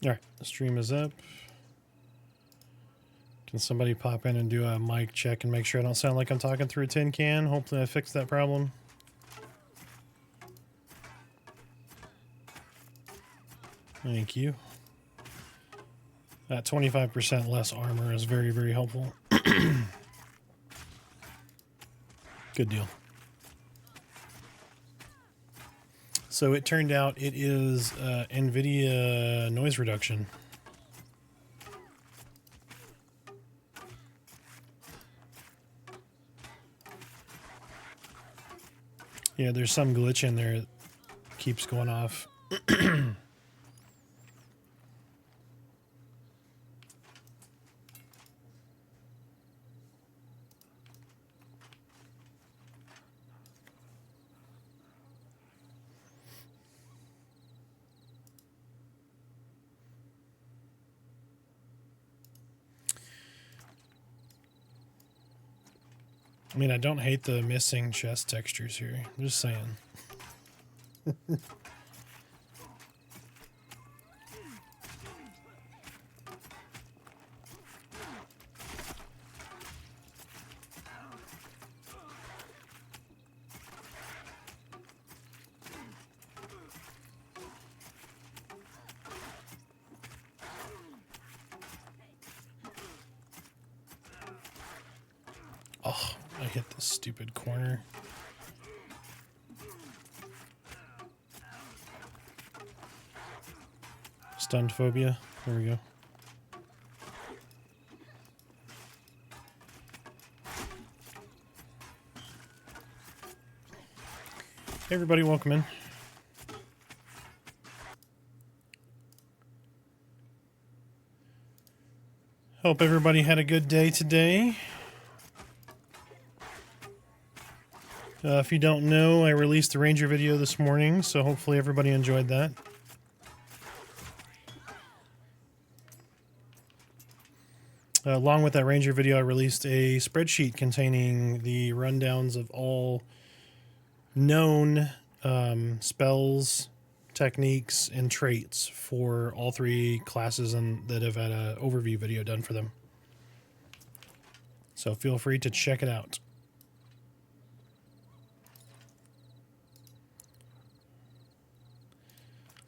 All right, the stream is up. Can somebody pop in and do a mic check and make sure I don't sound like I'm talking through a tin can? Hopefully I fixed that problem. Thank you. That 25% less armor is very, very helpful. Good deal. So it turned out it is NVIDIA noise reduction. Yeah, there's some glitch in there that keeps going off. I mean, I don't hate the missing chest textures here. I'm just saying. Oh, I hit this stupid corner. Stunned phobia. There we go. Hey everybody, welcome in. Hope everybody had a good day today. If you don't know, I released the Ranger video this morning, so hopefully everybody enjoyed that. Along with that Ranger video, I released a spreadsheet containing the rundowns of all known spells, techniques, and traits for all three classes and that have had an overview video done for them. So feel free to check it out.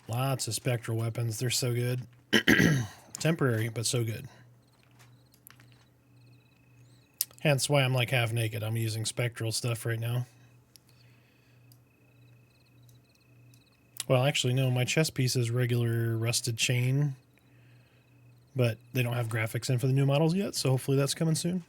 Lots of spectral weapons. They're so good. Temporary, but so good. Hence why I'm like half naked. I'm using spectral stuff right now. Well, actually, no. My chest piece is regular rusted chain. But they don't have graphics in for the new models yet, so hopefully that's coming soon.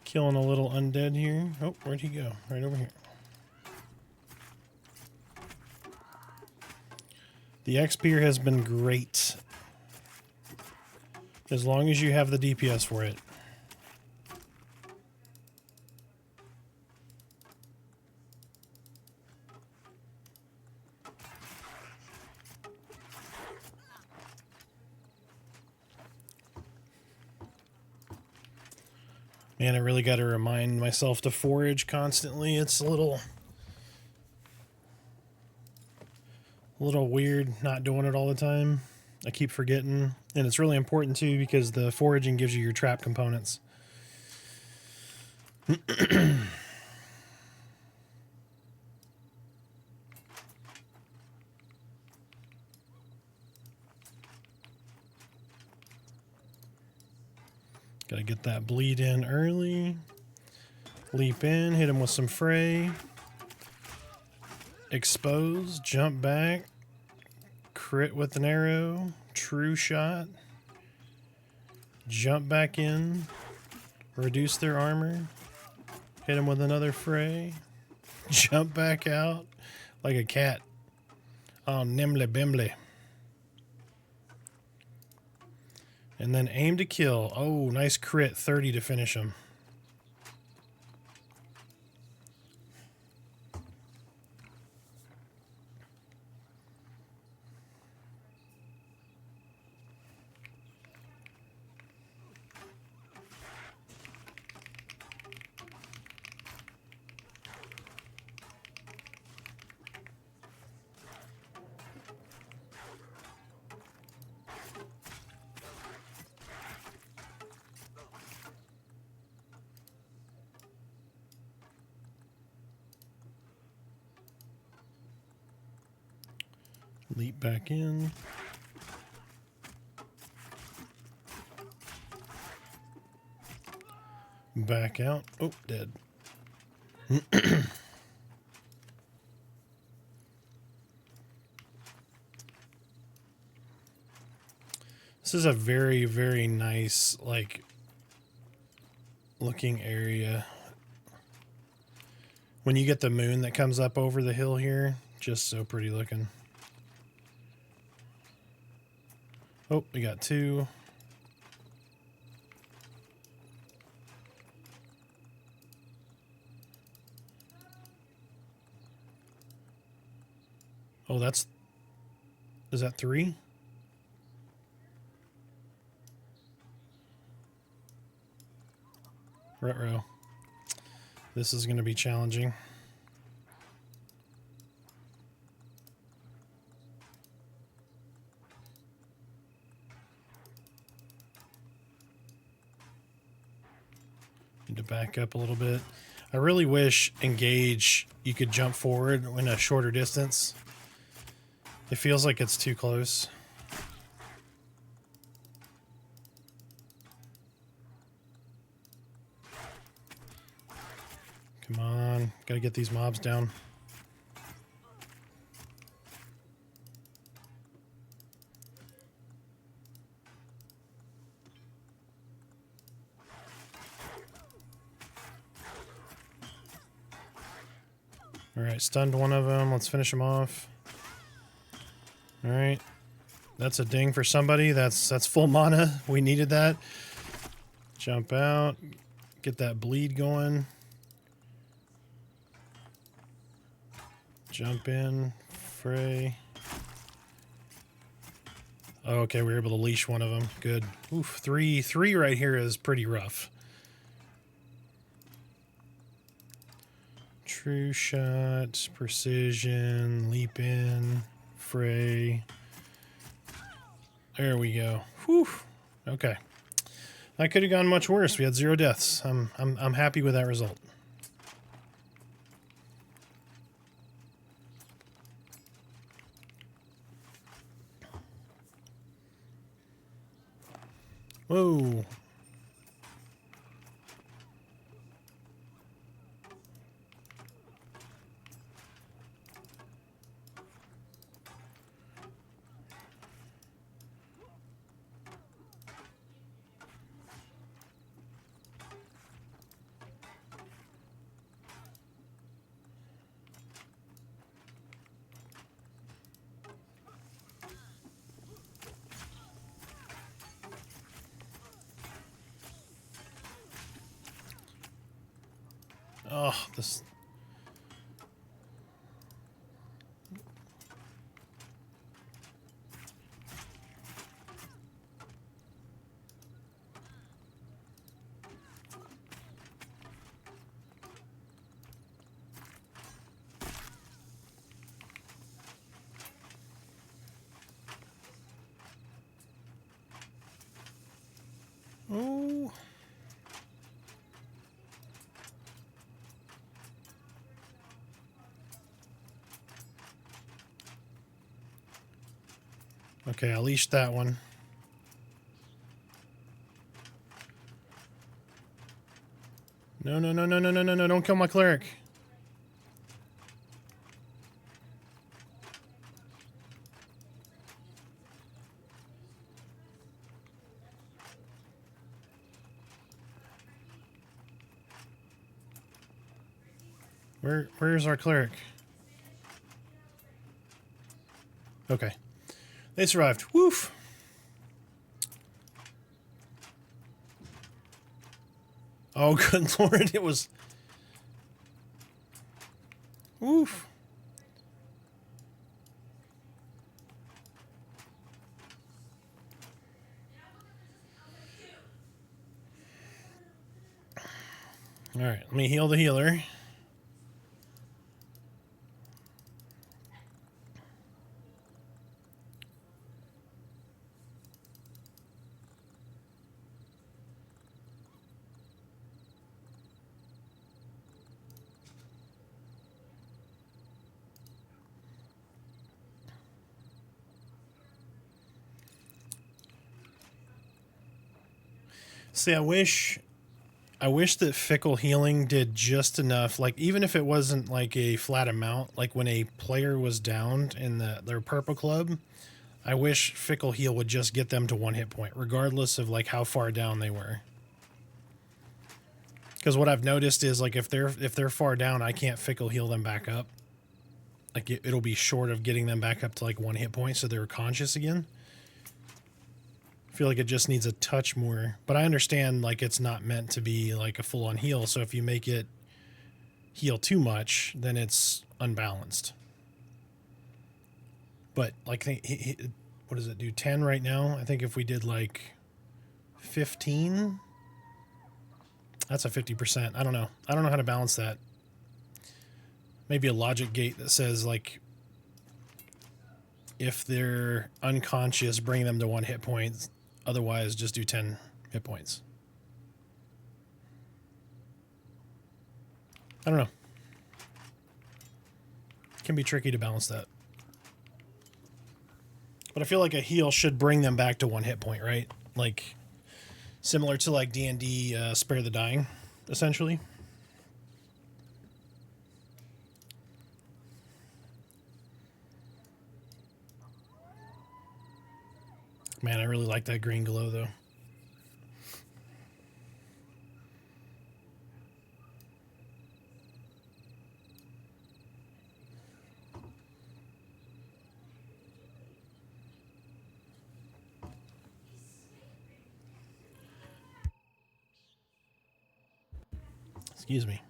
Killing a little undead here. Oh, where'd he go? Right over here. The XP has been great. As long as you have the DPS for it. Man, I really got to remind myself to forage constantly. It's a little weird not doing it all the time. I keep forgetting. And it's really important too because the foraging gives you your trap components. Gotta get that bleed in early. Leap in, hit him with some fray. Expose, jump back. Crit with an arrow. True shot. Jump back in. Reduce their armor. Hit them with another fray. Jump back out like a cat. Oh, nimble bimble. And then aim to kill. Oh, nice crit. 30 to finish him. Leap back in. Back out. Oh, dead. This is a very, very nice, like, looking area. When you get the moon that comes up over the hill here, just so pretty looking. Oh, we got two. Oh, is that three? Ruh-roh. This is going to be challenging. Need to back up a little bit. I really wish Engage you could jump forward in a shorter distance. It feels like it's too close. Come on, gotta get these mobs down. Alright, stunned one of them. Let's finish him off. Alright. That's a ding for somebody. That's full mana. We needed that. Jump out. Get that bleed going. Jump in. Fray. Oh, okay, we were able to leash one of them. Good. Oof, three right here is pretty rough. True shot, precision, leap in, fray. There we go. Whew. Okay. That could have gone much worse. We had 0 deaths. I'm happy with that result. Whoa. Oh, this... Oh... Okay, I leashed that one. No, no, no, no, no, no, no, no, don't kill my cleric. Where's our cleric? Okay. They survived. Woof. Oh, good lord, it was... Woof. Alright, let me heal the healer. See, I wish that Fickle Healing did just enough, like even if it wasn't like a flat amount, like when a player was downed in their purple club, I wish Fickle Heal would just get them to 1 hit point, regardless of like how far down they were. Because what I've noticed is like if they're far down, I can't Fickle Heal them back up. Like it'll be short of getting them back up to like 1 hit point, so they're conscious again. I feel like it just needs a touch more, but I understand like it's not meant to be like a full-on heal, so if you make it heal too much, then it's unbalanced. But like, what does it do? 10 right now? I think if we did like 15, that's a 50%. I don't know. I don't know how to balance that. Maybe a logic gate that says like, if they're unconscious, bring them to 1 hit point. Otherwise, just do 10 hit points. I don't know. It can be tricky to balance that. But I feel like a heal should bring them back to 1 hit point, right? Like, similar to like D&D Spare the Dying, essentially. Man, I really like that green glow, though. Excuse me.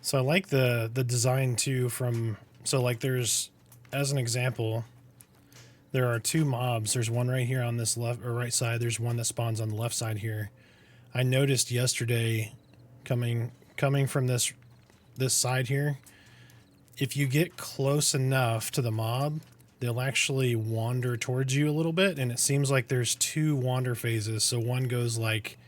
So I like the design too from, so like there's, as an example, there are 2 mobs. There's one right here on this left or right side. There's one that spawns on the left side here. I noticed yesterday coming from this side here, if you get close enough to the mob, they'll actually wander towards you a little bit, and it seems like there's 2 wander phases. So one goes like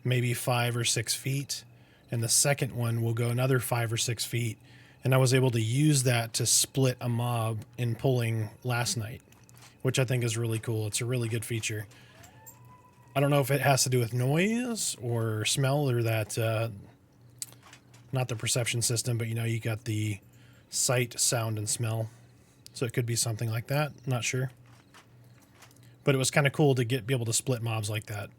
maybe 5 or 6 feet, and the second one will go another 5 or 6 feet. And I was able to use that to split a mob in pulling last night, which I think is really cool. It's a really good feature. I don't know if it has to do with noise or smell or that, not the perception system, but you know, you got the sight, sound, and smell. So it could be something like that. Not sure. But it was kind of cool to be able to split mobs like that.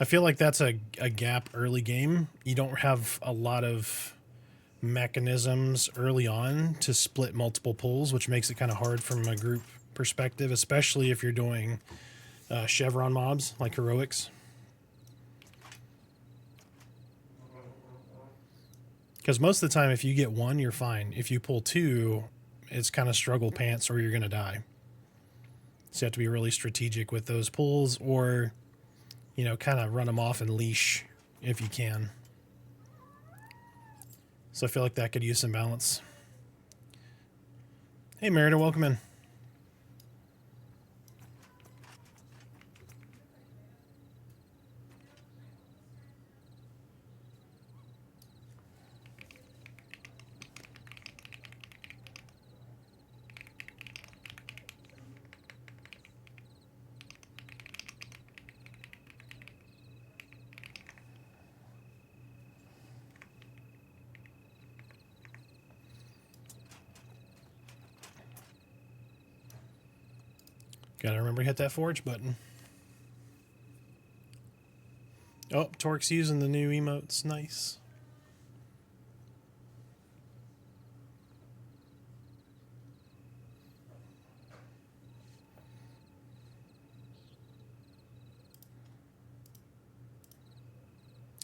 I feel like that's a gap early game. You don't have a lot of mechanisms early on to split multiple pulls, which makes it kind of hard from a group perspective, especially if you're doing chevron mobs like heroics. Because most of the time, if you get one, you're fine. If you pull two, it's kind of struggle pants or you're going to die. So you have to be really strategic with those pulls, or, you know, kind of run them off and leash if you can. So I feel like that could use some balance. Hey, Merida, welcome in. Gotta remember to hit that forge button. Oh, Torque's using the new emotes. Nice.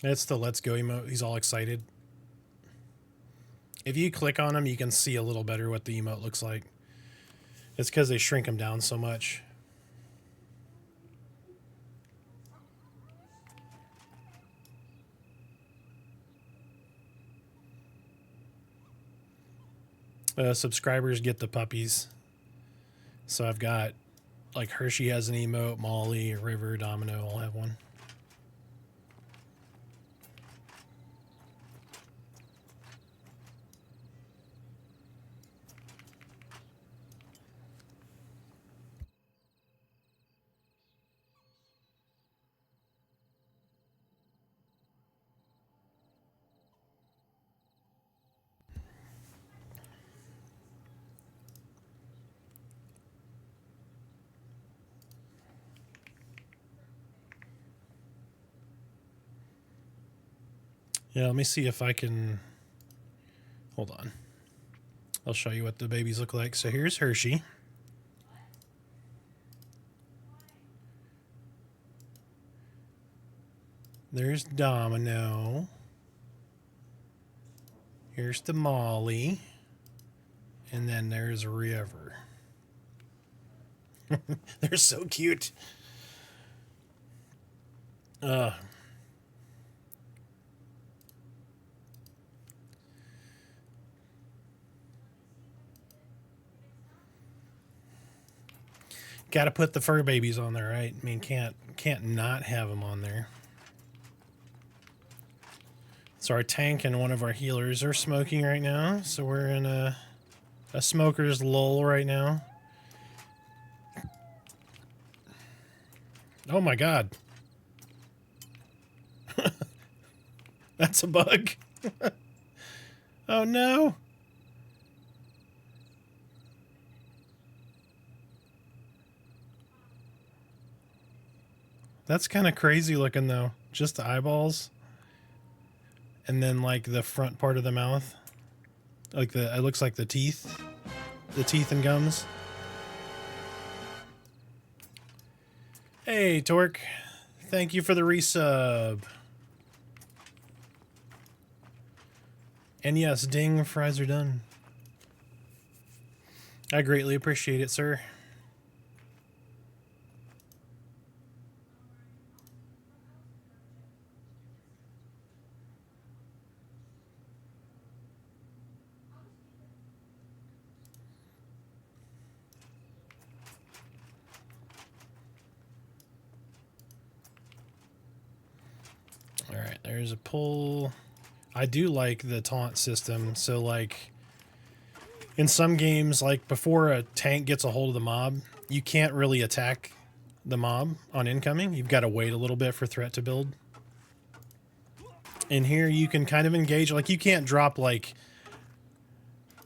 It's the let's go emote. He's all excited. If you click on him, you can see a little better what the emote looks like. It's because they shrink him down so much. Subscribers get the puppies. So I've got, like, Hershey has an emote, Molly, River, Domino all have one. Yeah, let me see if I can... Hold on. I'll show you what the babies look like. So here's Hershey. There's Domino. Here's the Molly. And then there's River. They're so cute. Got to put the fur babies on there, right? I mean, can't not have them on there. So our tank and one of our healers are smoking right now. So we're in a smoker's lull right now. Oh my god. That's a bug. Oh no. That's kind of crazy looking though. Just the eyeballs. And then like the front part of the mouth. Like it looks like the teeth. The teeth and gums. Hey, Torque. Thank you for the resub. And yes, ding, fries are done. I greatly appreciate it, sir. Alright, there's a pull. I do like the taunt system. So, like, in some games, like, before a tank gets a hold of the mob, you can't really attack the mob on incoming. You've got to wait a little bit for threat to build. In here, you can kind of engage. Like, you can't drop, like,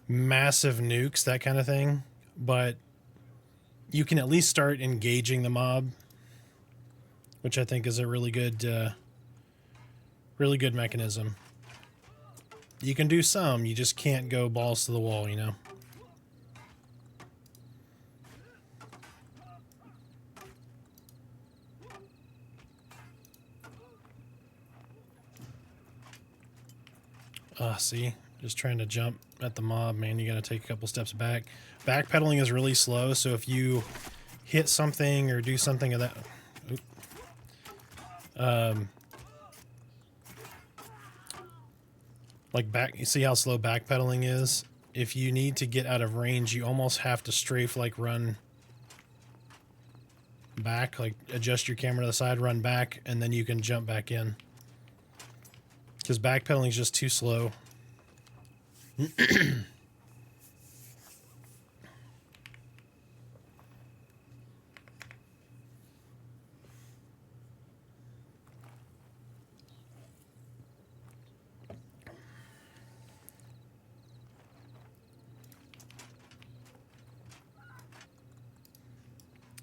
massive nukes, that kind of thing. But you can at least start engaging the mob, which I think is a really good mechanism. You can do some, you just can't go balls to the wall, you know? See? Just trying to jump at the mob, man. You gotta take a couple steps back. Backpedaling is really slow, so if you hit something or do something of that... like back... You see how slow backpedaling is? If you need to get out of range, you almost have to strafe, like, run back. Like, adjust your camera to the side, run back, and then you can jump back in. Because backpedaling is just too slow.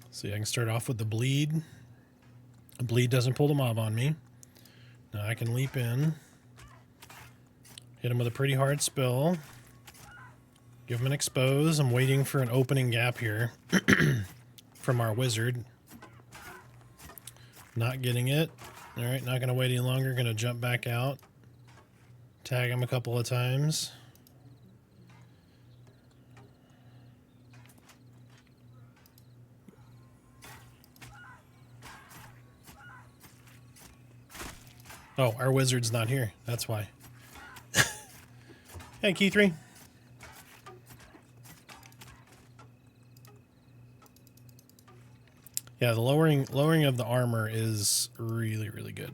See, I can start off with the bleed. The bleed doesn't pull the mob on me. Now I can leap in. Hit him with a pretty hard spell. Give him an expose. I'm waiting for an opening gap here from our wizard. Not getting it. Alright, not going to wait any longer. Going to jump back out. Tag him a couple of times. Oh, our wizard's not here. That's why. Hey, key 3. Yeah, the lowering of the armor is really, really good.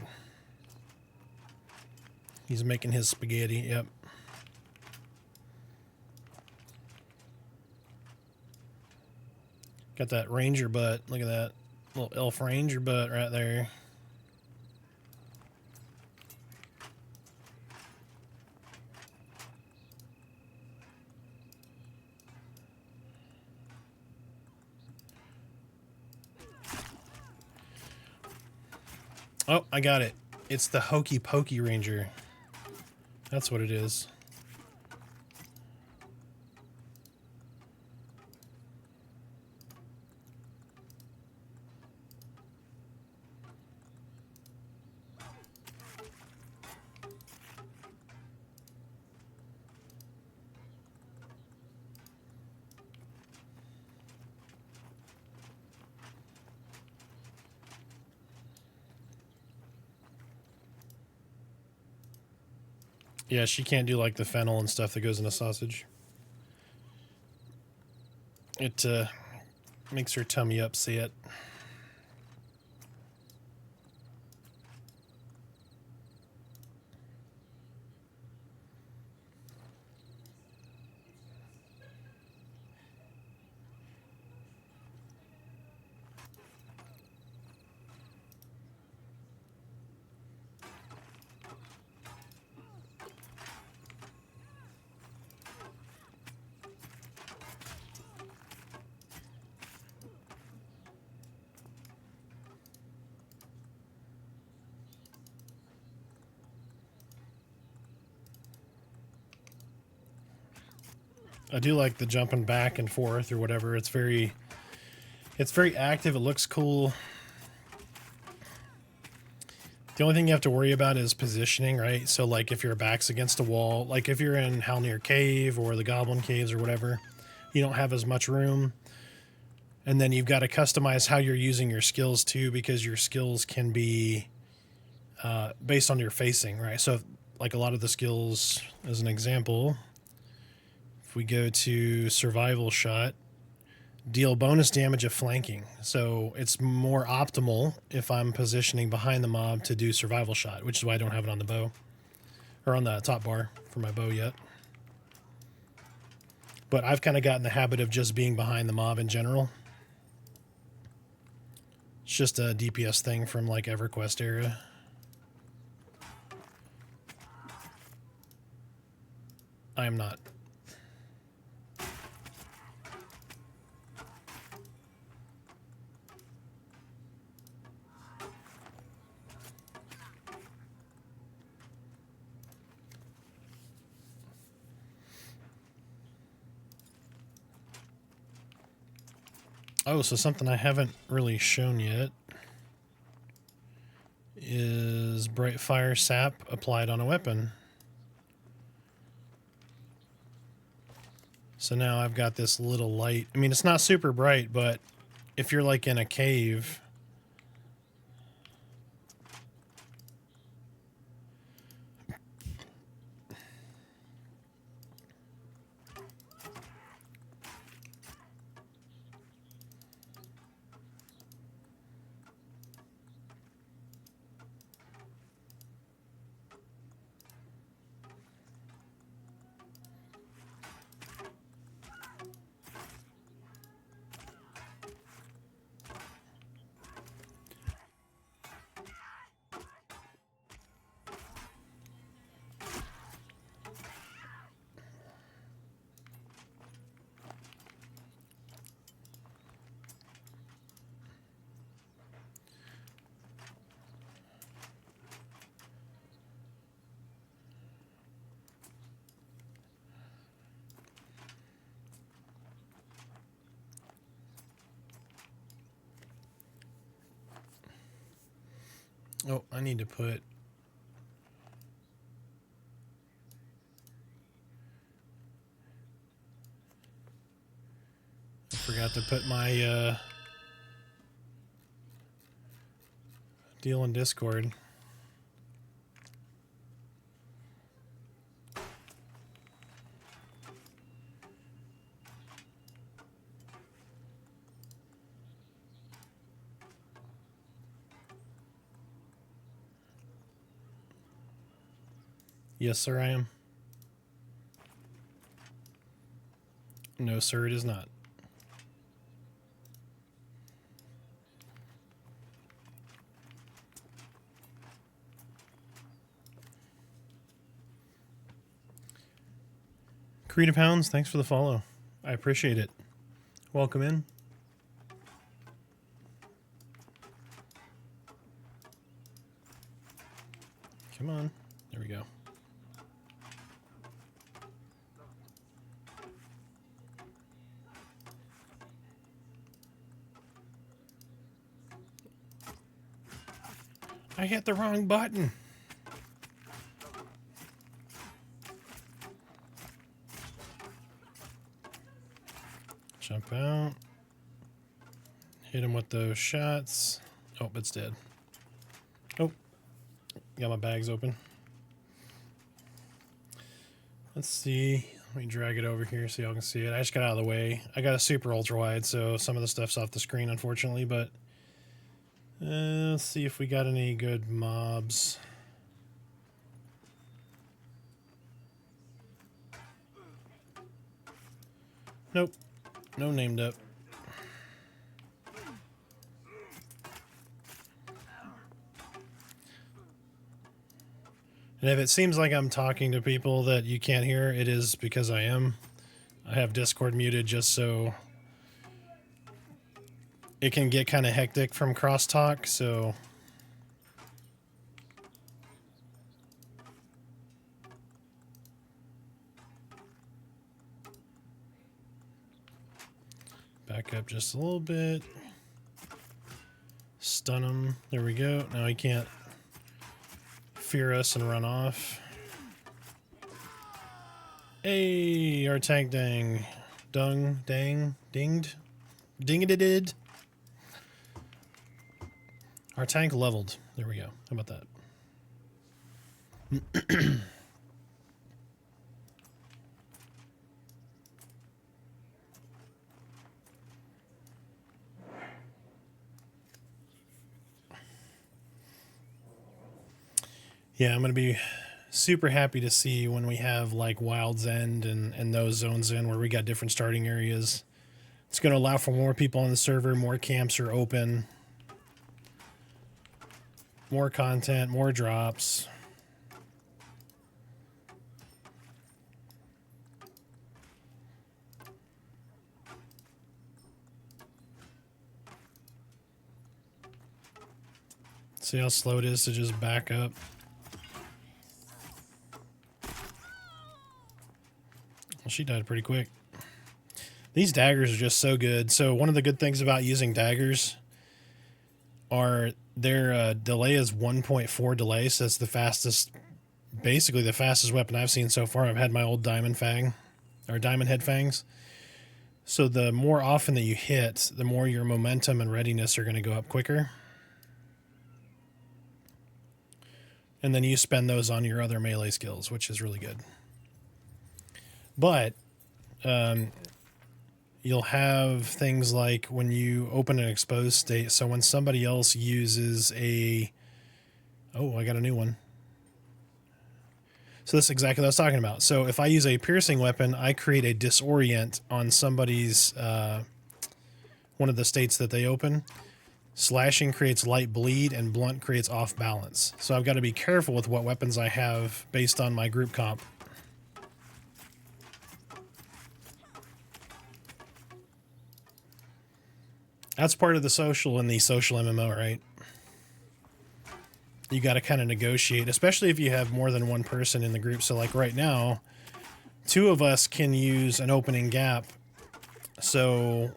He's making his spaghetti, yep. Got that ranger butt. Look at that. Little elf ranger butt right there. Oh, I got it. It's the Hokey Pokey Ranger. That's what it is. Yeah, she can't do like the fennel and stuff that goes in a sausage. It makes her tummy upset. I do like the jumping back and forth or whatever. It's very active. It looks cool. The only thing you have to worry about is positioning, right? So like if your back's against a wall, like if you're in Halnir Cave or the Goblin Caves or whatever, you don't have as much room. And then you've got to customize how you're using your skills too, because your skills can be based on your facing, right? So like a lot of the skills, as an example, if we go to survival shot, deal bonus damage of flanking. So it's more optimal if I'm positioning behind the mob to do survival shot, which is why I don't have it on the bow or on the top bar for my bow yet. But I've kind of gotten the habit of just being behind the mob in general. It's just a DPS thing from like EverQuest era. I am not. Oh, so something I haven't really shown yet is Bright Fire Sap applied on a weapon. So now I've got this little light. I mean, it's not super bright, but if you're like in a cave... Oh, I need to put... I forgot to put my deal in Discord. Yes, sir, I am. No, sir, it is not. Creative Hounds, thanks for the follow. I appreciate it. Welcome in. Come on. There we go. I hit the wrong button. Jump out. Hit him with those shots. Oh, it's dead. Oh, got my bags open. Let's see. Let me drag it over here so y'all can see it. I just got out of the way. I got a super ultra wide, so some of the stuff's off the screen, unfortunately, but let's see if we got any good mobs. Nope. No named up. And if it seems like I'm talking to people that you can't hear, it is because I am. I have Discord muted just so it can get kind of hectic from crosstalk, so... Back up just a little bit. Stun him. There we go. Now he can't fear us and run off. Hey, our tank dang. Dinged. Ding-a-did-did. Our tank leveled. There we go. How about that? Yeah, I'm going to be super happy to see when we have like Wild's End and those zones in where we got different starting areas. It's going to allow for more people on the server, more camps are open, more content, more drops. See how slow it is to just back up. Well, she died pretty quick. These daggers are just so good. So one of the good things about using daggers are their delay is 1.4 delay. So that's the fastest, basically the fastest weapon I've seen so far. I've had my old diamond fang. or diamond head fangs. So the more often that you hit, the more your momentum and readiness are going to go up quicker. And then you spend those on your other melee skills, which is really good. But you'll have things like when you open an exposed state. So when somebody else uses a... Oh, I got a new one. So that's exactly what I was talking about. So if I use a piercing weapon, I create a disorient on somebody's... one of the states that they open. Slashing creates light bleed, and blunt creates off balance. So I've got to be careful with what weapons I have based on my group comp. That's part of the social in the social MMO, right? You got to kind of negotiate, especially if you have more than one person in the group. So like right now, 2 of us can use an opening gap. So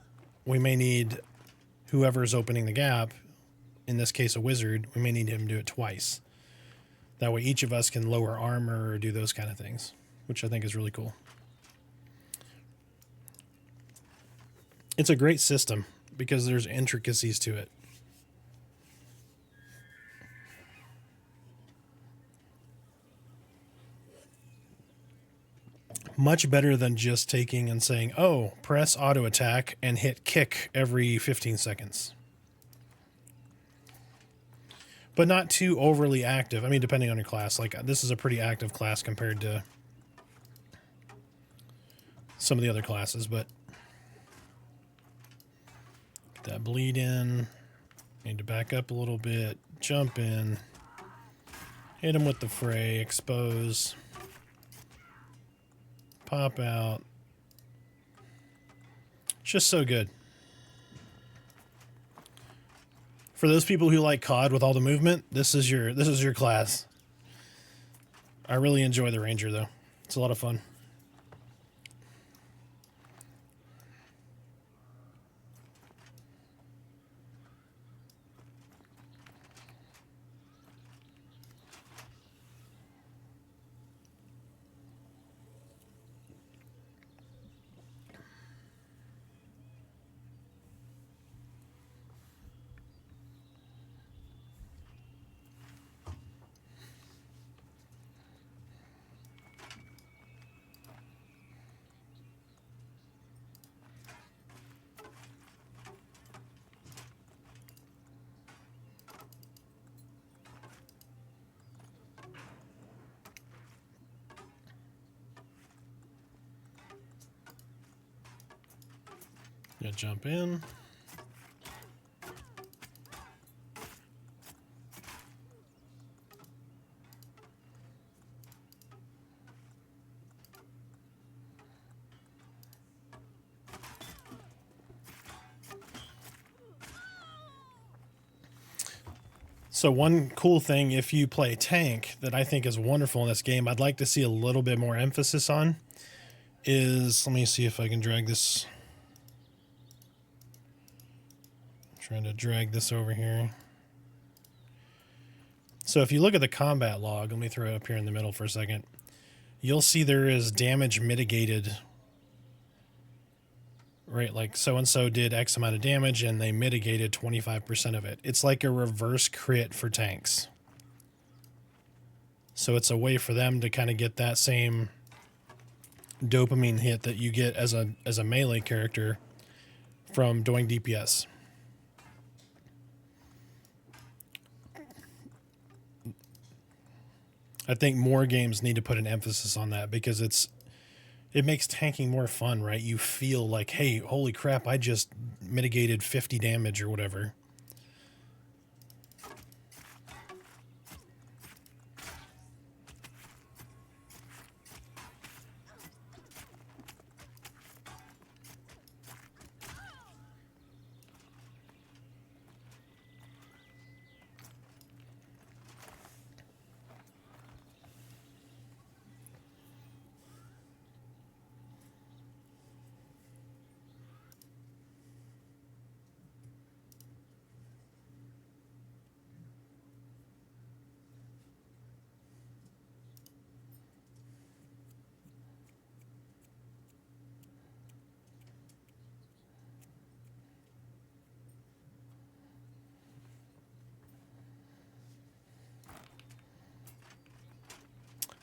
we may need whoever's opening the gap, in this case a wizard, we may need him to do it twice. That way each of us can lower armor or do those kind of things, which I think is really cool. It's a great system because there's intricacies to it. Much better than just taking and saying, oh, press auto attack and hit kick every 15 seconds. But not too overly active. I mean, depending on your class. Like, this is a pretty active class compared to some of the other classes, but get that bleed in. Need to back up a little bit. Jump in. Hit him with the fray. Expose. Pop out. It's just so good. For those people who like COD with all the movement, this is your class. I really enjoy the Ranger though. It's a lot of fun. Gonna jump in. So one cool thing, if you play tank, that I think is wonderful in this game, I'd like to see a little bit more emphasis on, is, let me see if I can drag this. I'm trying to drag this over here. So if you look at the combat log, let me throw it up here in the middle for a second. You'll see there is damage mitigated, right? Like so-and-so did X amount of damage and they mitigated 25% of it. It's like a reverse crit for tanks. So it's a way for them to kind of get that same dopamine hit that you get as a melee character from doing DPS. I think more games need to put an emphasis on that because it makes tanking more fun, right? You feel like, hey, holy crap, I just mitigated 50 damage or whatever.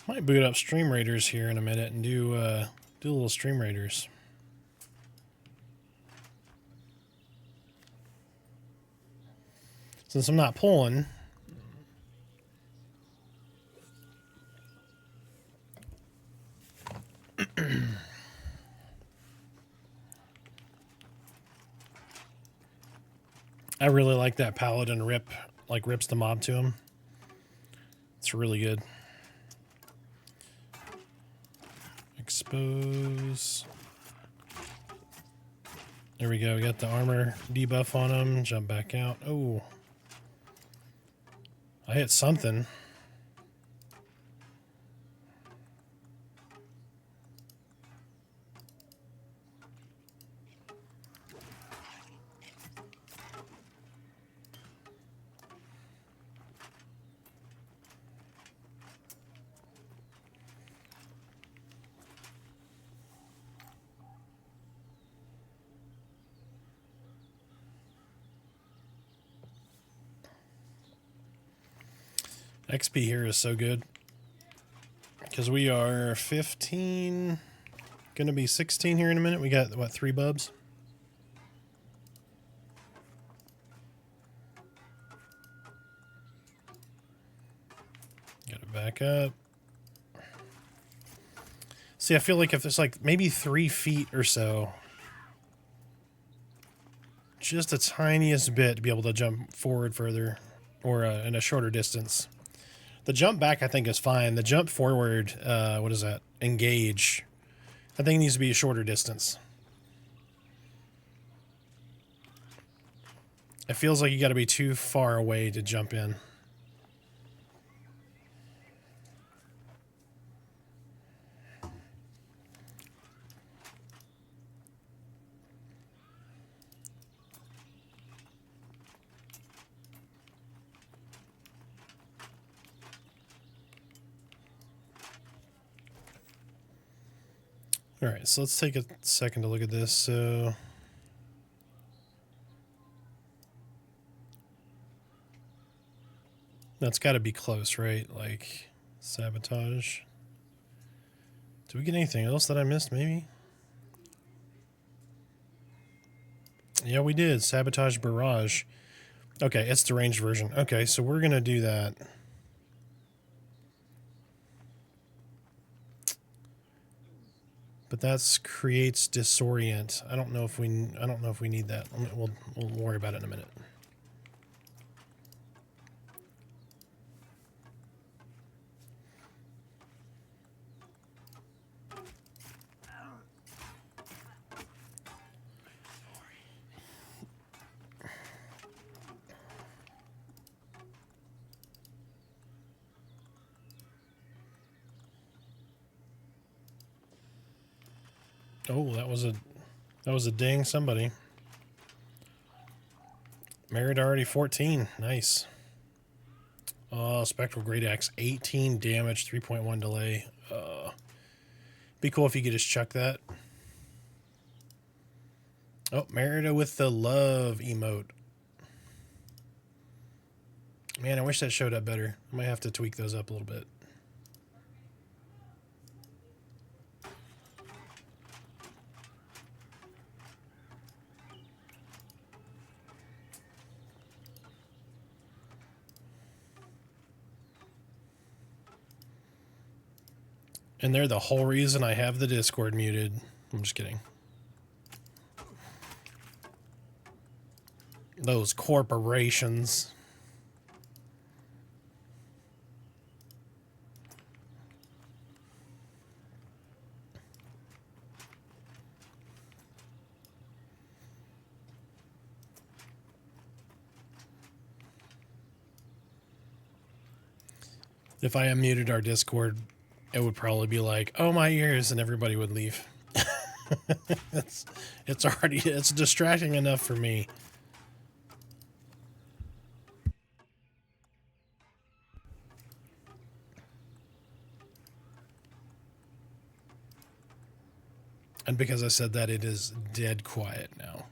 Might boot up Stream Raiders here in a minute and do a little Stream Raiders. Since I'm not pulling, I really like that Paladin rip, like rips the mob to him. It's really good. Expose. There we go. We got the armor debuff on him. Jump back out. Oh. I hit something. XP here is so good. Because we are 15, going to be 16 here in a minute. We got, what, 3 bubs? Got to back up. See, I feel like if there's like maybe 3 feet or so, just the tiniest bit to be able to jump forward further or in a shorter distance. The jump back, I think, is fine. The jump forward, what is that? Engage. I think it needs to be a shorter distance. It feels like you got to be too far away to jump in. All right, so let's take a second to look at this. So that's got to be close, right? Like sabotage. Do we get anything else that I missed, maybe? Yeah, we did. Sabotage Barrage. Okay, it's the ranged version. Okay, so we're going to do that. But that creates disorient. I don't know if we need that. We'll worry about it in a minute. Oh, that was a ding somebody. Merit already 14. Nice. Oh, Spectral Great Axe, 18 damage, 3.1 delay. Be cool if you could just chuck that. Oh, Merida with the love emote. Man, I wish that showed up better. I might have to tweak those up a little bit. And they're the whole reason I have the Discord muted. I'm just kidding. Those corporations. If I unmuted our Discord, it would probably be like, oh, my ears, and everybody would leave. It's distracting enough for me. And because I said that, it is dead quiet now.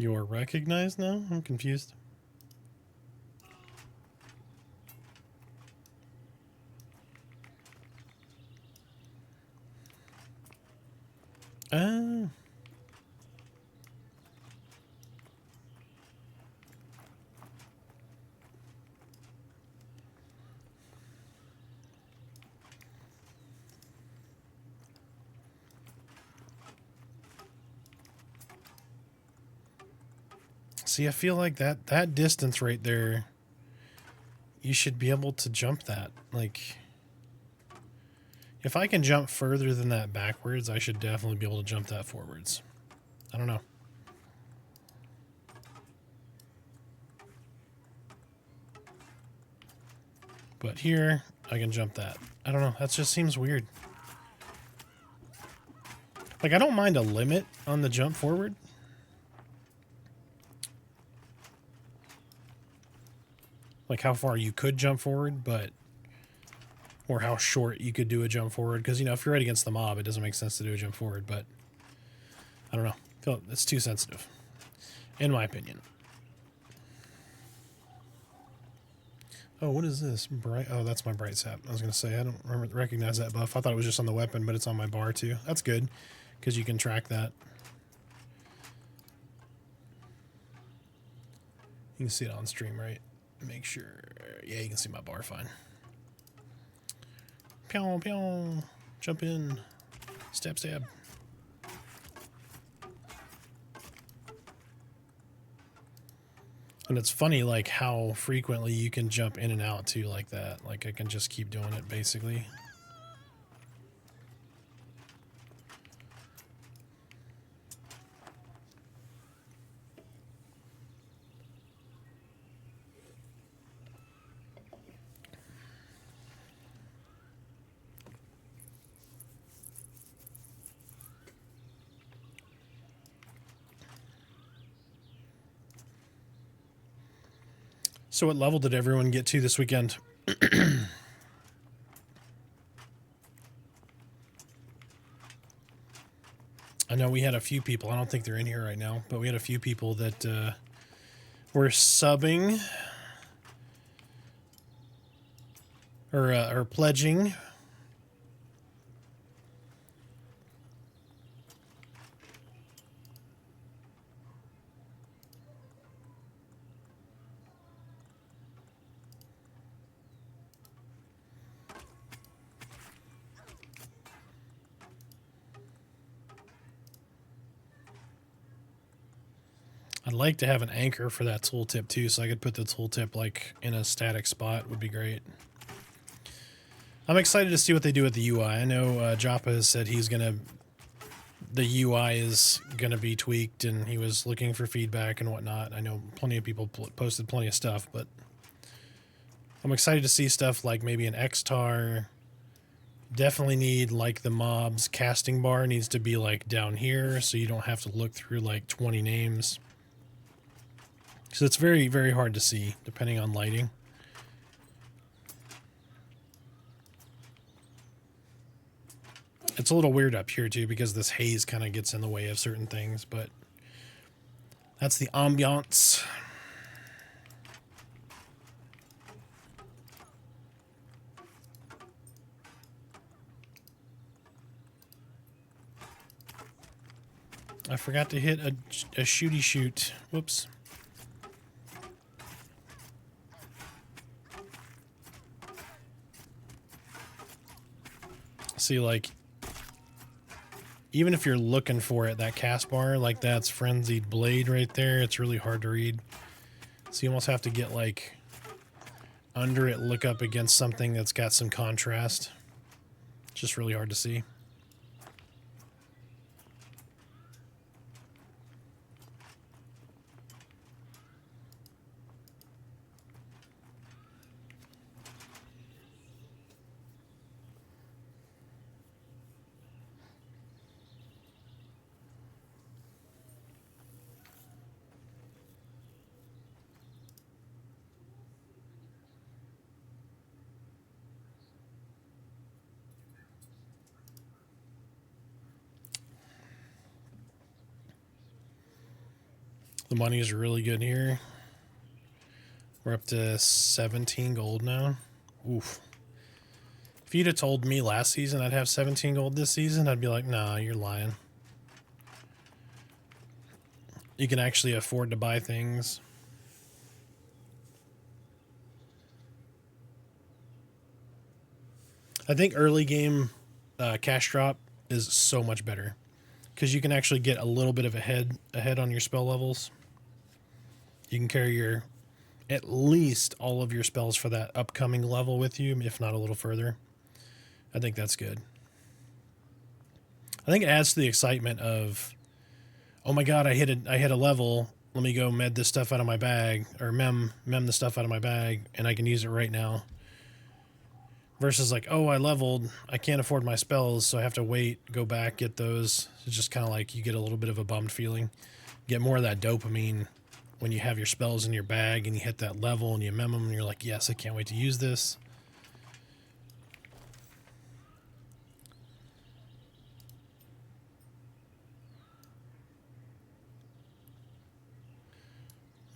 You're recognized now? I'm confused. Ah. See, I feel like that distance right there, you should be able to jump that. Like, if I can jump further than that backwards, I should definitely be able to jump that forwards. I don't know. But here, I can jump that. I don't know. That just seems weird. Like, I don't mind a limit on the jump forward. Like how far you could jump forward, but... Or how short you could do a jump forward. Because, you know, if you're right against the mob, it doesn't make sense to do a jump forward, but... I don't know. I feel it's too sensitive. In my opinion. Oh, what is this? Bright. Oh, that's my bright sap. I was going to say, I don't recognize that buff. I thought it was just on the weapon, but it's on my bar too. That's good, because you can track that. You can see it on stream, right? Make sure. Yeah, you can see my bar fine. Pew, pew. Jump in. Stab, stab. And it's funny, like, how frequently you can jump in and out, too, like that. Like, I can just keep doing it, basically. So what level did everyone get to this weekend? I know we had a few people. I don't think they're in here right now, but we had a few people that were subbing or pledging. I'd like to have an anchor for that tooltip too, so I could put the tooltip like in a static spot. Would be great. I'm excited to see what they do with the UI. I know Joppa has said the UI is gonna be tweaked, and he was looking for feedback and whatnot. I know plenty of people posted plenty of stuff, but I'm excited to see stuff like maybe an Xtar. Definitely need, like, the mob's casting bar needs to be like down here, so you don't have to look through like 20 names. So it's very, very hard to see, depending on lighting. It's a little weird up here, too, because this haze kind of gets in the way of certain things, but that's the ambiance. I forgot to hit a shooty shoot. Whoops. See, like, even if you're looking for it, that cast bar, like, that's Frenzied Blade right there. It's really hard to read. So you almost have to get, like, under it, look up against something that's got some contrast. It's just really hard to see. The money is really good here. We're up to 17 gold now. Oof. If you'd have told me last season I'd have 17 gold this season, I'd be like, nah, you're lying. You can actually afford to buy things. I think early game cash drop is so much better because you can actually get a little bit of ahead on your spell levels. You can carry your at least all of your spells for that upcoming level with you, if not a little further. I think that's good. I think it adds to the excitement of, oh my god, I hit a level. Let me go med this stuff out of my bag, or mem the stuff out of my bag, and I can use it right now. Versus like, oh, I leveled, I can't afford my spells, so I have to wait, go back, get those. It's just kind of like you get a little bit of a bummed feeling. Get more of that dopamine when you have your spells in your bag and you hit that level and you mem them and you're like, yes, I can't wait to use this.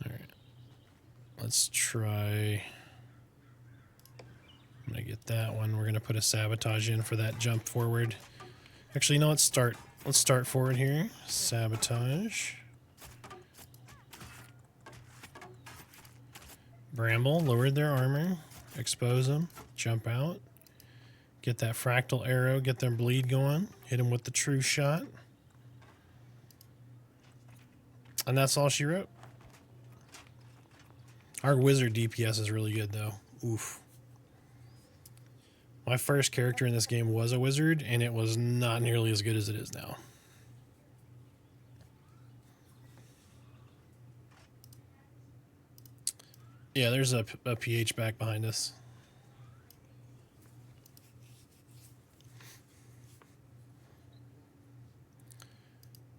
All right. Let's try... I'm going to get that one. We're going to put a sabotage in for that jump forward. Actually, no, let's start forward here. Sabotage. Bramble, lowered their armor. Expose them. Jump out. Get that fractal arrow. Get their bleed going. Hit them with the true shot. And that's all she wrote. Our wizard DPS is really good, though. Oof. My first character in this game was a wizard, and it was not nearly as good as it is now. Yeah, there's a PH back behind us.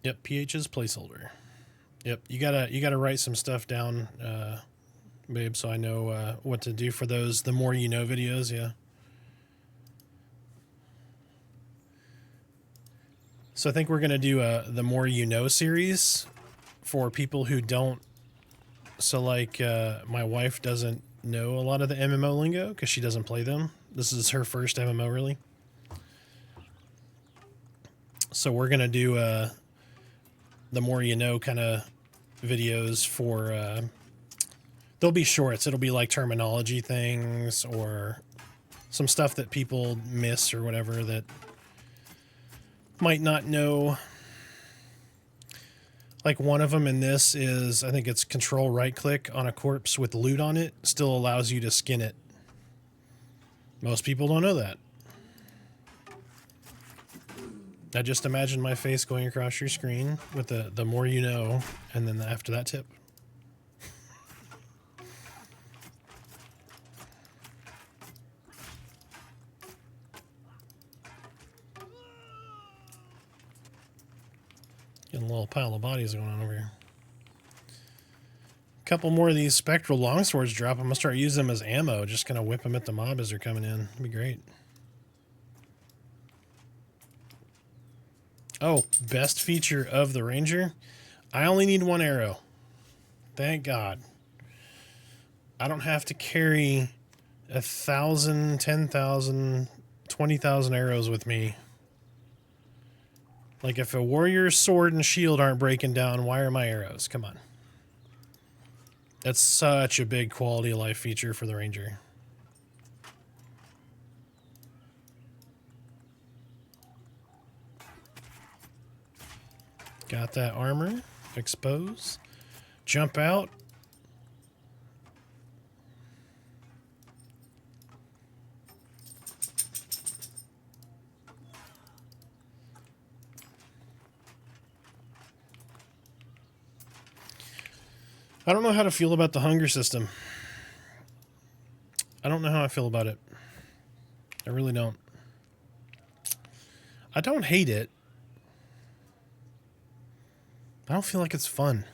Yep, PH is placeholder. Yep, you gotta write some stuff down, babe, so I know what to do for those the more you know videos. Yeah. So I think we're gonna do the more you know series for people who don't. So like my wife doesn't know a lot of the MMO lingo because she doesn't play them. This is her first MMO really. So we're gonna do the more you know kind of videos for. They'll be shorts. It'll be like terminology things or some stuff that people miss or whatever that might not know. Like one of them in this is, I think it's control right click on a corpse with loot on it still allows you to skin it. Most people don't know that. I just imagine my face going across your screen with the more you know, and then after that tip. Getting a little pile of bodies going on over here. A couple more of these spectral longswords drop. I'm going to start using them as ammo. Just going to whip them at the mob as they're coming in. It'd be great. Oh, best feature of the Ranger. I only need one arrow. Thank God. I don't have to carry 1,000, 10,000, 20,000 arrows with me. Like, if a warrior's sword and shield aren't breaking down, why are my arrows? Come on. That's such a big quality of life feature for the Ranger. Got that armor. Expose. Jump out. I don't know how to feel about the hunger system. I don't know how I feel about it. I really don't. I don't hate it. I don't feel like it's fun.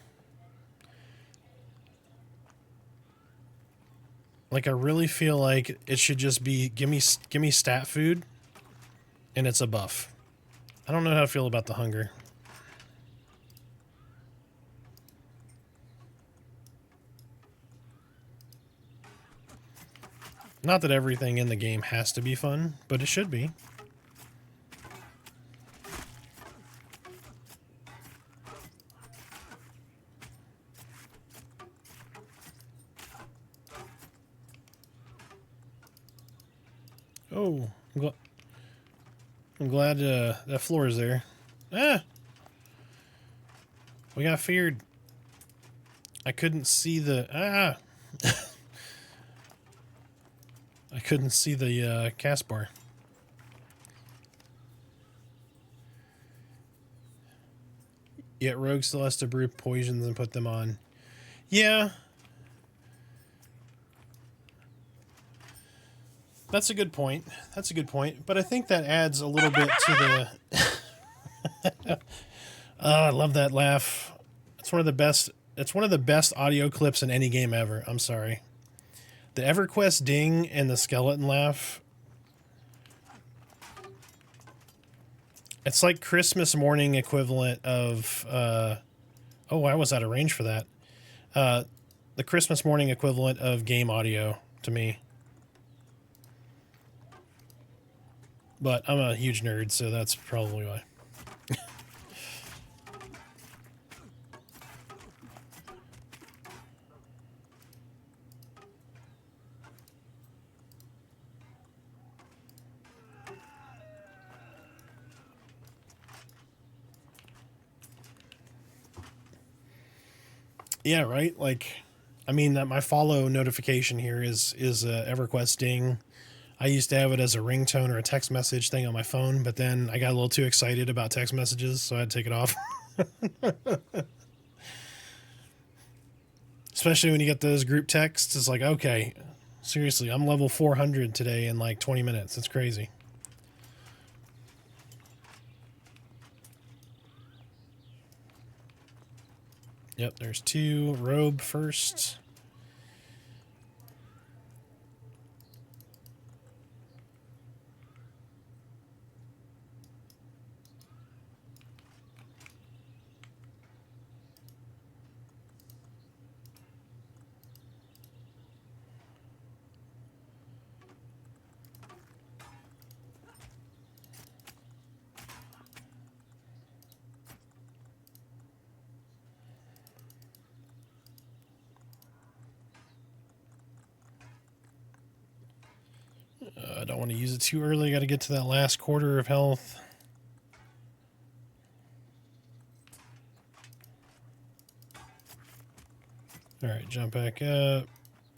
Like, I really feel like it should just be, give me stat food, and it's a buff. I don't know how to feel about the hunger. Not that everything in the game has to be fun, but it should be. Oh, I'm glad that floor is there. Ah! We got feared. I couldn't see the... Ah! I couldn't see the cast bar. Yet Rogue still has to brew poisons and put them on. Yeah. That's a good point. That's a good point. But I think that adds a little bit to the... Oh, I love that laugh. It's one of the best... It's one of the best audio clips in any game ever. I'm sorry. The EverQuest ding and the skeleton laugh. It's like Christmas morning equivalent of... oh, I was out of range for that. The Christmas morning equivalent of game audio to me. But I'm a huge nerd, so that's probably why. Yeah, right? Like, I mean, that my follow notification here is EverQuest ding. I used to have it as a ringtone or a text message thing on my phone, but then I got a little too excited about text messages, so I had to take it off. Especially when you get those group texts, it's like, okay, seriously, I'm level 400 today in like 20 minutes. It's crazy. Yep, there's two. Robe first. I don't want to use it too early. Got to get to that last quarter of health. All right, jump back up.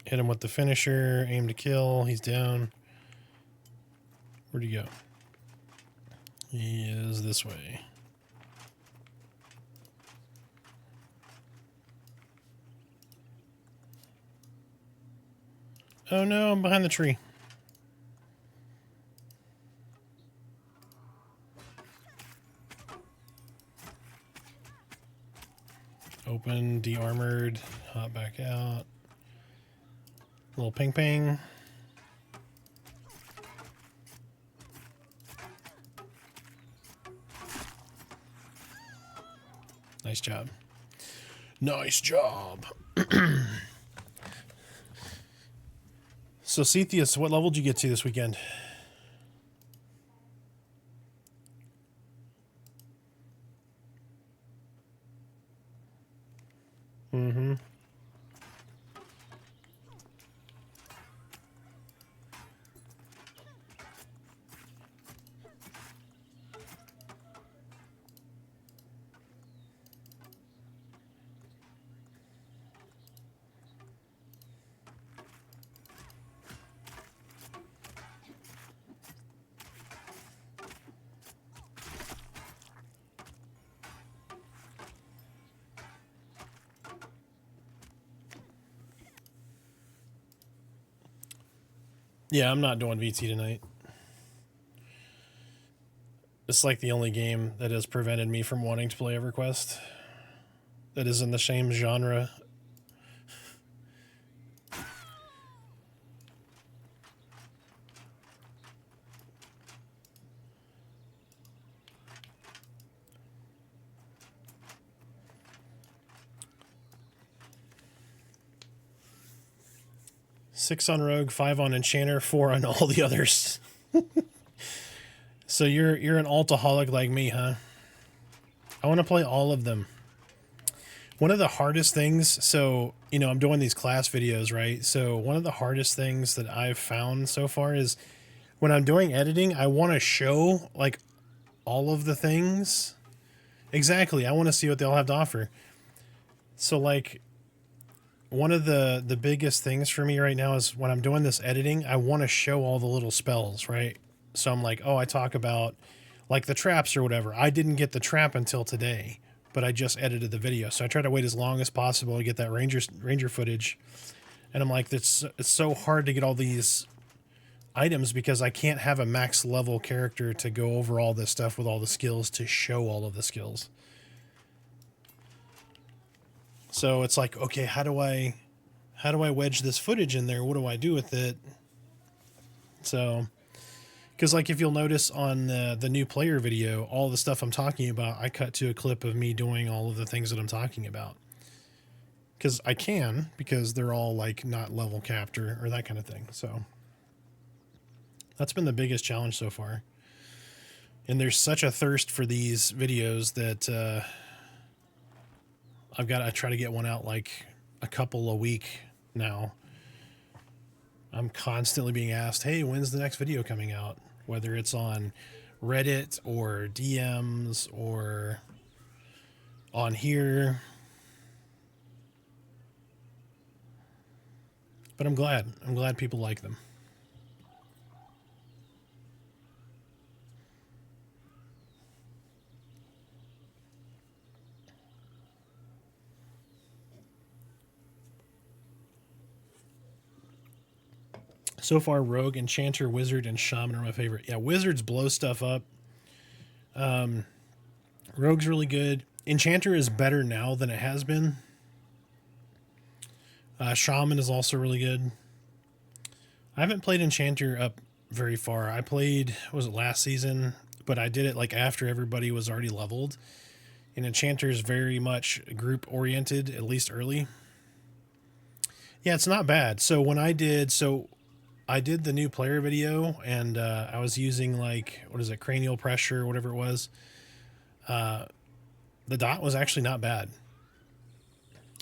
Hit him with the finisher. Aim to kill. He's down. Where'd he go? He is this way. Oh no, I'm behind the tree. Open, de-armored, hop back out. Little ping ping. Nice job. Nice job. So, Cetheus, what level did you get to this weekend? Mm-hmm. Yeah, I'm not doing VT tonight. It's like the only game that has prevented me from wanting to play EverQuest. That is in the same genre. 6 on Rogue, 5 on Enchanter, 4 on all the others. So you're an altaholic like me, huh? I want to play all of them. One of the hardest things, so, you know, I'm doing these class videos, right? So one of the hardest things that I've found so far is when I'm doing editing, I want to show, like, all of the things. Exactly. I want to see what they all have to offer. So, like, one of the biggest things for me right now is when I'm doing this editing, I want to show all the little spells, right? So I'm like, oh, I talk about, like, the traps or whatever. I didn't get the trap until today, but I just edited the video. So I try to wait as long as possible to get that ranger footage. And I'm like, it's so hard to get all these items because I can't have a max level character to go over all this stuff with all the skills to show all of the skills. So it's like, okay, how do I wedge this footage in there? What do I do with it? So, because, like, if you'll notice on the new player video, all the stuff I'm talking about, I cut to a clip of me doing all of the things that I'm talking about. Because I can, because they're all, like, not level capped or that kind of thing. So that's been the biggest challenge so far. And there's such a thirst for these videos that I've got to try to get one out like a couple a week now. I'm constantly being asked, hey, when's the next video coming out? Whether it's on Reddit or DMs or on here. But I'm glad. I'm glad people like them. So far, Rogue, Enchanter, Wizard, and Shaman are my favorite. Yeah, Wizards blow stuff up. Rogue's really good. Enchanter is better now than it has been. Shaman is also really good. I haven't played Enchanter up very far. I played, was it last season? But I did it like after everybody was already leveled. And Enchanter is very much group oriented, at least early. Yeah, it's not bad. So when I did the new player video, and I was using, like, what is it, cranial pressure, whatever it was. The dot was actually not bad.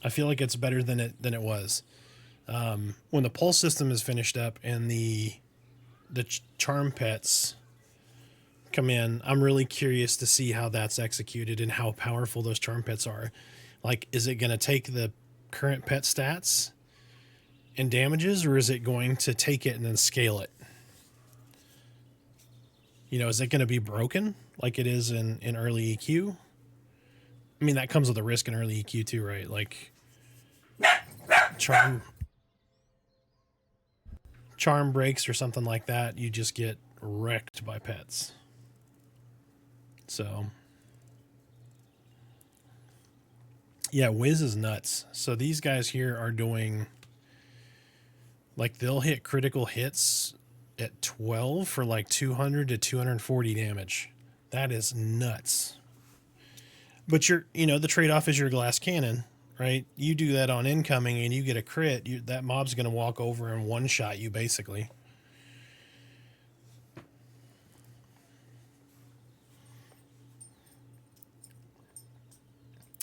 I feel like it's better than it was. When the pulse system is finished up and the charm pets come in, I'm really curious to see how that's executed and how powerful those charm pets are. Like, is it going to take the current pet stats and damages, or is it going to take it and then scale it? You know, is it going to be broken like it is in early EQ? I mean, that comes with a risk in early EQ too, right? Like, charm breaks or something like that, you just get wrecked by pets. So, yeah, Wiz is nuts. So these guys here are doing, like, they'll hit critical hits at 12 for like 200 to 240 damage. That is nuts. But the trade-off is your glass cannon, right? You do that on incoming and you get a crit, that mob's going to walk over and one-shot you, basically.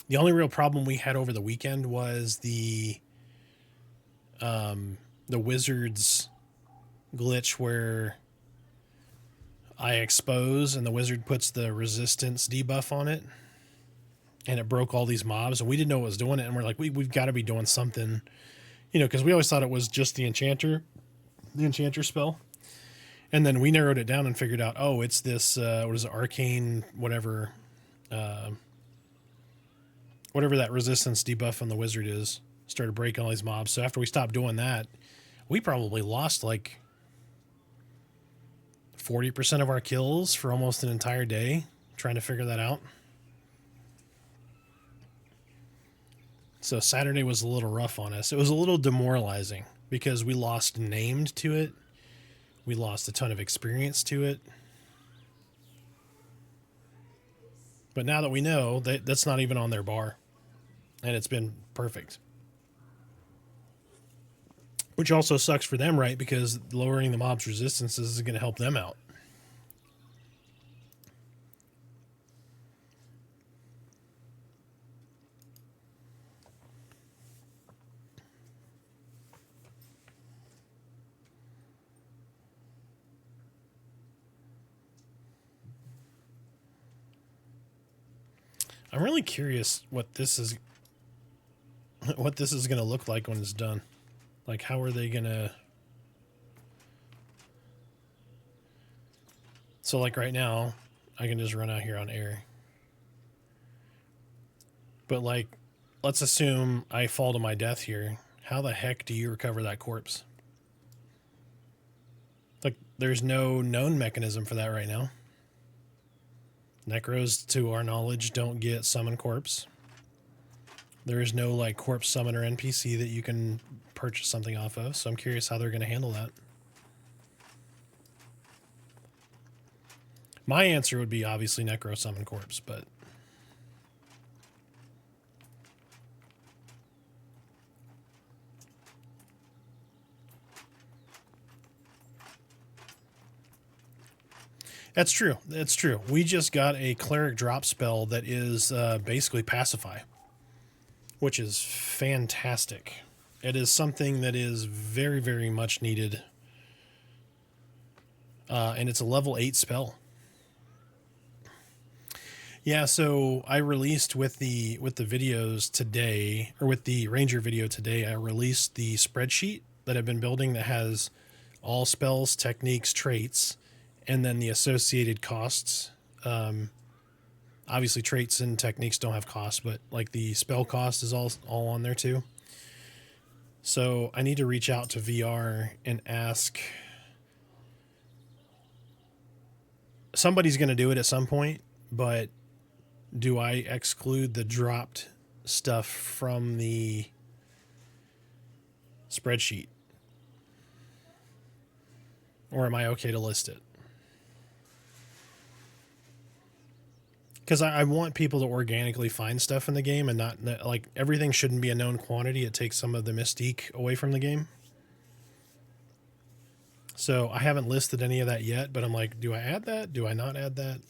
The only real problem we had over the weekend was the wizard's glitch where I expose and the wizard puts the resistance debuff on it, and it broke all these mobs, and we didn't know what was doing it, and we're like, we've got to be doing something, because we always thought it was just the enchanter spell. And then we narrowed it down and figured out, oh, it's this what is it, arcane whatever that resistance debuff on the wizard is, started breaking all these mobs. So after we stopped doing that, we probably lost like 40% of our kills for almost an entire day trying to figure that out. So Saturday was a little rough on us. It was a little demoralizing because we lost named to it. We lost a ton of experience to it. But now that we know, that's not even on their bar. And it's been perfect. Which also sucks for them, right? Because lowering the mob's resistances is going to help them out. I'm really curious what this is going to look like when it's done. Like, how are they going to... So, like, right now, I can just run out here on air. But, like, let's assume I fall to my death here. How the heck do you recover that corpse? Like, there's no known mechanism for that right now. Necros, to our knowledge, don't get summon corpse. There is no, like, corpse summoner NPC that you can purchase something off of, so I'm curious how they're going to handle that. My answer would be obviously Necro summon corpse, but... That's true. That's true. We just got a cleric drop spell that is basically pacify, which is fantastic. It is something that is very, very much needed. And it's a level 8 spell. Yeah, so I released with the videos today, or with the Ranger video today, I released the spreadsheet that I've been building that has all spells, techniques, traits, and then the associated costs. Obviously, traits and techniques don't have costs, but like the spell cost is all on there too. So I need to reach out to VR and ask. Somebody's going to do it at some point, but do I exclude the dropped stuff from the spreadsheet? Or am I okay to list it? Because I want people to organically find stuff in the game and not, like, everything shouldn't be a known quantity. It takes some of the mystique away from the game. So I haven't listed any of that yet, but I'm like, do I add that? Do I not add that?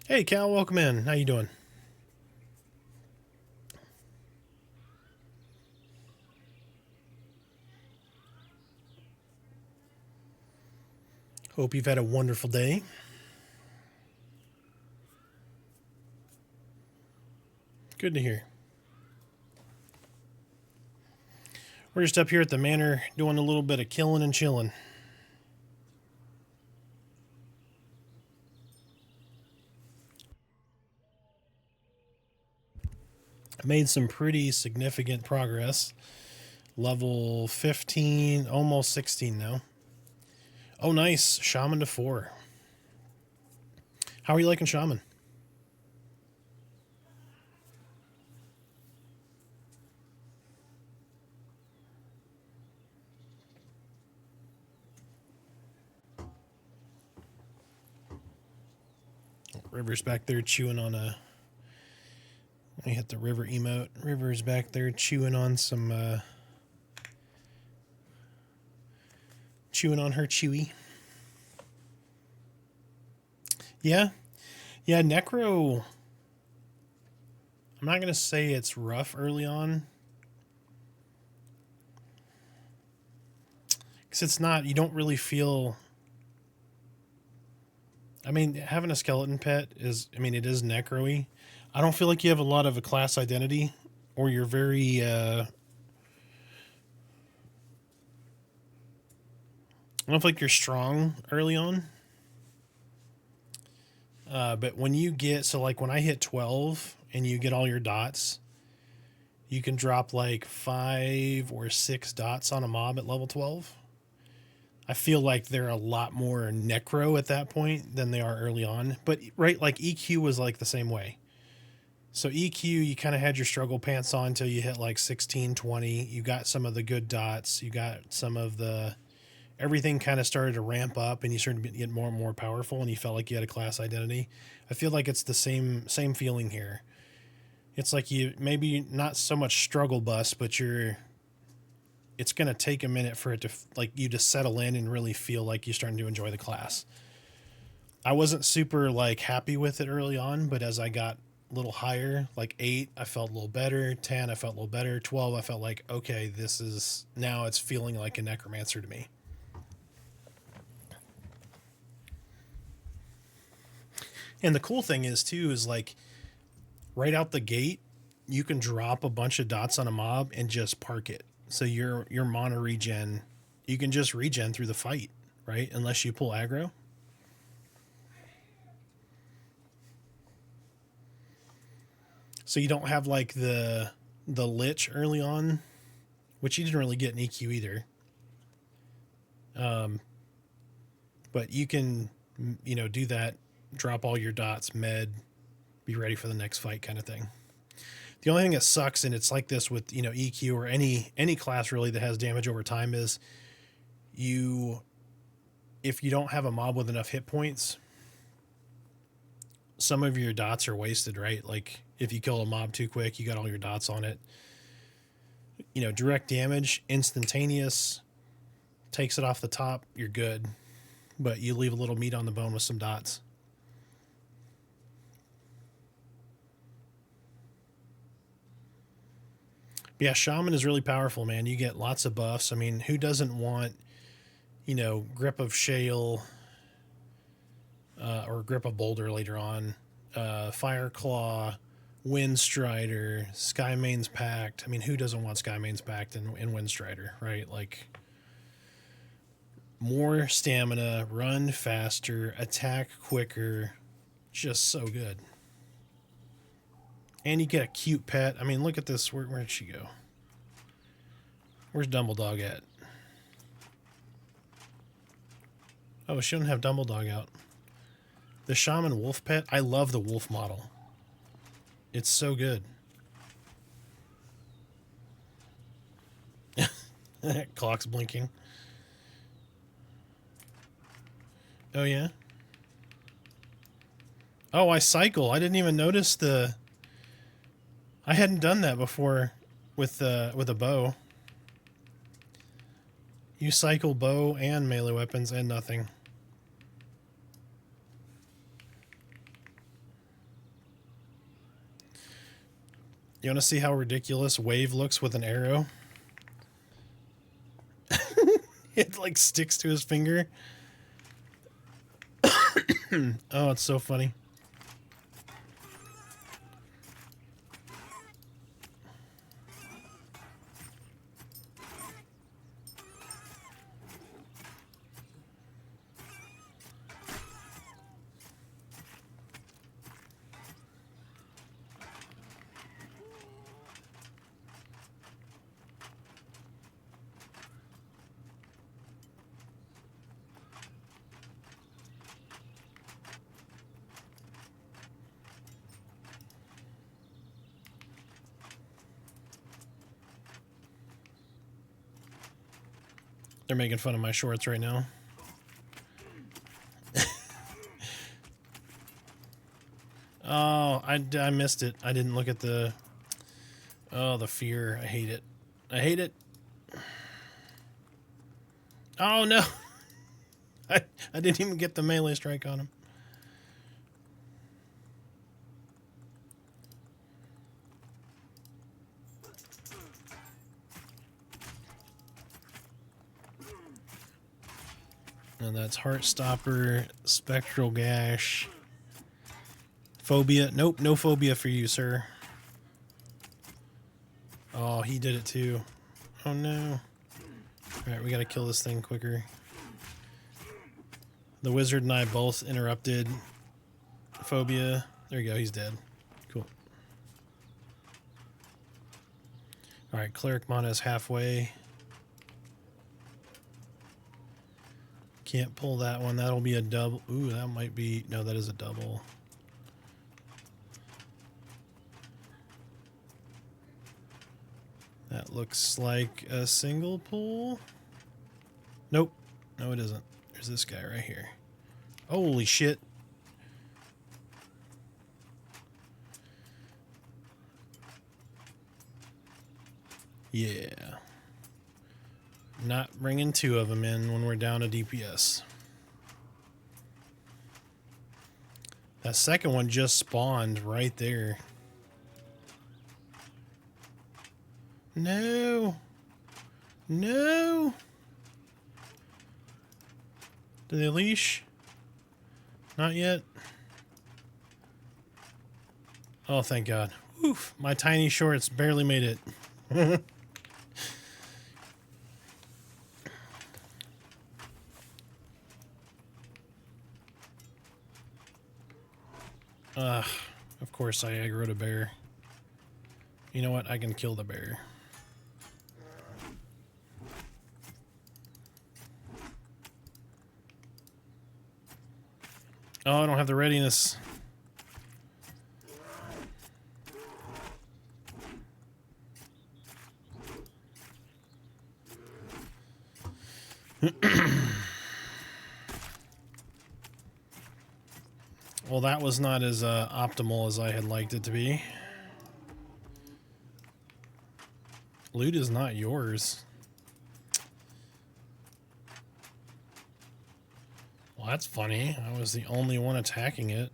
Hey, Cal, welcome in. How you doing? Hope you've had a wonderful day. Good to hear. We're just up here at the manor doing a little bit of killing and chilling. I made some pretty significant progress. Level 15, almost 16 now. Oh, nice. Shaman to 4. How are you liking Shaman? River's back there chewing on a... Let me hit the river emote. River's back there chewing on some... chewing on her chewy. Yeah. Yeah, Necro... I'm not going to say it's rough early on. Because it's not... You don't really feel... I mean, having a skeleton pet is... I mean, it is necro-y. I don't feel like you have a lot of a class identity. Or you're very... I don't feel like you're strong early on. But when you get... So, like, when I hit 12 and you get all your dots, you can drop, like, 5 or 6 dots on a mob at level 12. I feel like they're a lot more necro at that point than they are early on. But, right, like, EQ was, like, the same way. So EQ, you kind of had your struggle pants on until you hit, like, 16, 20. You got some of the good dots. You got some of the everything kind of started to ramp up and you started to get more and more powerful and you felt like you had a class identity. I feel like it's the same feeling here. It's like you maybe not so much struggle bus, but it's going to take a minute for it to like you to settle in and really feel like you're starting to enjoy the class. I wasn't super like happy with it early on, but as I got a little higher, like 8, I felt a little better. 10, I felt a little better. 12, I felt like, okay, now it's feeling like a necromancer to me. And the cool thing is too, is like right out the gate, you can drop a bunch of dots on a mob and just park it. So your mana regen, you can just regen through the fight, right? Unless you pull aggro. So you don't have like the lich early on, which you didn't really get in EQ either. But you can, do that, drop all your dots, med, be ready for the next fight kind of thing. The only thing that sucks, and it's like this with, EQ or any class really that has damage over time, is if you don't have a mob with enough hit points, some of your dots are wasted, right? Like if you kill a mob too quick, you got all your dots on it. Direct damage, instantaneous, takes it off the top, you're good. But you leave a little meat on the bone with some dots. Yeah, Shaman is really powerful, man. You get lots of buffs. I mean, who doesn't want, Grip of Shale or Grip of Boulder later on, Fire Claw, Wind Strider, Skymane's Pact. I mean, who doesn't want Skymane's Pact and Wind Strider, right? Like, more stamina, run faster, attack quicker, just so good. And you get a cute pet. I mean, look at this. Where'd she go? Where's Dumbledog at? Oh, she doesn't have Dumbledog out. The Shaman Wolf pet. I love the wolf model. It's so good. Clock's blinking. Oh, yeah? Oh, I cycle. I didn't even notice I hadn't done that before with a bow. You cycle bow and melee weapons and nothing. You want to see how ridiculous Wave looks with an arrow? It like sticks to his finger. Oh, it's so funny. They're making fun of my shorts right now. Oh, I missed it. I didn't look at the fear. I hate it. I hate it. Oh, no. I didn't even get the melee strike on him. And that's Heartstopper, Spectral Gash, Phobia. Nope, no phobia for you, sir. Oh, he did it too. Oh no. Alright, we gotta kill this thing quicker. The wizard and I both interrupted Phobia. There you go, he's dead. Cool. Alright, Cleric mana is halfway. Can't pull that one. That'll be a double. Ooh, that might be... No, that is a double. That looks like a single pull. Nope. No, it isn't. There's this guy right here. Holy shit. Yeah. Not bringing two of them in when we're down to DPS. That second one just spawned right there. No. No. Did they leash? Not yet. Oh, thank God. Oof. My tiny shorts barely made it. Of course I aggroed a bear. You know what? I can kill the bear. Oh, I don't have the readiness. Well, that was not as optimal as I had liked it to be. Loot is not yours. Well, that's funny. I was the only one attacking it.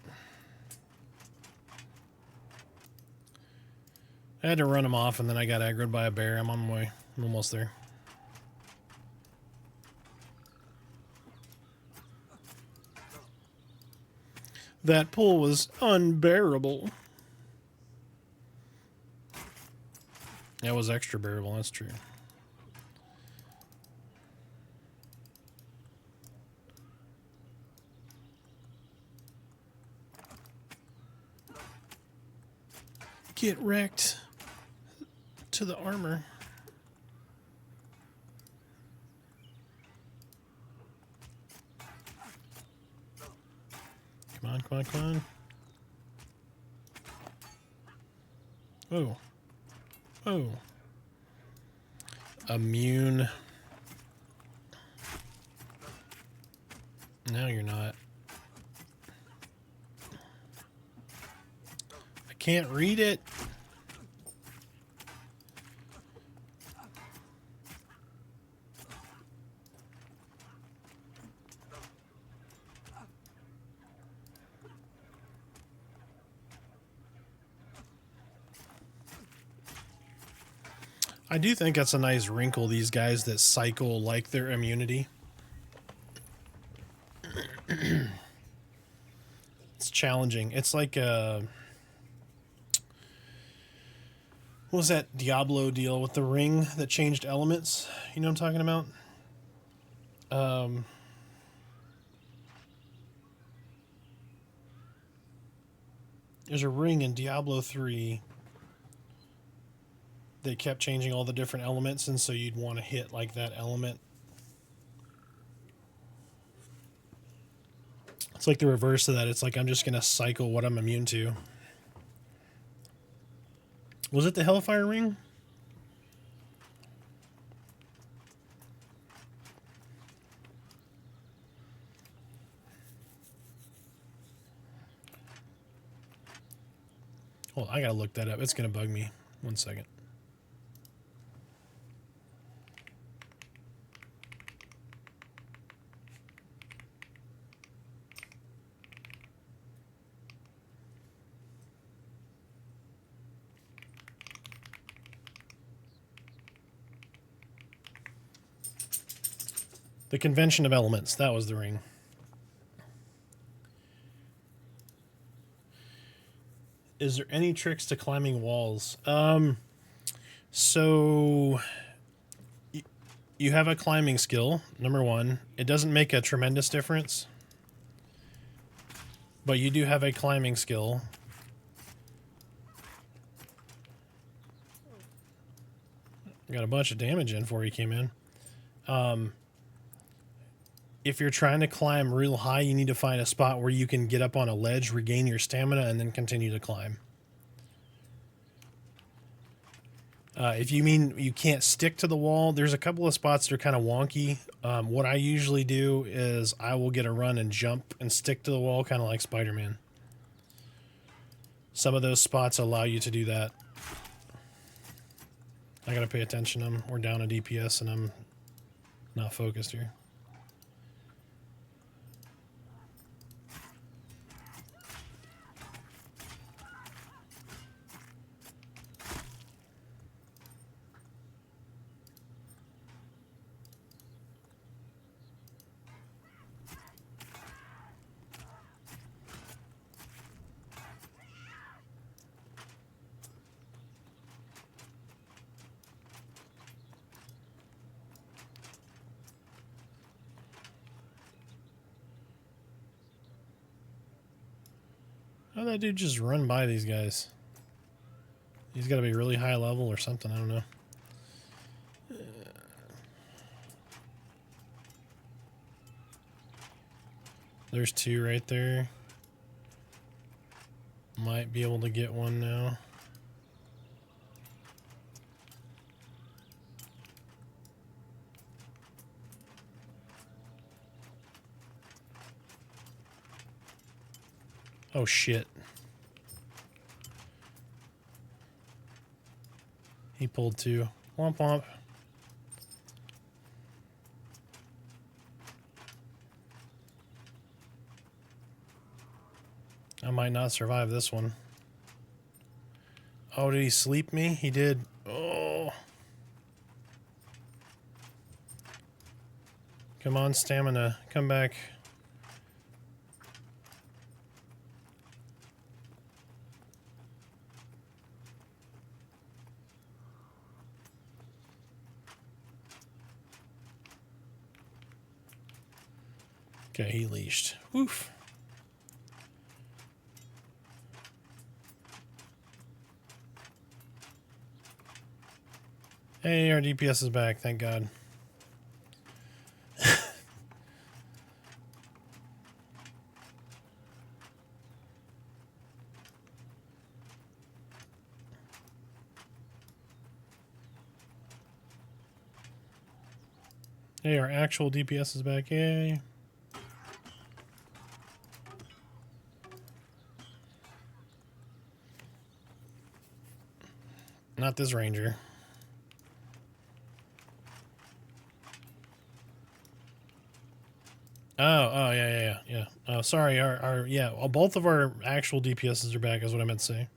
I had to run him off, and then I got aggroed by a bear. I'm on my way. I'm almost there. That pull was unbearable. That was extra bearable, that's true. Get wrecked to the armor. Come on, come on, come on. Oh. Oh. Immune. No, you're not. I can't read it. I do think that's a nice wrinkle, these guys that cycle like their immunity. It's challenging. It's like what was that Diablo deal with the ring that changed elements? You know what I'm talking about? There's a ring in Diablo 3. They kept changing all the different elements, and so you'd want to hit like that element. It's like the reverse of that. It's like I'm just going to cycle what I'm immune to. Was it the Hellfire Ring? Hold on, I gotta look that up. It's going to bug me. 1 second. The Convention of Elements. That was the ring. Is there any tricks to climbing walls? So you have a climbing skill, number one. It doesn't make a tremendous difference, but you do have a climbing skill. Got a bunch of damage in before he came in. If you're trying to climb real high, you need to find a spot where you can get up on a ledge, regain your stamina, and then continue to climb. If you mean you can't stick to the wall, there's a couple of spots that are kind of wonky. What I usually do is I will get a run and jump and stick to the wall, kind of like Spider-Man. Some of those spots allow you to do that. I gotta pay attention. We're down a DPS and I'm not focused here. How'd that dude just run by these guys? He's got to be really high level or something. I don't know. There's two right there. Might be able to get one now. Oh shit. He pulled two. Womp womp. I might not survive this one. Oh, did he sleep me? He did. Oh. Come on, stamina. Come back. Okay, he leashed. Woof. Hey, our DPS is back, thank God. Hey, our actual DPS is back, yay. Not this ranger. Oh, yeah. Oh, sorry, yeah, both of our actual DPSs are back, is what I meant to say.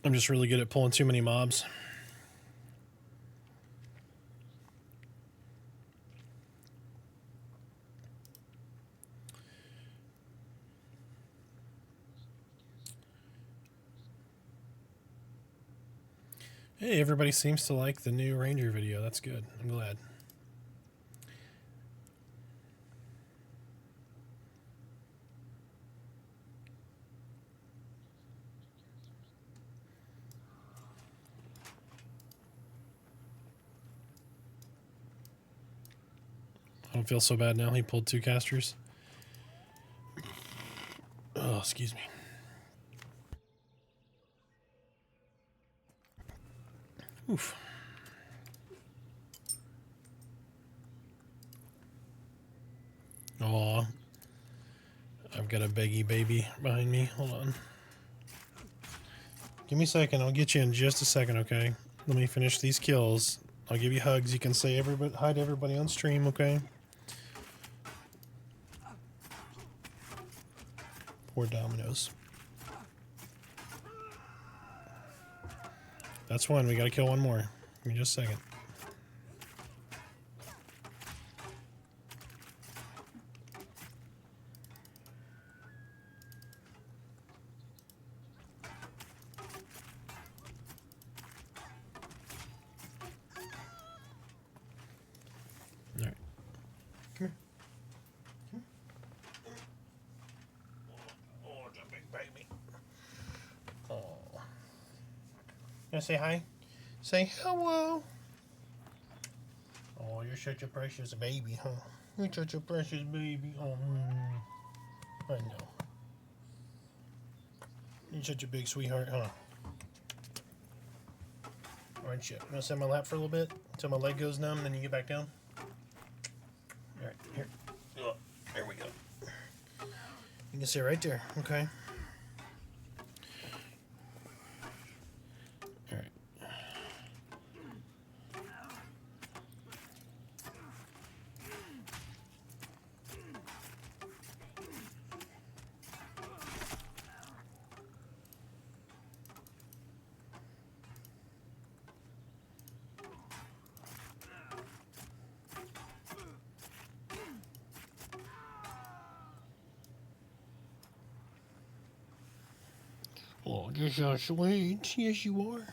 I'm just really good at pulling too many mobs. Hey, everybody seems to like the new Ranger video. That's good. I'm glad. I don't feel so bad now. He pulled two casters. Oh, excuse me. Oof. Aw. I've got a beggy baby behind me. Hold on. Give me a second. I'll get you in just a second, okay? Let me finish these kills. I'll give you hugs. You can say everybody, hi to everybody on stream, okay? Poor Dominoes. That's one. We gotta kill one more. Give me just a second. Alright. Come here. Come here. Oh, it's a big baby. Oh. You wanna say hi? Say hello. Oh, you're such a precious baby, huh? You're such a precious baby. Oh, I know. You're such a big sweetheart, huh? Aren't you? You want to sit on my lap for a little bit until my leg goes numb, then you get back down? Alright, here. Oh, there we go. You can sit right there, okay? Alright. Oh, you're so sweet. Yes, you are.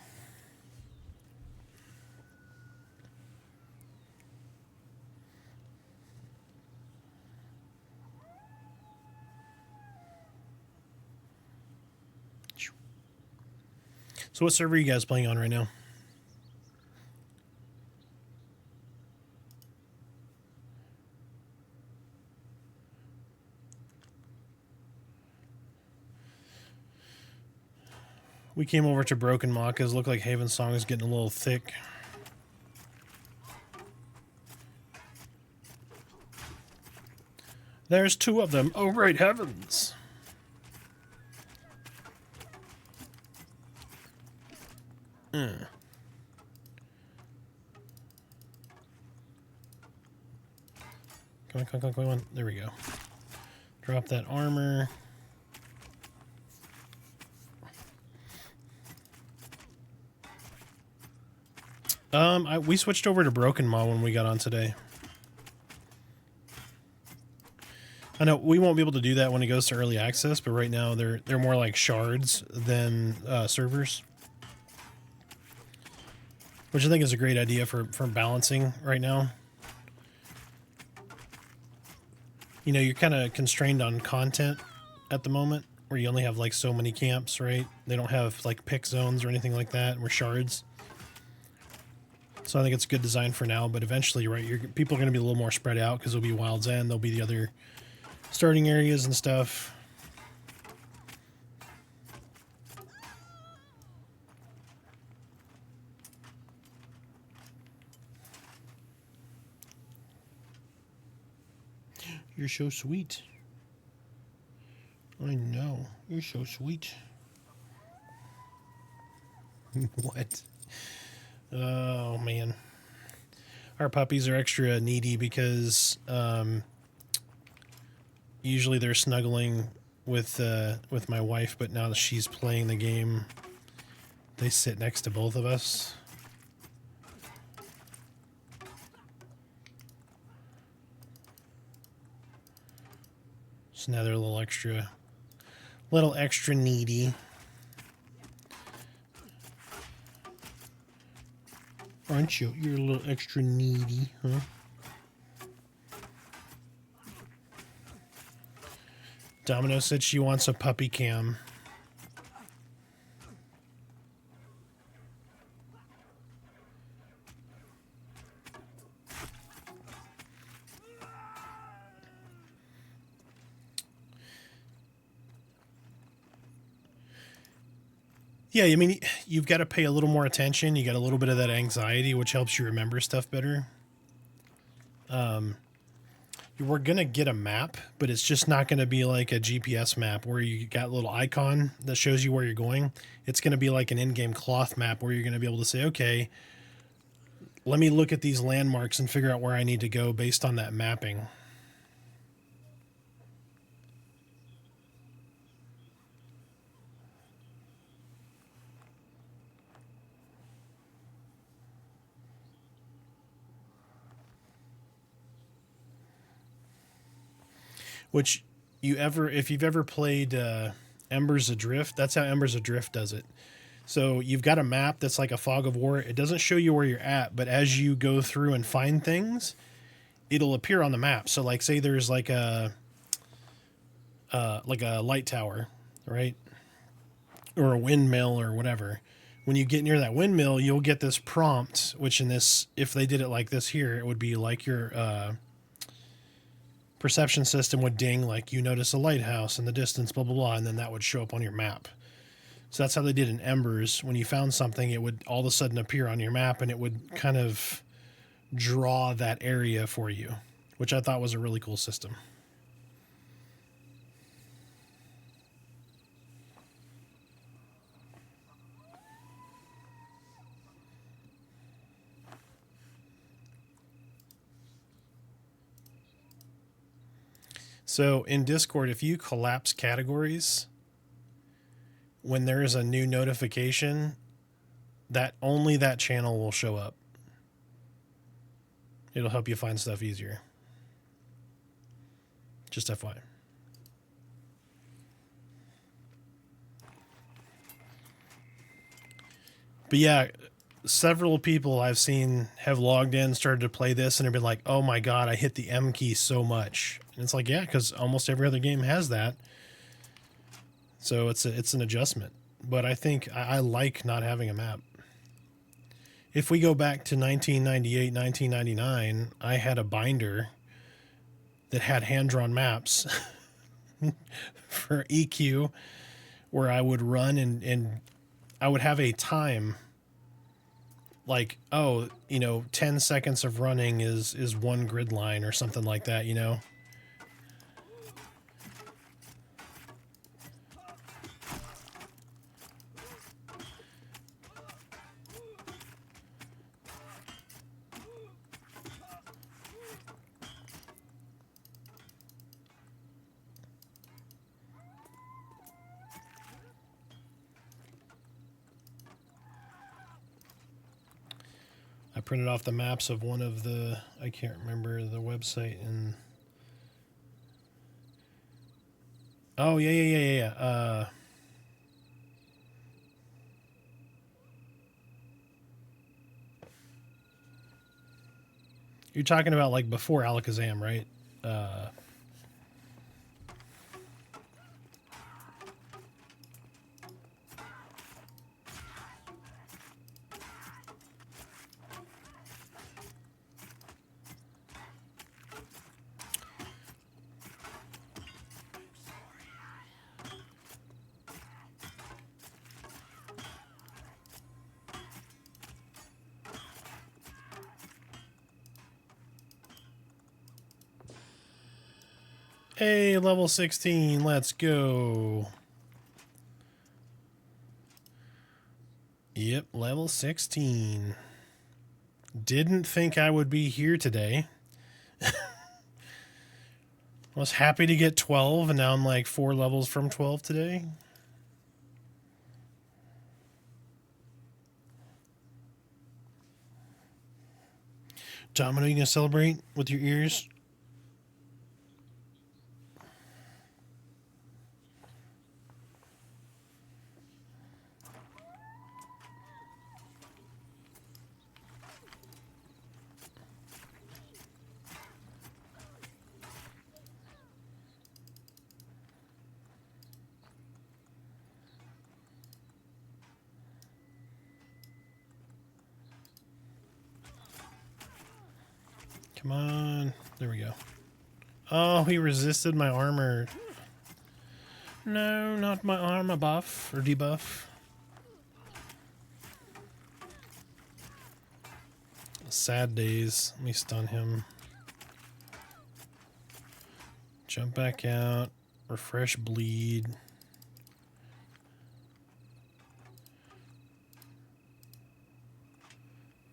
So what server are you guys playing on right now? We came over to Broken Maka's. Looked like Haven's song is getting a little thick. There's two of them. Oh, great heavens. Come on, come on, come on. There we go. Drop that armor. We switched over to Broken Maw when we got on today. I know we won't be able to do that when it goes to early access, but right now they're more like shards than servers, which I think is a great idea for balancing right now. You know, you're kind of constrained on content at the moment, where you only have like so many camps, right? They don't have like pick zones or anything like that. We're shards. So I think it's a good design for now, but eventually, right, people are going to be a little more spread out because there'll be Wild's End, there'll be the other starting areas and stuff. You're so sweet. I know. You're so sweet. What? Oh, man. Our puppies are extra needy because usually they're snuggling with my wife, but now that she's playing the game, they sit next to both of us. So now they're a little extra needy. Aren't you? You're a little extra needy, huh? Domino said she wants a puppy cam. Yeah, I mean, you've got to pay a little more attention. You got a little bit of that anxiety, which helps you remember stuff better. We're going to get a map, but it's just not going to be like a GPS map where you got a little icon that shows you where you're going. It's going to be like an in-game cloth map where you're going to be able to say, okay, let me look at these landmarks and figure out where I need to go based on that mapping. Which if you've ever played Embers Adrift, that's how Embers Adrift does it. So you've got a map that's like a fog of war. It doesn't show you where you're at, but as you go through and find things, it'll appear on the map. So like say there's like a light tower, right? Or a windmill or whatever. when you get near that windmill, you'll get this prompt, which in this, if they did it like this here, it would be like your perception system would ding, like you notice a lighthouse in the distance, blah, blah, blah, and then that would show up on your map. So that's how they did in Embers. When you found something, it would all of a sudden appear on your map, and it would kind of draw that area for you, which I thought was a really cool system. So in Discord, if you collapse categories, when there is a new notification, that only that channel will show up. It'll help you find stuff easier. Just FYI. But yeah, several people I've seen have logged in, started to play this, and have been like, oh my god, I hit the M key so much. And it's like, yeah, because almost every other game has that. So it's an adjustment. But I think I like not having a map. If we go back to 1998, 1999, I had a binder that had hand-drawn maps for EQ, where I would run and I would have a time, like, oh, 10 seconds of running is one grid line or something like that, I printed off the maps of one of the, I can't remember the website, and oh yeah. You're talking about like before Alakazam, right? Hey, level 16, let's go. Yep, level 16. Didn't think I would be here today. Was happy to get 12, and now I'm like 4 levels from 12 today. Domino, you gonna celebrate with your ears? Come on. There we go. Oh, he resisted my armor. No, not my armor buff or debuff. Sad days. Let me stun him. Jump back out. Refresh bleed.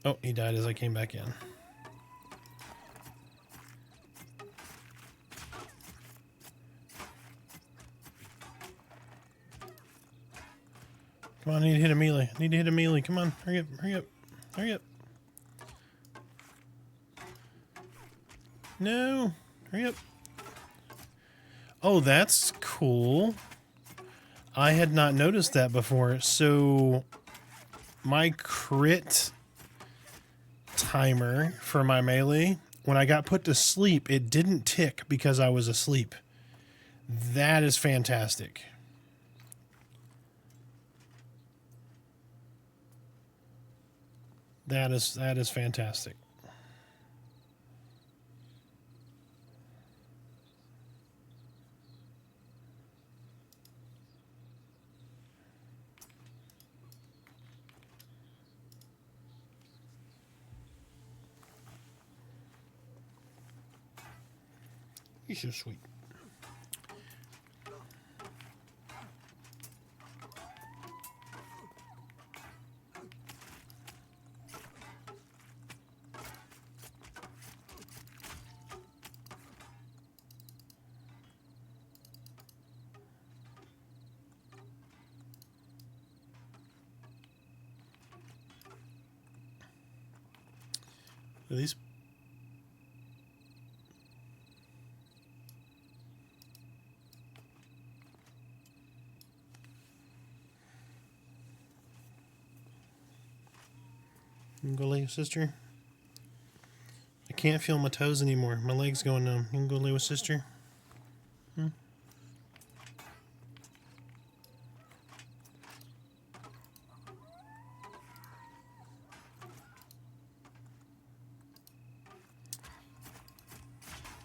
Oh, he died as I came back in. Come on, I need to hit a melee. I need to hit a melee. Come on, hurry up, hurry up, hurry up. No, hurry up. Oh, that's cool. I had not noticed that before. So my crit timer for my melee, when I got put to sleep, it didn't tick because I was asleep. That is fantastic. That is fantastic. You're so sweet. Are these? You can go lay with sister. I can't feel my toes anymore. My leg's going numb. You can go lay with sister. Hmm?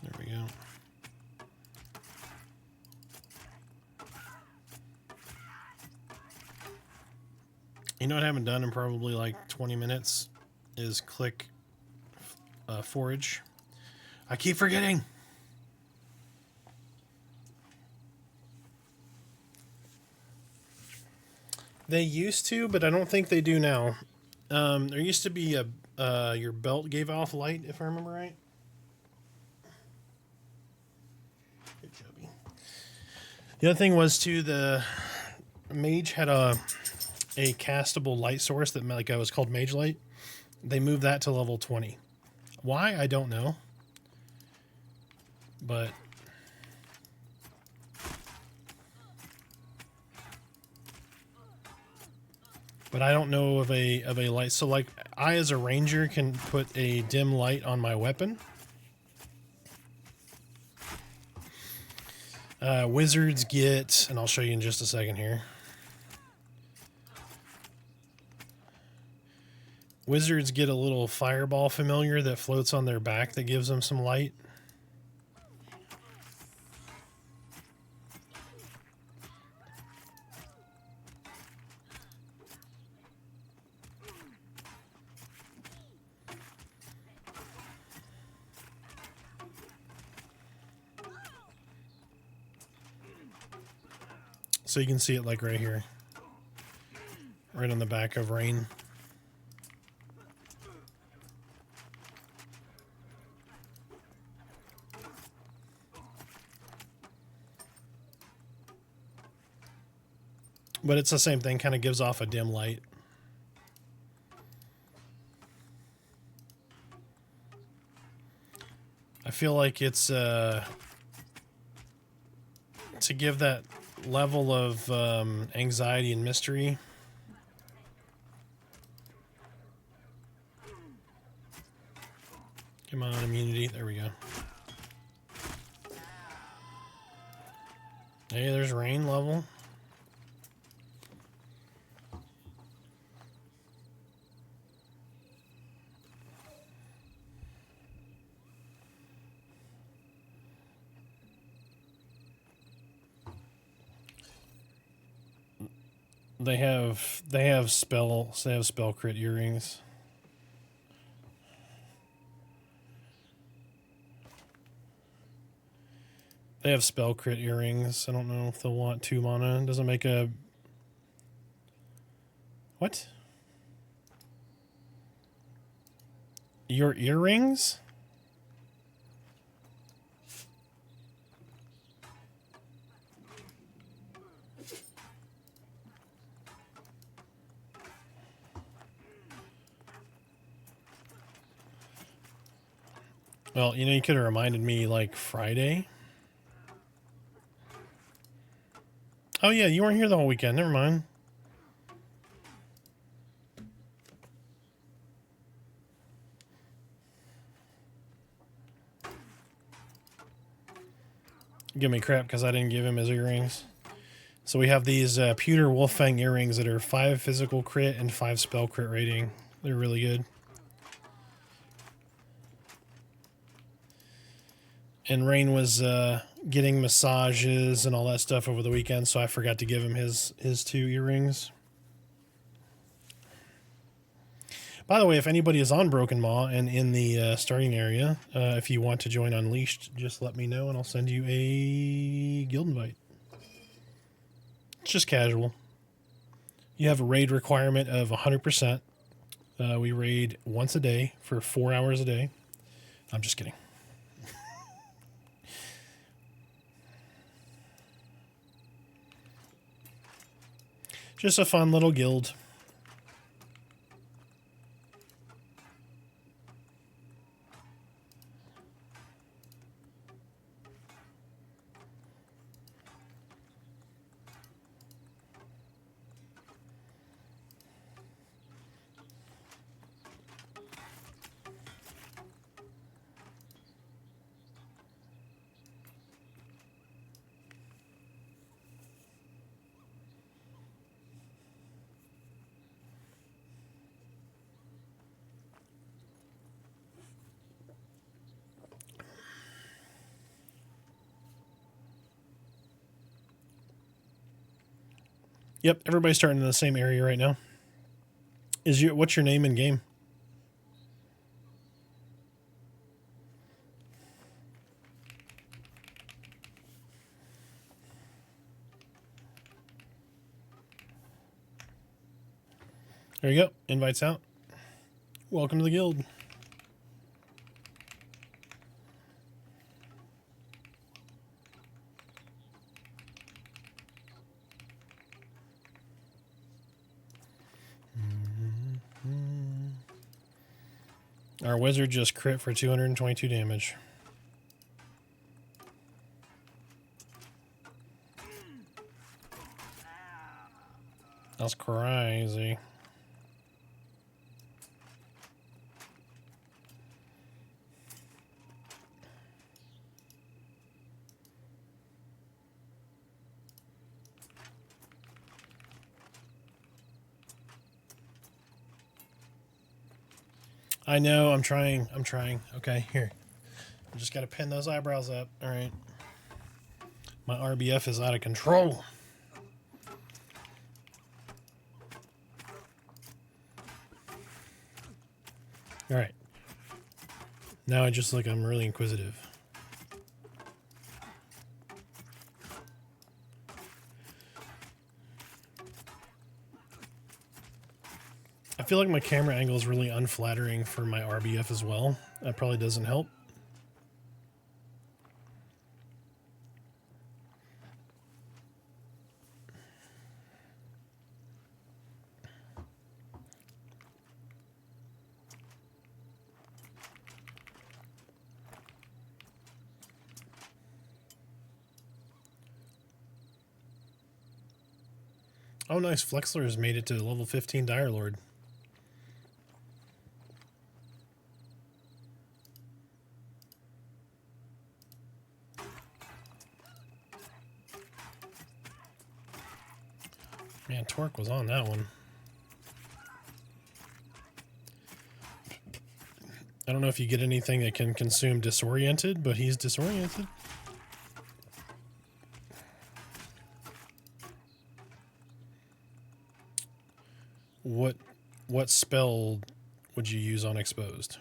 There we go. You know what I haven't done in probably like 20 minutes is click forage. I keep forgetting. They used to, but I don't think they do now. There used to be your belt gave off light, if I remember right. Good job. The other thing was too, the mage had a castable light source that was called Mage Light. They moved that to level 20. Why? I don't know. But I don't know of a light. So like I as a ranger can put a dim light on my weapon. Wizards get, and I'll show you in just a second here. Wizards get a little fireball familiar that floats on their back that gives them some light. So you can see it like right here. Right on the back of Rain. But it's the same thing, kind of gives off a dim light. I feel like it's to give that level of anxiety and mystery. Come on, immunity. There we go. Hey, there's Rain level. They have spell crit earrings. They have spell crit earrings. I don't know if they'll want 2 mana. It doesn't make a... What? Your earrings? Well, you know, you could have reminded me, like, Friday. Oh, yeah, you weren't here the whole weekend. Never mind. Give me crap because I didn't give him his earrings. So we have these Pewter Wolffang earrings that are 5 physical crit and 5 spell crit rating. They're really good. And Rain was getting massages and all that stuff over the weekend, so I forgot to give him his 2 earrings. By the way, if anybody is on Broken Maw and in the starting area, if you want to join Unleashed, just let me know and I'll send you a guild invite. It's just casual. You have a raid requirement of 100%. We raid once a day for 4 hours a day. I'm just kidding. Just a fun little guild. Yep, everybody's starting in the same area right now. What's your name in game? There you go. Invites out. Welcome to the guild. Our wizard just crit for 222 damage. That's crazy. I know, I'm trying. Okay, here. I just got to pin those eyebrows up. All right. My RBF is out of control. All right. Now I just look, I'm really inquisitive. I feel like my camera angle is really unflattering for my RBF as well. That probably doesn't help. Oh, nice. Flexler has made it to level 15 Dire Lord. Man, Torque was on that one. I don't know if you get anything that can consume disoriented, but he's disoriented. What spell would you use on exposed?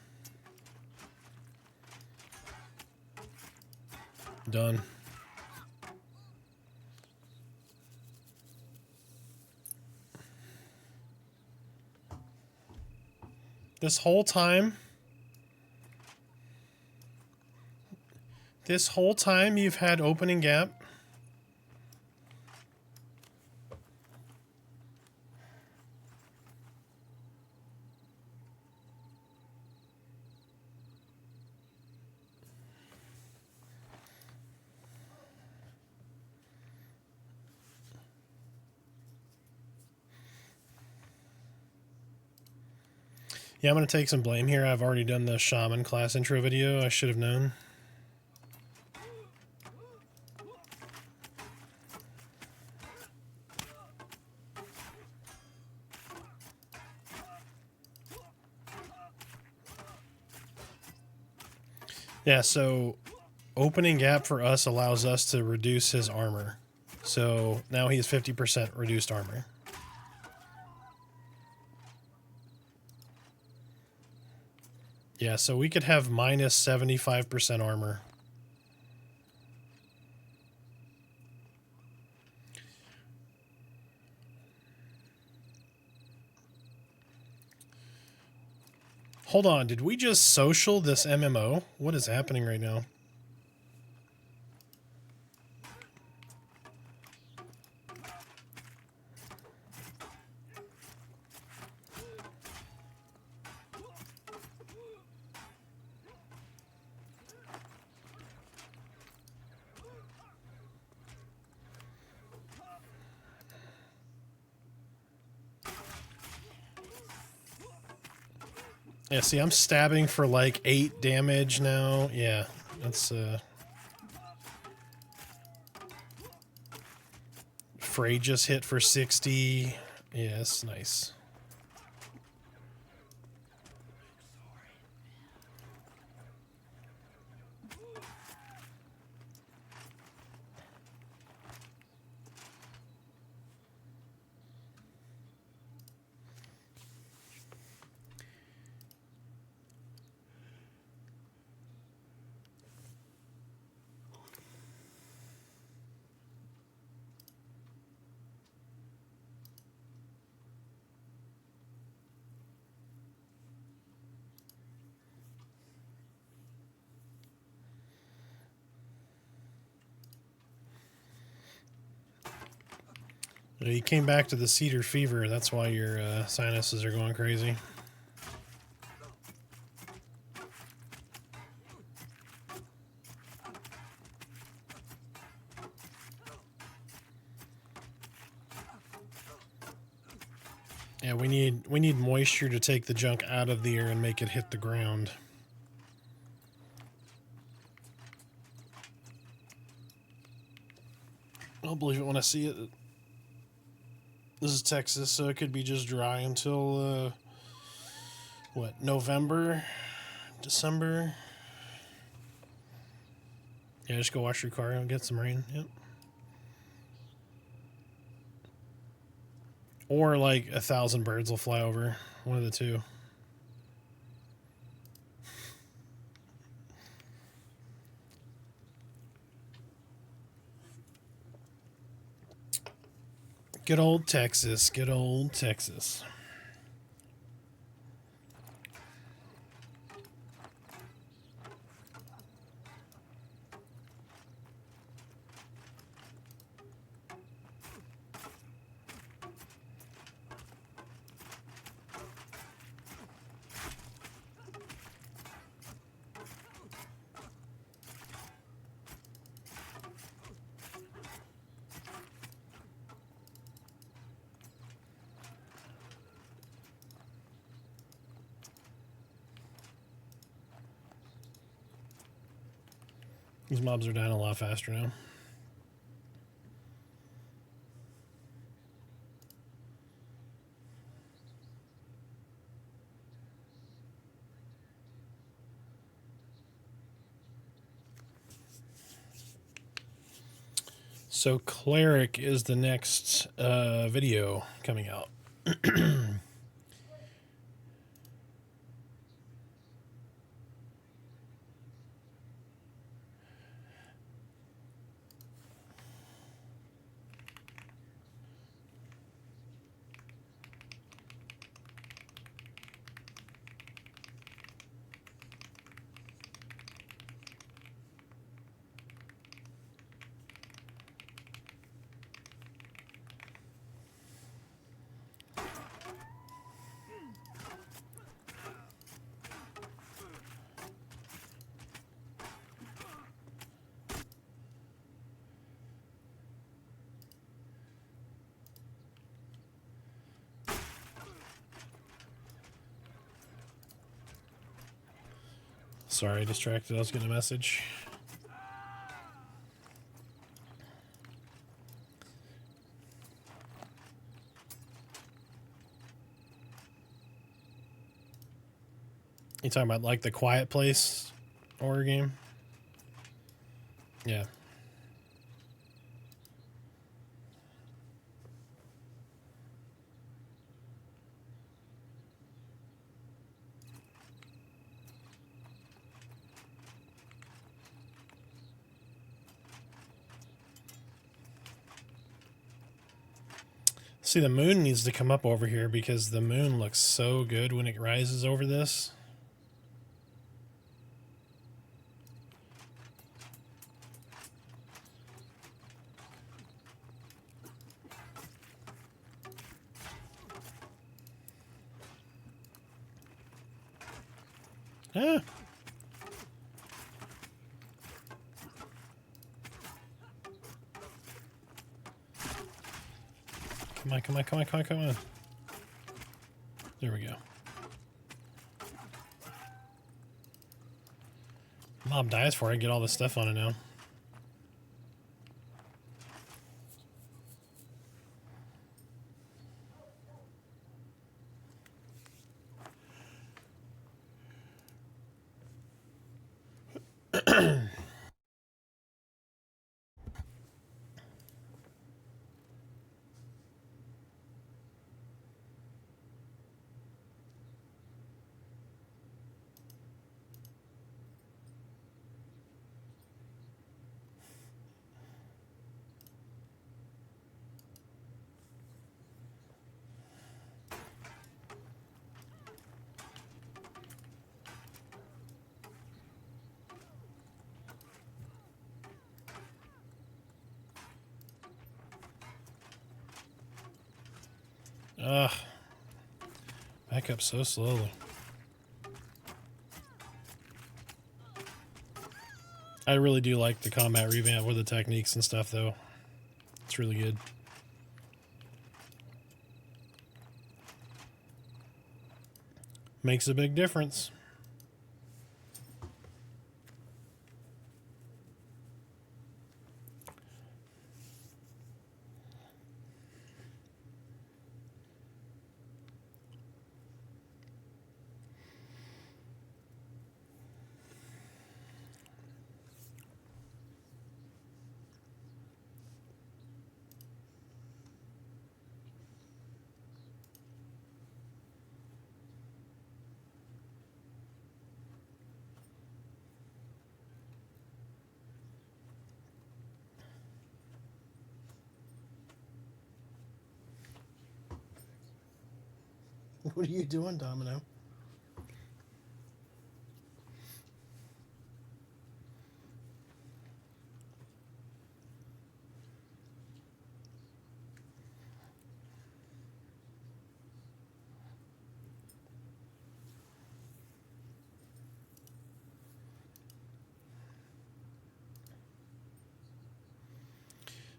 Done. This whole time you've had opening gap. Yeah, I'm going to take some blame here. I've already done the Shaman class intro video. I should have known. Yeah, so opening gap for us allows us to reduce his armor. So now he has 50% reduced armor. Yeah, so we could have minus 75% armor. Hold on, did we just social this MMO? What is happening right now? Yeah, see, I'm stabbing for like 8 damage now. Yeah, that's, Frey just hit for 60. Yes, nice. You came back to the cedar fever. That's why your sinuses are going crazy. Yeah, we need moisture to take the junk out of the air and make it hit the ground. I'll believe it when I see it. This is Texas, so it could be just dry until, what, November? December? Yeah, just go wash your car and get some rain. Yep. Or like 1,000 birds will fly over. One of the two. Good old Texas. Good old Texas. These mobs are dying a lot faster now. So Cleric is the next video coming out. Sorry, distracted. I was getting a message. You talking about like the Quiet Place horror game? Yeah. See, the moon needs to come up over here because the moon looks so good when it rises over this. Ah. Come on, come on, come on, come on, come on. There we go. Mob dies for it, I get all this stuff on it now. Ugh. Back up so slowly. I really do like the combat revamp with the techniques and stuff, though. It's really good. Makes a big difference. What are you doing, Domino?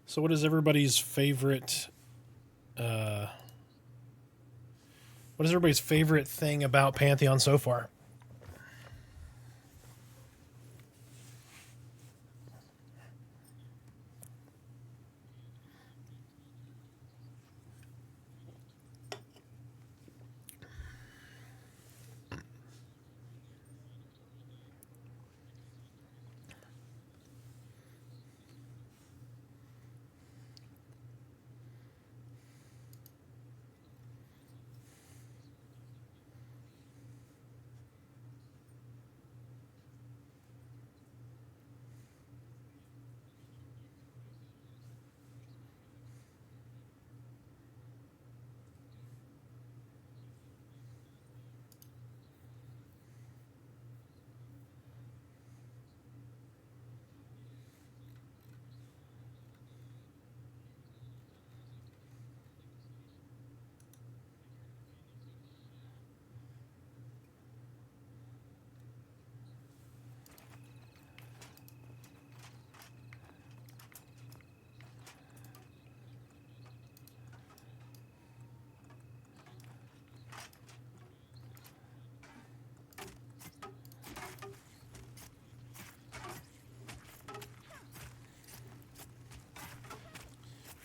So what is everybody's favorite what is everybody's favorite thing about Pantheon so far?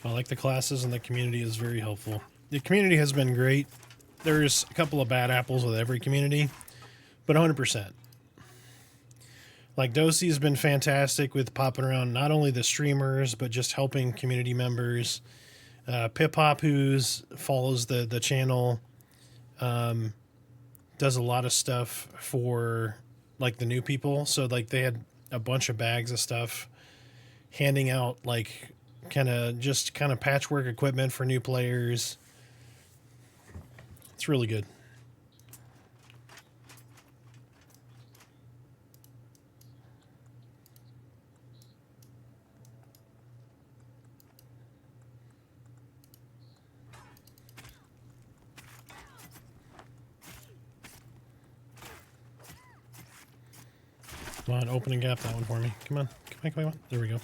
I like the classes, and the community is very helpful. The community has been great. There's a couple of bad apples with every community, but 100%. Like Dosie's been fantastic with popping around not only the streamers but just helping community members. Pip Hop, who's follows the channel, does a lot of stuff for like the new people. So like they had a bunch of bags of stuff handing out like kind of patchwork equipment for new players. It's really good. Come on, open and gap that one for me. Come on. Come on, come on. There we go.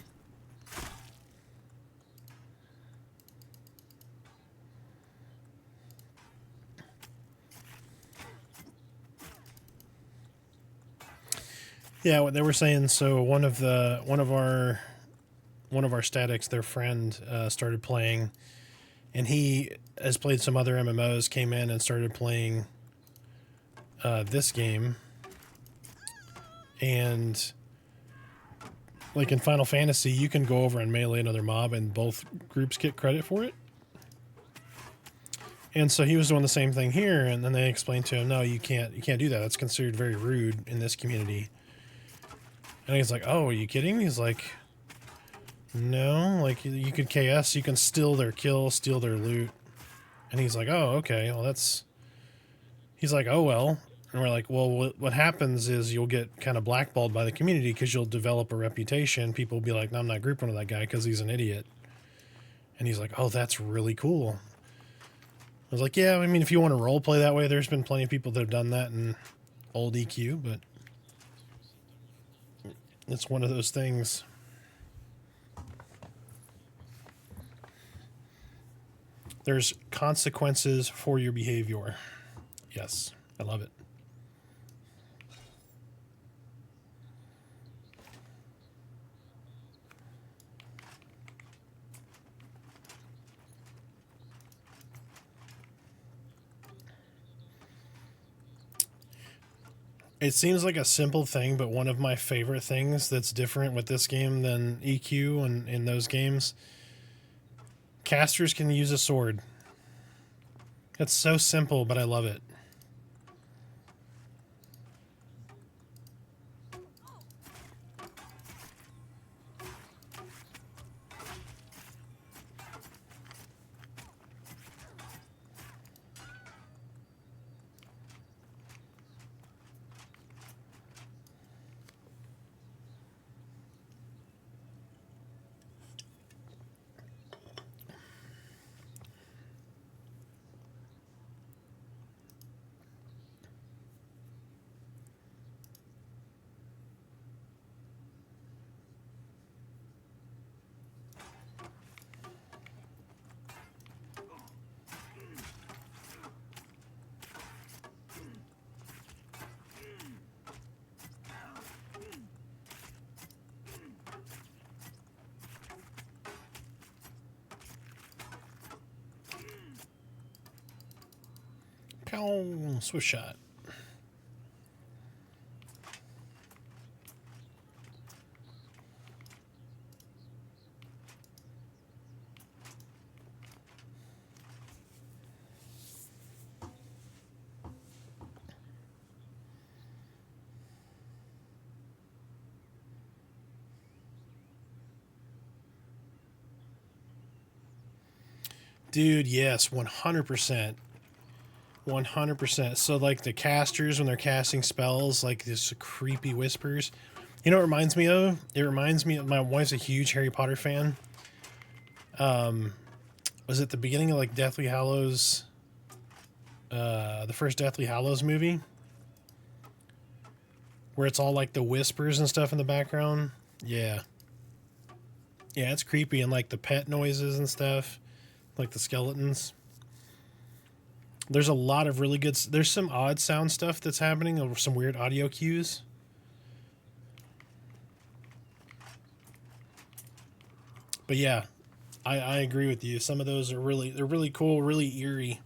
Yeah, what they were saying. So one of our statics, their friend, started playing, and he has played some other MMOs. Came in and started playing this game, and like in Final Fantasy, you can go over and melee another mob, and both groups get credit for it. And so he was doing the same thing here, and then they explained to him, no, you can't do that. That's considered very rude in this community. And he's like, oh, are you kidding? He's like, no, like you could KS, you can steal their kill, steal their loot. And he's like, oh, okay, well that's... He's like, oh, well. And we're like, well, what happens is you'll get kind of blackballed by the community because you'll develop a reputation. People will be like, no, I'm not grouping with that guy because he's an idiot. And he's like, oh, that's really cool. I was like, yeah, I mean, if you want to role play that way, there's been plenty of people that have done that in old EQ, but it's one of those things. There's consequences for your behavior. Yes, I love it. It seems like a simple thing, but one of my favorite things that's different with this game than EQ and in those games, casters can use a sword. It's so simple, but I love it. Pow! Swift shot. Dude, yes, 100%. 100%. So, like, the casters, when they're casting spells, like, this creepy whispers. You know what it reminds me of? It reminds me of... My wife's a huge Harry Potter fan. Was it the beginning of, like, Deathly Hallows... the first Deathly Hallows movie? Where it's all, like, the whispers and stuff in the background? Yeah. Yeah, it's creepy. And, like, the pet noises and stuff. Like the skeletons. There's a lot of really good... There's some odd sound stuff that's happening. Or some weird audio cues. But yeah, I agree with you. Some of those are really... They're really cool, really eerie.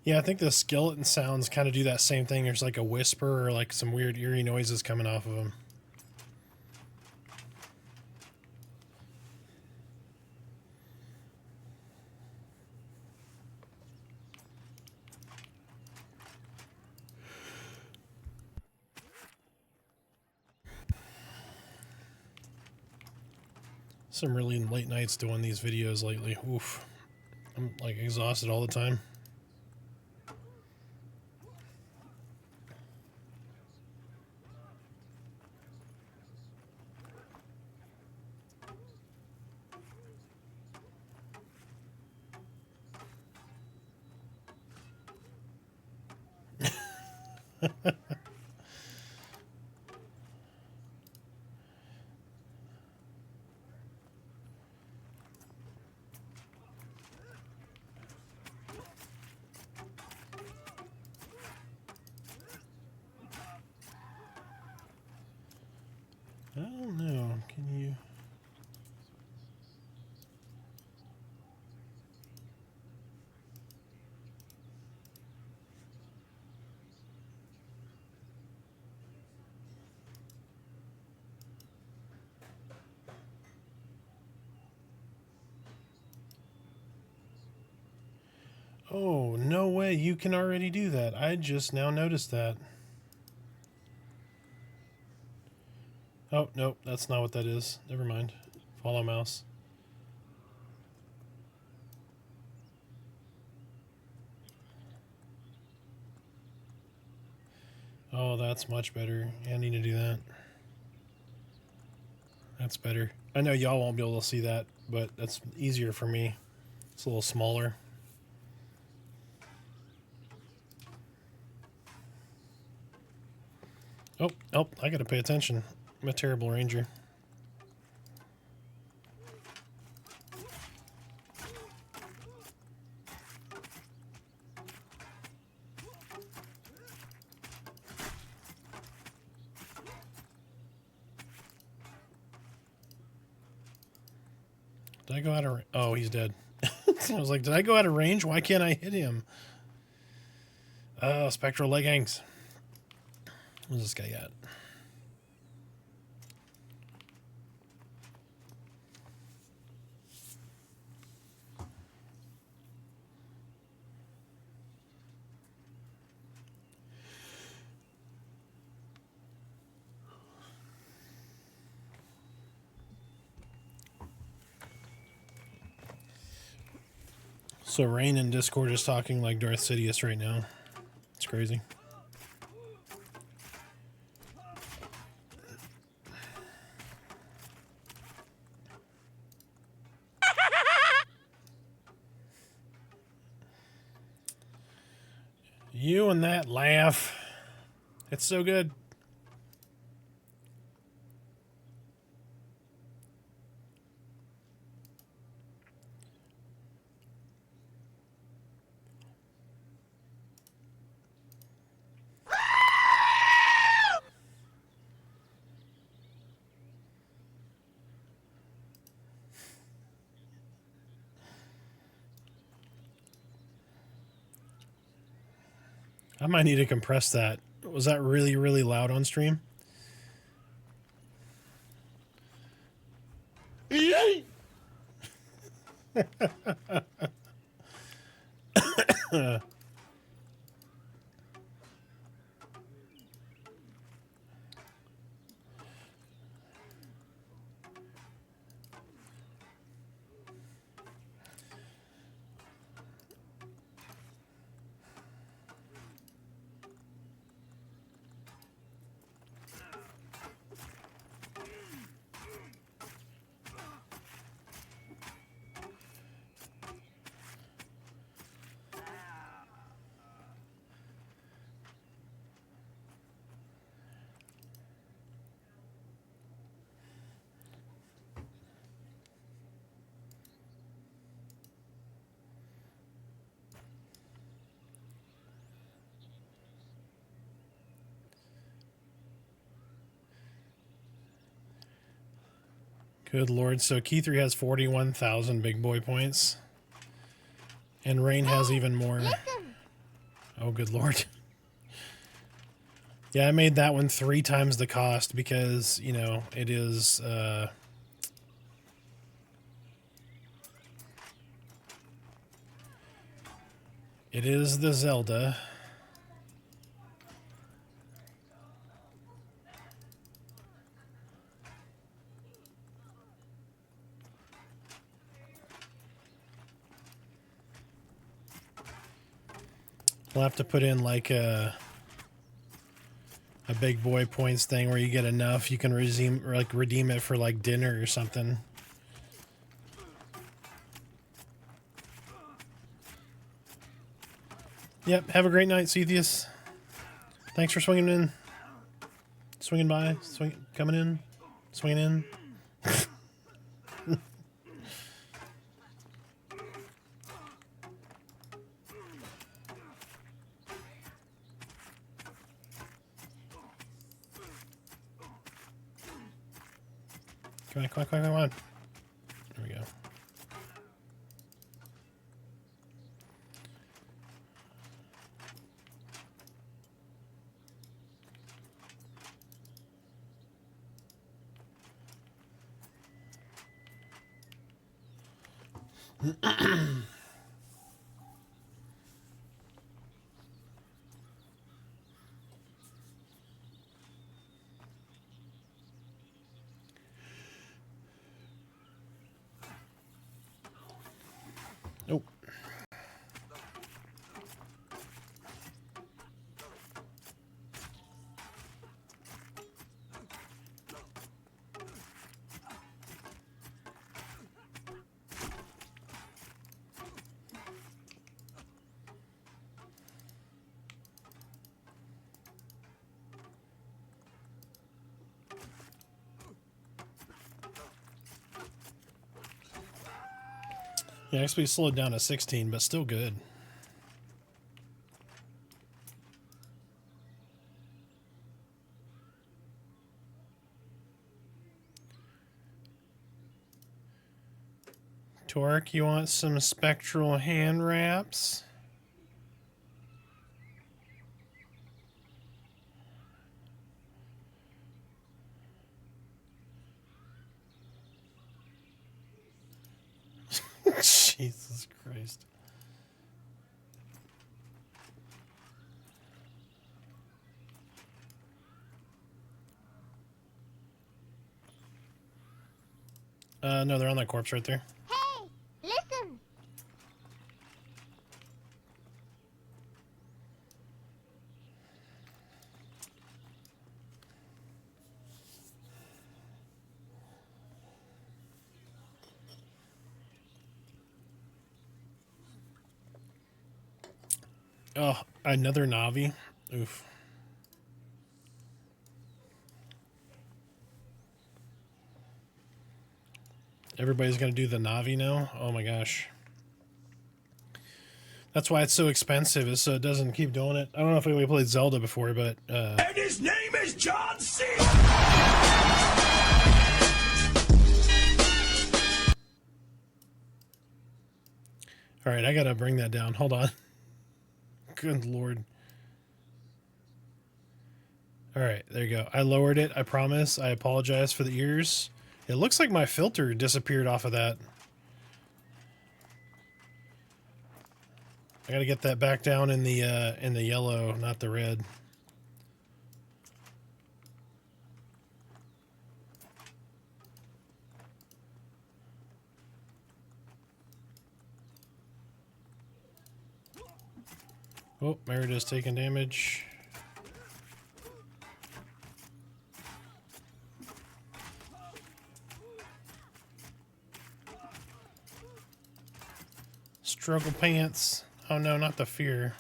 Yeah, I think the skeleton sounds kind of do that same thing. There's like a whisper or like some weird eerie noises coming off of them. Some really late nights doing these videos lately. Oof. I'm like exhausted all the time. I don't know. Can you... Oh, no way. You can already do that. I just now noticed that. Oh, nope. That's not what that is. Never mind. Follow mouse. Oh, that's much better. Yeah, I need to do that. That's better. I know y'all won't be able to see that, but that's easier for me. It's a little smaller. Oh, oh, I gotta pay attention. I'm a terrible ranger. Did I go out of... Oh, he's dead. I was like, did I go out of range? Why can't I hit him? Oh, spectral leggings. What's this guy got? So Rain in Discord is talking like Darth Sidious right now. It's crazy. You and that laugh. It's so good. I might need to compress that. Was that really, really loud on stream? Good lord. So Key3 has 41,000 big boy points. And Rain has even more. Oh, good lord. Yeah, I made that one 3 times the cost because, you know, it is, it is the Zelda. We'll have to put in like a big boy points thing where you get enough, you can redeem it for like dinner or something. Yep, have a great night, Cetheus. Thanks for swinging in. Swinging by, coming in, swinging in. Come on, come on, come on, come on. There we go. Oh. Yeah, XP slowed down to 16, but still good. Torque, you want some spectral hand wraps? Jesus Christ. No, they're on that corpse right there. Hey, listen. Oh, another Navi. Oof. Everybody's going to do the Navi now? Oh my gosh. That's why it's so expensive, is so it doesn't keep doing it. I don't know if anybody played Zelda before, but... And his name is John C. Alright, I gotta bring that down. Hold on. Good lord. Alright, there you go. I lowered it, I promise. I apologize for the ears. It looks like my filter disappeared off of that. I gotta get that back down in the yellow, not the red. Oh, Merida's taking damage. Struggle pants. Oh no, not the fear.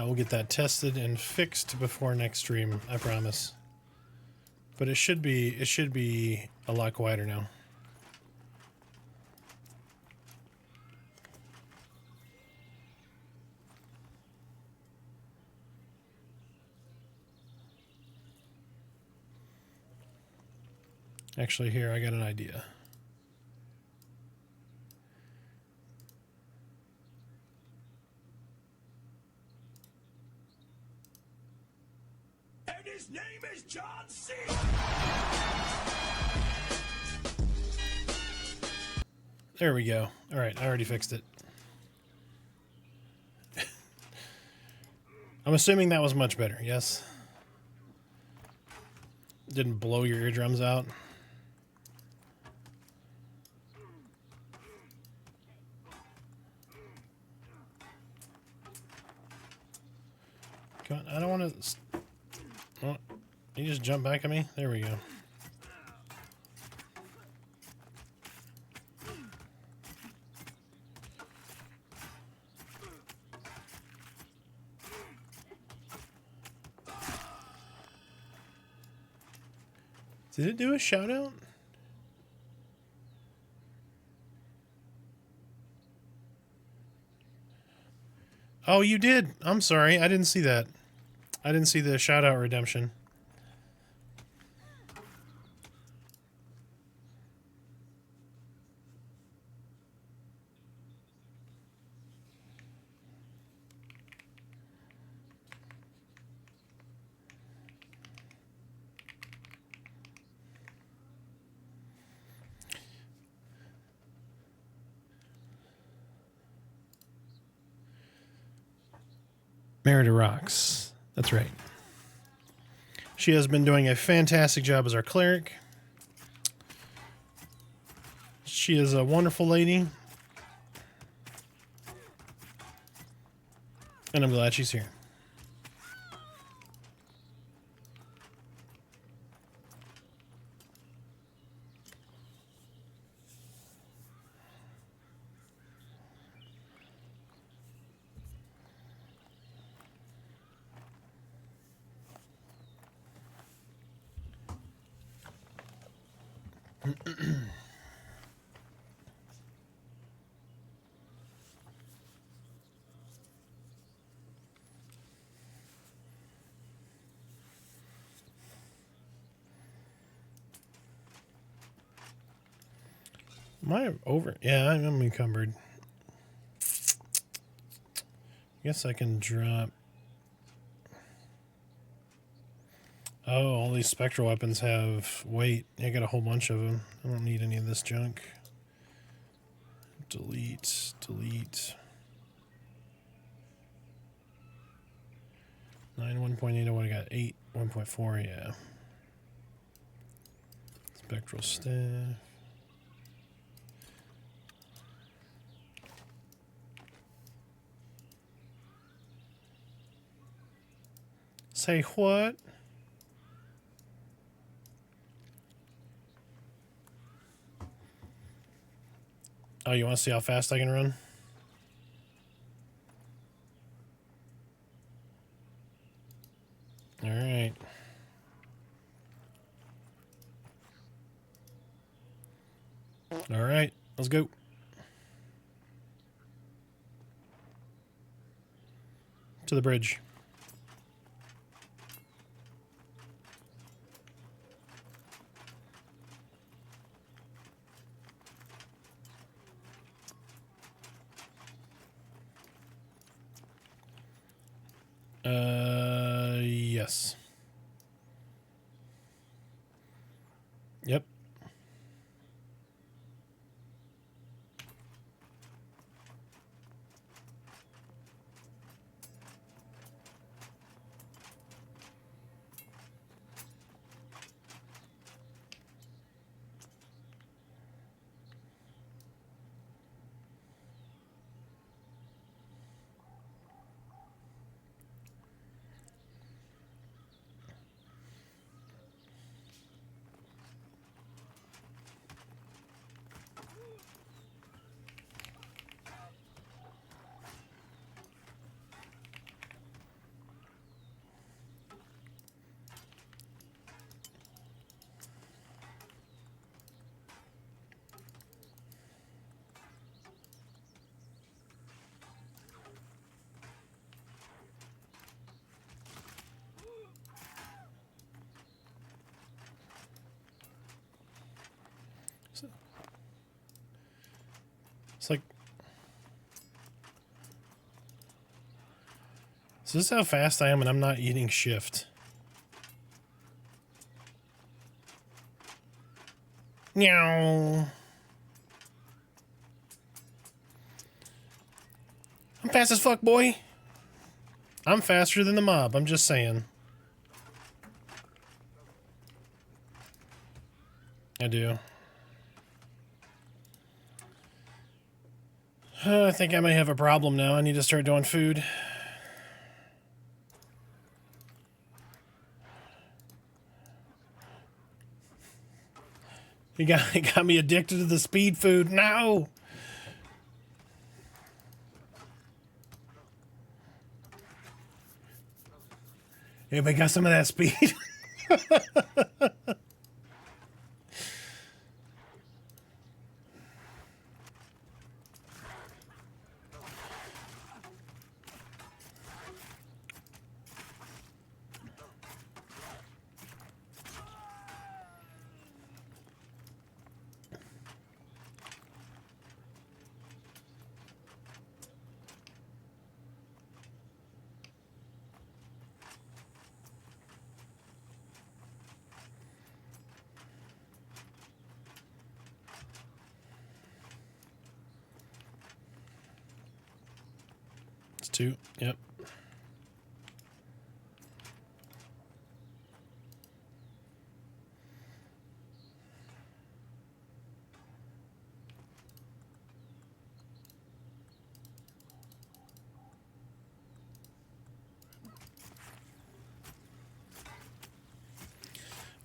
I will get that tested and fixed before next stream, I promise. But it should be a lot quieter now. Actually, here, I got an idea. And his name is John C. There we go. All right, I already fixed it. I'm assuming that was much better, yes? Didn't blow your eardrums out? Come on, I don't want to... Oh, you just jump back at me? There we go. Did it do a shout out? Oh, you did. I'm sorry. I didn't see that. I didn't see the shout out redemption. Merida rocks. That's right. She has been doing a fantastic job as our cleric. She is a wonderful lady. And I'm glad she's here. Am I over? Yeah, I'm encumbered. Guess I can drop... Oh, all these spectral weapons have weight. I got a whole bunch of them. I don't need any of this junk. Delete, delete. 9, 1.8, oh, I got 8, 1.4, yeah. Spectral staff. Say what? Oh, you want to see how fast I can run? All right. All right, let's go. To the bridge. Yes. Yep. It's like, is this how fast I am and I'm not eating shift? Meow. I'm fast as fuck, boy. I'm faster than the mob, I'm just saying. I do. I think I may have a problem now. I need to start doing food. He got me addicted to the speed food. No! Anybody got some of that speed? It's 2. Yep.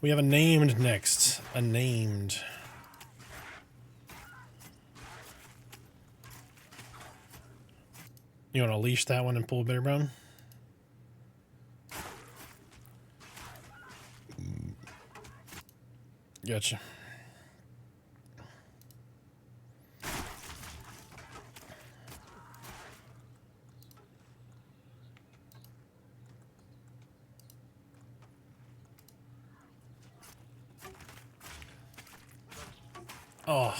We have a named next. A named. You want to leash that one and pull a bitter brown? Gotcha. Oh,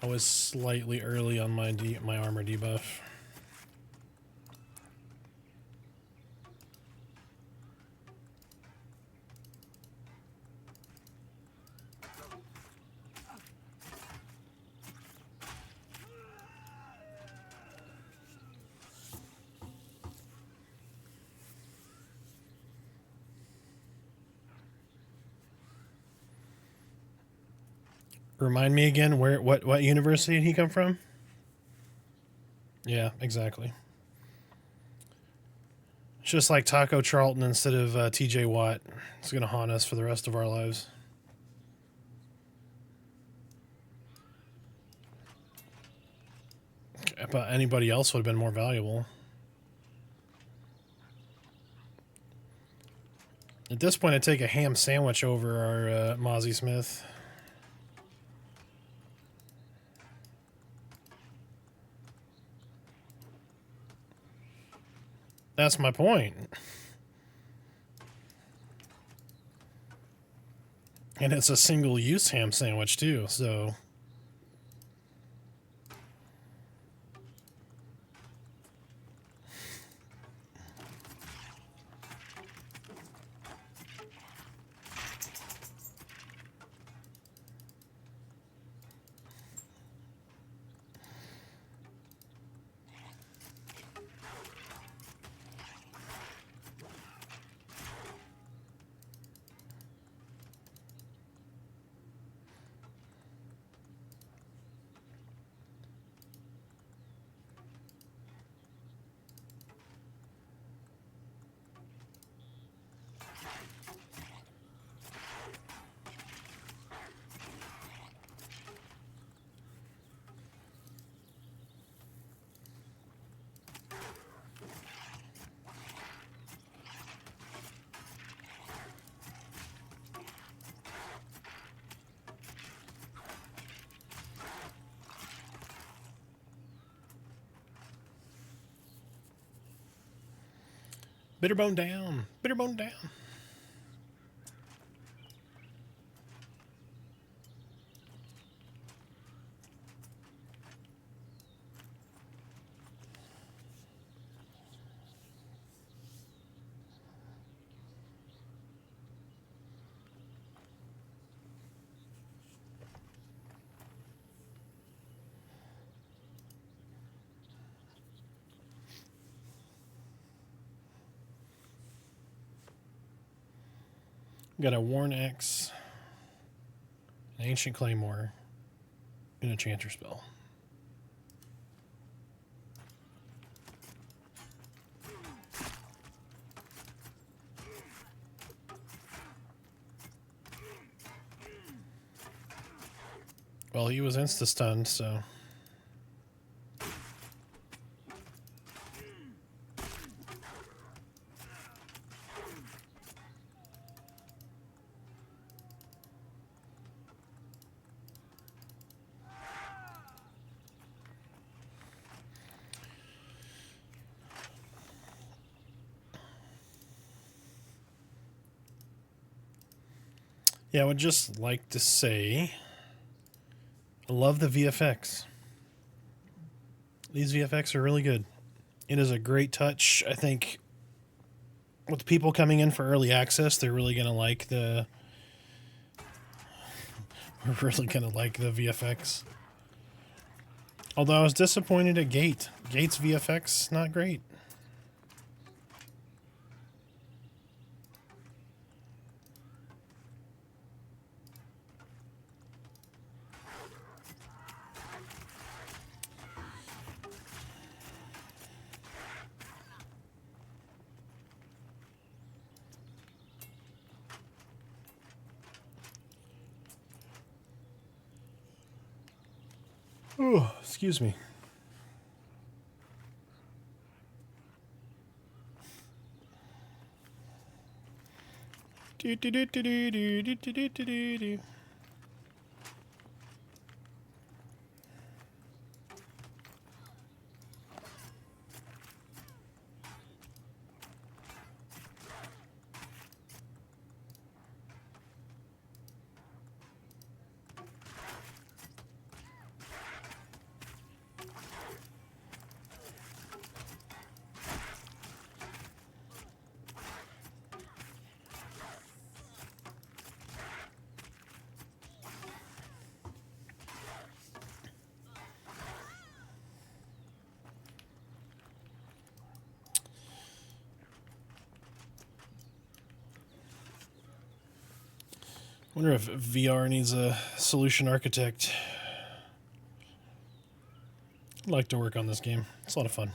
I was slightly early on my my armor debuff. Remind me again, what university did he come from? Yeah, exactly. It's just like Taco Charlton instead of TJ Watt. It's going to haunt us for the rest of our lives. But anybody else would have been more valuable. At this point, I'd take a ham sandwich over our Mozzie Smith. That's my point. And it's a single-use ham sandwich, too, so... Bitterbone down. Bitterbone down. Got a Worn Axe, an Ancient Claymore, and a Chanter spell. Well, he was insta-stunned, so... Yeah, I would just like to say, I love the VFX. These VFX are really good. It is a great touch. I think with people coming in for early access, they're really gonna like the. We're really gonna like the VFX. Although I was disappointed at Gate. Gate's VFX not great. Oh, excuse me. Do, do, do, do, do, do, do, do, do, do, do. Wonder if VR needs a solution architect. I'd like to work on this game. It's a lot of fun.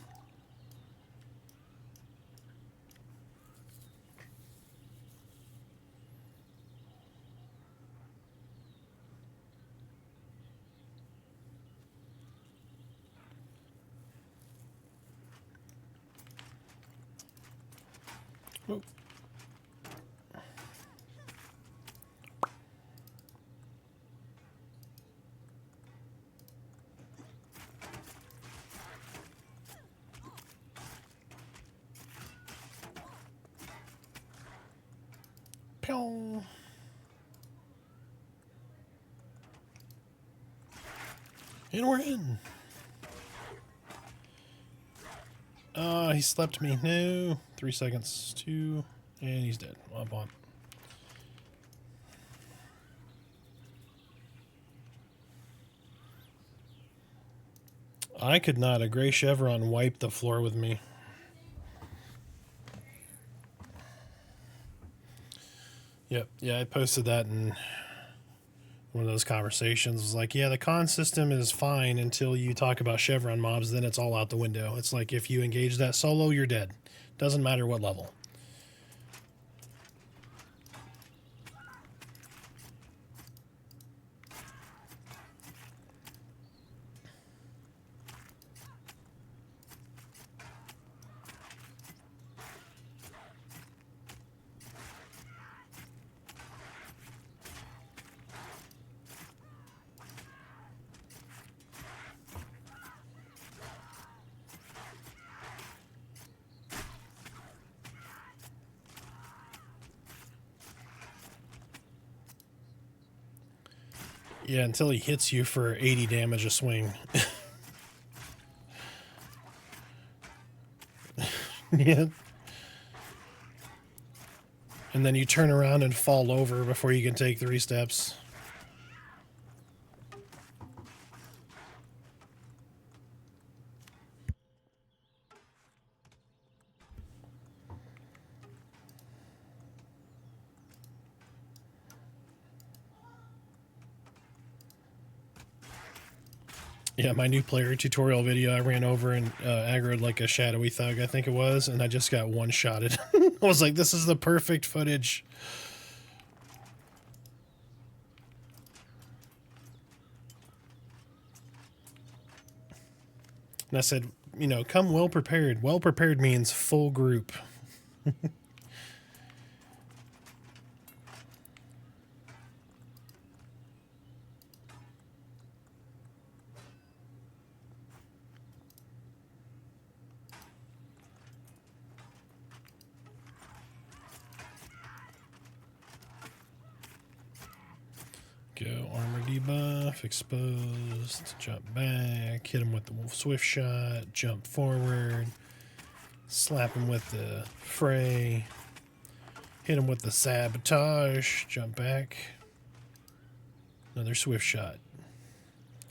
Oh. Pew. And we're in. He slept me. No. 3 seconds. 2. And he's dead. Womp womp. I could not. A gray chevron wipe the floor with me. Yep. Yeah, I posted that in one of those conversations. It was like, yeah, the con system is fine until you talk about chevron mobs, then it's all out the window. It's like if you engage that solo, you're dead. Doesn't matter what level. Yeah, until he hits you for 80 damage a swing. Yeah. And then you turn around and fall over before you can take 3 steps. Yeah, my new player tutorial video, I ran over and aggroed like a shadowy thug, I think it was, and I just got one-shotted. I was like, this is the perfect footage. And I said, you know, come well prepared. Well prepared means full group. Go armor debuff, exposed, jump back, hit him with the swift shot, jump forward, slap him with the fray, hit him with the sabotage, jump back, another swift shot.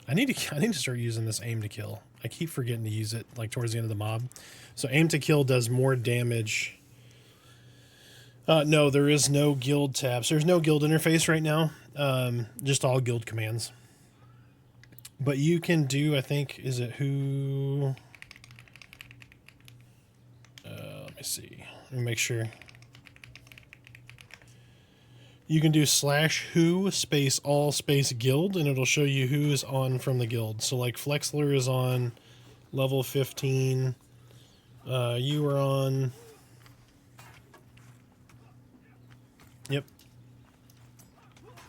I need to start using this aim to kill. I keep forgetting to use it like towards the end of the mob. So aim to kill does more damage. No, there is no guild tabs. There's no guild interface right now. Just all guild commands. But you can do, I think, is it who? Let me see. Let me make sure. You can do /who space all space guild, and it'll show you who is on from the guild. So like Flexler is on level 15. You are on. Yep.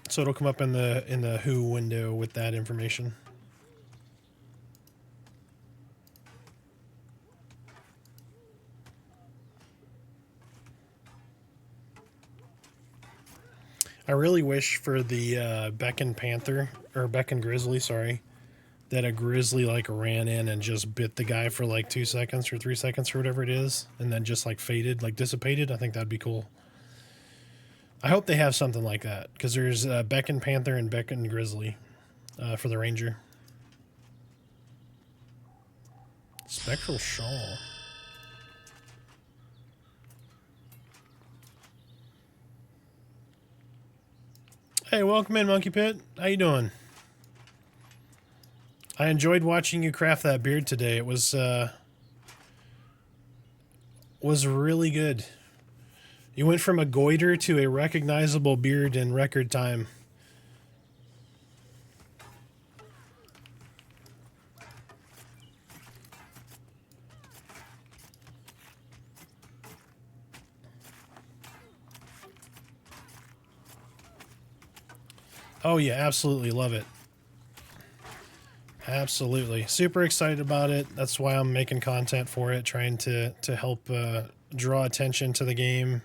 So it'll come up in the who window with that information. I really wish for the Beckon Panther, or Beckon Grizzly, sorry, that a grizzly like ran in and just bit the guy for like 2 seconds or 3 seconds or whatever it is, and then just like faded, like dissipated. I think that'd be cool. I hope they have something like that, because there's Beckon Panther and Beckon Grizzly for the Ranger. Spectral Shawl. Hey, welcome in, Monkey Pit. How you doing? I enjoyed watching you craft that beard today. It was really good. You went from a goiter to a recognizable beard in record time. Oh yeah, absolutely love it. Absolutely. Super excited about it. That's why I'm making content for it, trying to help draw attention to the game.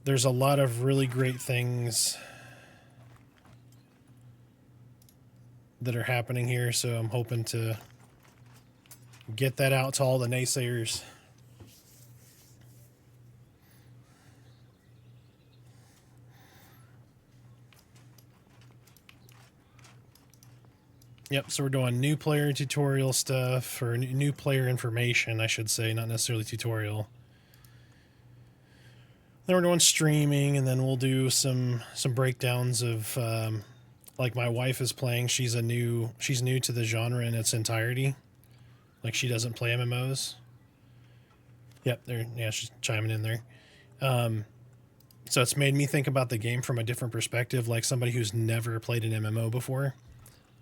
There's a lot of really great things that are happening here, so I'm hoping to get that out to all the naysayers. Yep, so we're doing new player tutorial stuff, or new player information, I should say, not necessarily tutorial. Then we're doing streaming, and then we'll do some breakdowns of, like my wife is playing. She's new to the genre in its entirety. Like she doesn't play MMOs. Yep, yeah, she's chiming in there. So it's made me think about the game from a different perspective, like somebody who's never played an MMO before.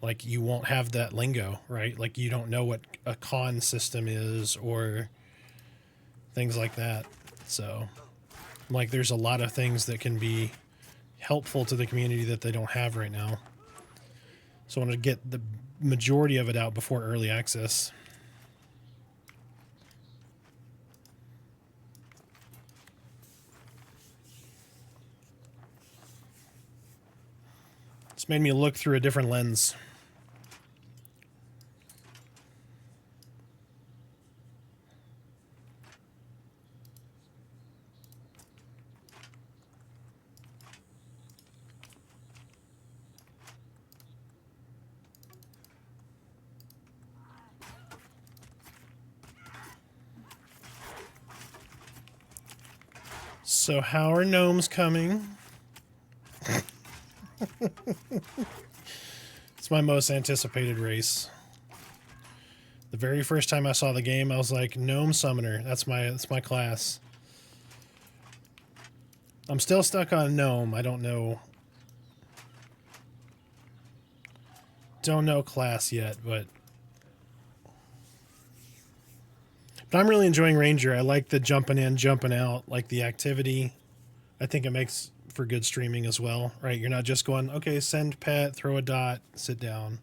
Like you won't have that lingo, right? Like you don't know what a con system is or things like that. So like there's a lot of things that can be helpful to the community that they don't have right now. So I want to get the majority of it out before early access. It's made me look through a different lens. So how are gnomes coming? It's my most anticipated race. The very first time I saw the game, I was like, Gnome Summoner. That's my class. I'm still stuck on Gnome. I don't know class yet, but I'm really enjoying Ranger. I like the jumping in, jumping out, like the activity. I think it makes for good streaming as well, right? You're not just going, okay, send pet, throw a dot, sit down.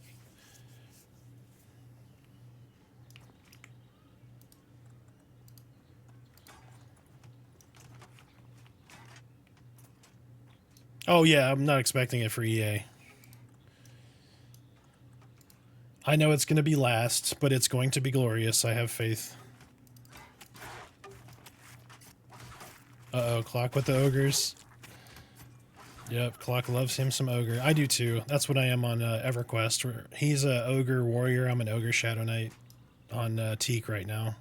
Oh yeah, I'm not expecting it for EA. I know it's going to be last, but it's going to be glorious. I have faith. Uh-oh, Clock with the ogres. Yep, Clock loves him some ogre. I do too. That's what I am on EverQuest. He's a ogre warrior. I'm an ogre shadow knight on Teak right now.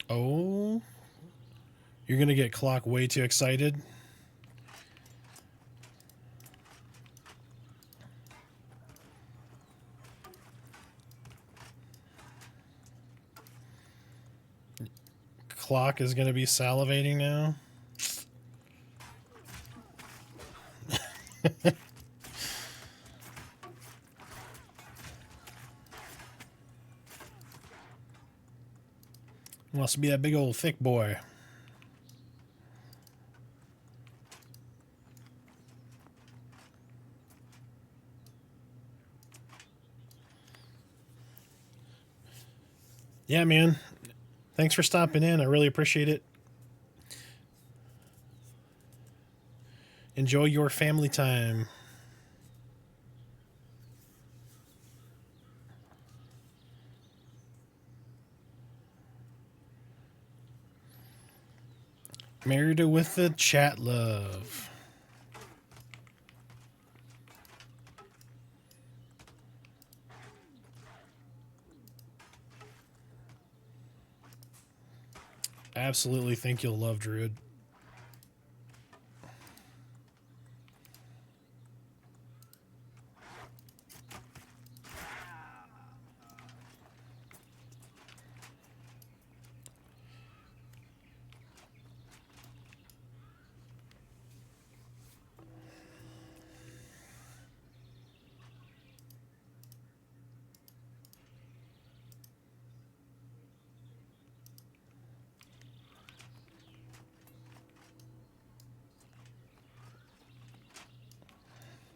Oh, you're going to get Clock way too excited. Clock is going to be salivating now. Must be a big old thick boy. Yeah, man. Thanks for stopping in. I really appreciate it. Enjoy your family time. Married her with the chat love. Absolutely think you'll love Druid.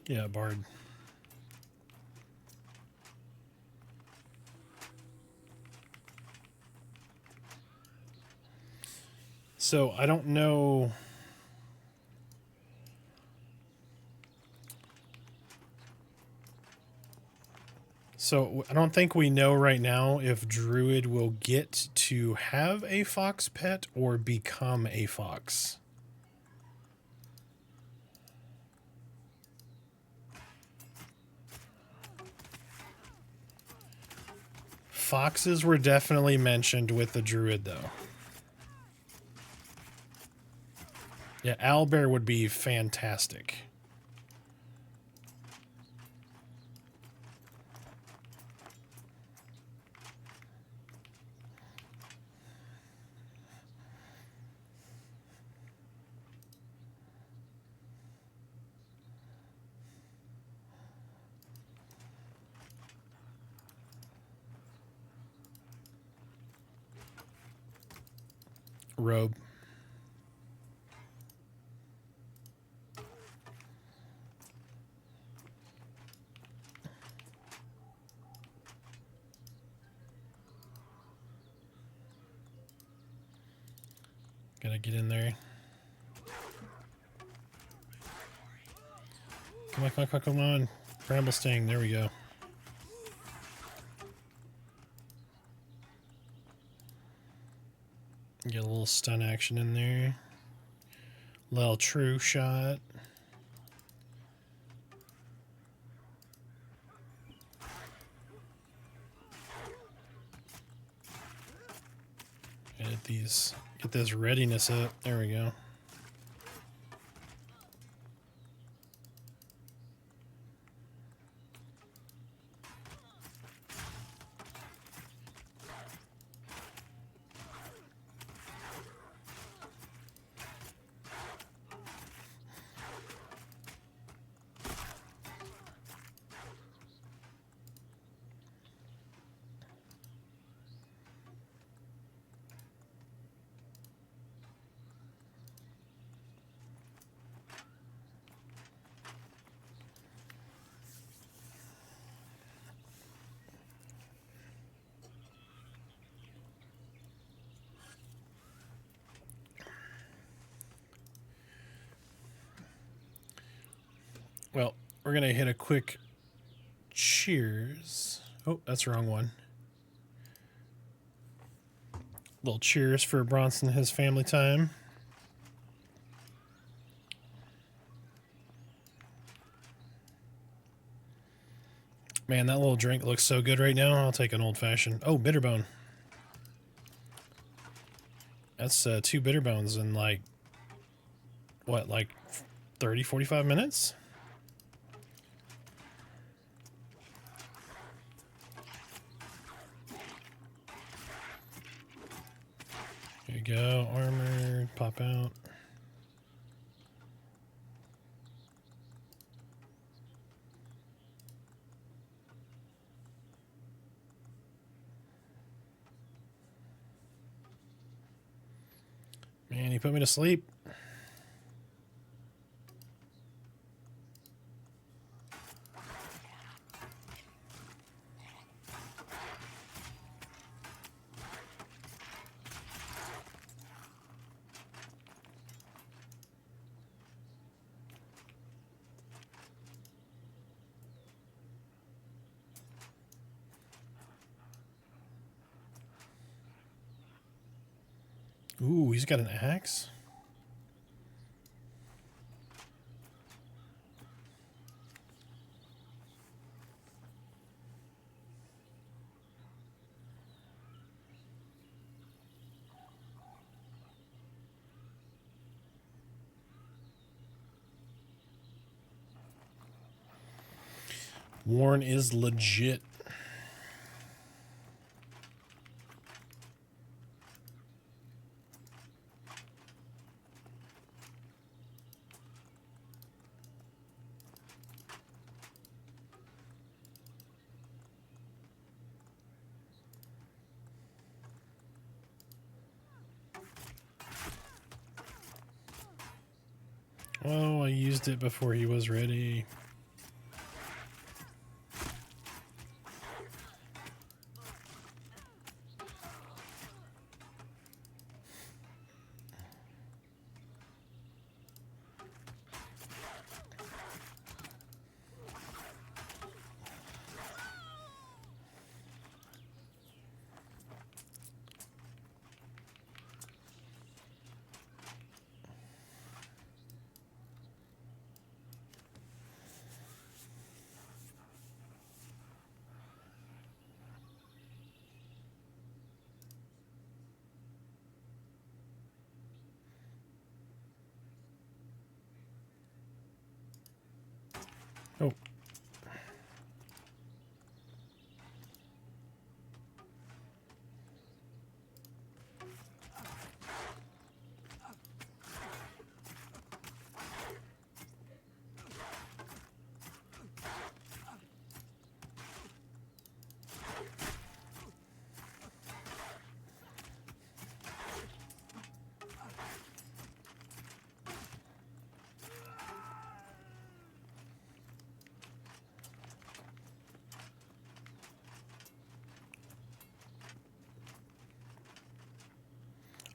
Yeah, Bard. So I don't know. So I don't think we know right now if Druid will get to have a fox pet or become a fox. Foxes were definitely mentioned with the Druid, though. Yeah, owlbear would be fantastic. Robe. Gotta get in there. Come on, come on, come on, come on. Bramble Sting, there we go. Get a little stun action in there. Little true shot. Get this readiness up. There we go. Well, we're going to hit a quick cheers. Oh, that's the wrong one. Little cheers for Bronson and his family time. Man, that little drink looks so good right now. I'll take an old-fashioned. Oh, Bitterbone. That's 2 Bitterbones in like, what, like 30, 45 minutes? There you go. Armor, pop out. Man, he put me to sleep. Ooh, he's got an axe. Warren is legit. Oh, I used it before he was ready. Oh.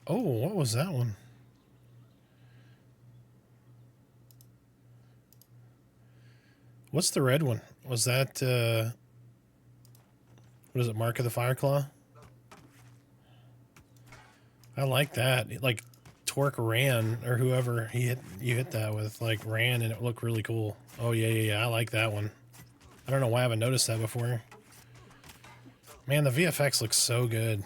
Oh, what was that one? What's the red one? Was that, what is it, Mark of the Fireclaw? I like that. Like, Torque ran, or whoever you hit that with, like, ran, and it looked really cool. Oh, yeah. I like that one. I don't know why I haven't noticed that before. Man, the VFX looks so good.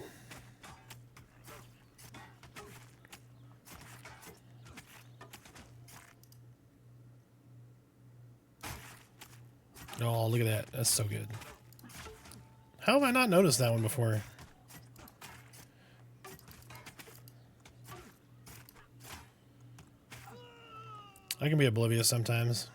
Oh, look at that. That's so good. How have I not noticed that one before? I can be oblivious sometimes.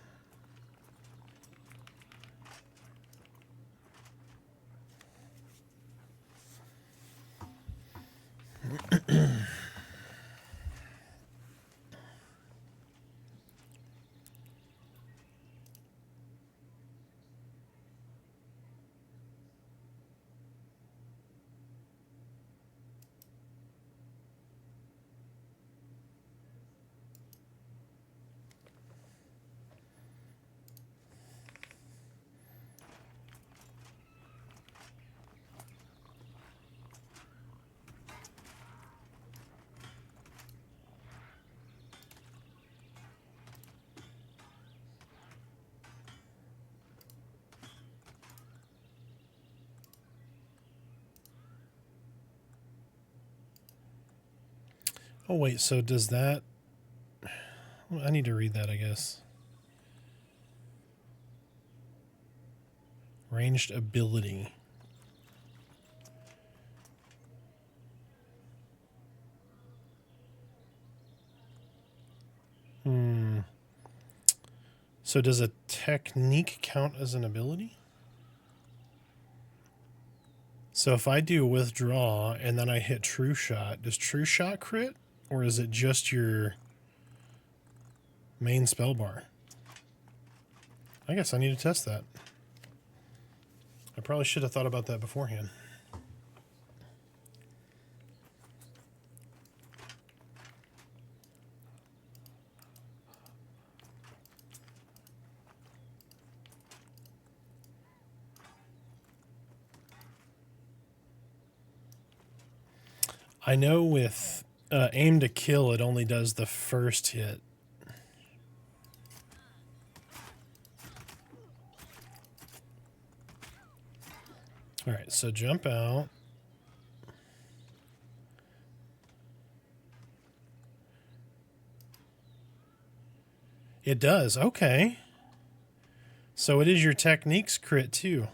Oh, wait, so does that... Well, I need to read that, I guess. Ranged ability. So does a technique count as an ability? So if I do withdraw and then I hit true shot, does true shot crit? Or is it just your main spell bar? I guess I need to test that. I probably should have thought about that beforehand. I know with aim to kill, it only does the first hit. All right, so jump out. It does, okay. So it is your techniques crit too.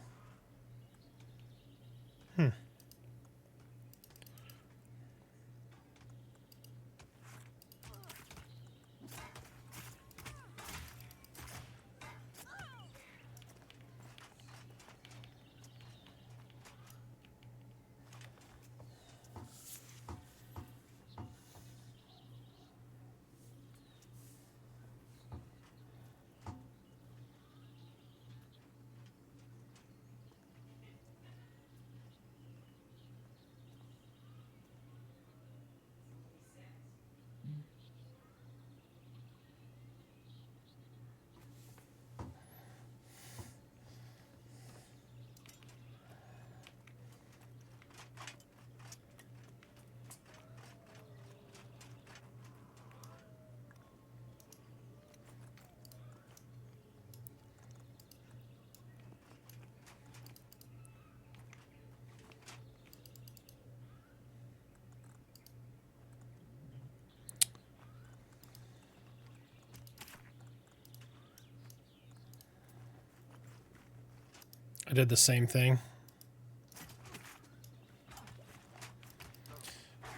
I did the same thing.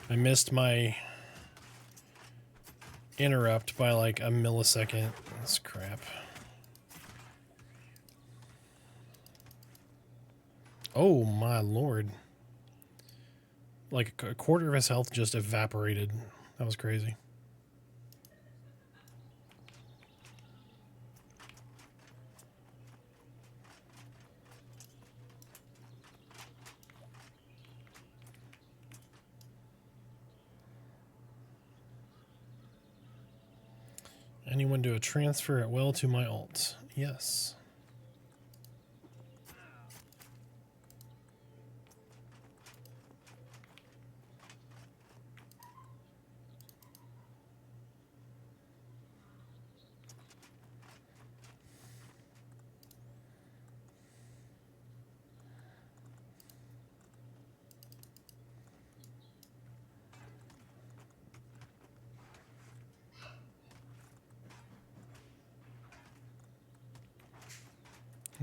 I missed my interrupt by like a millisecond. That's crap. Oh my lord. Like a quarter of his health just evaporated. That was crazy. Anyone do a transfer at will to my alt? Yes.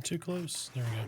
too close. There we go.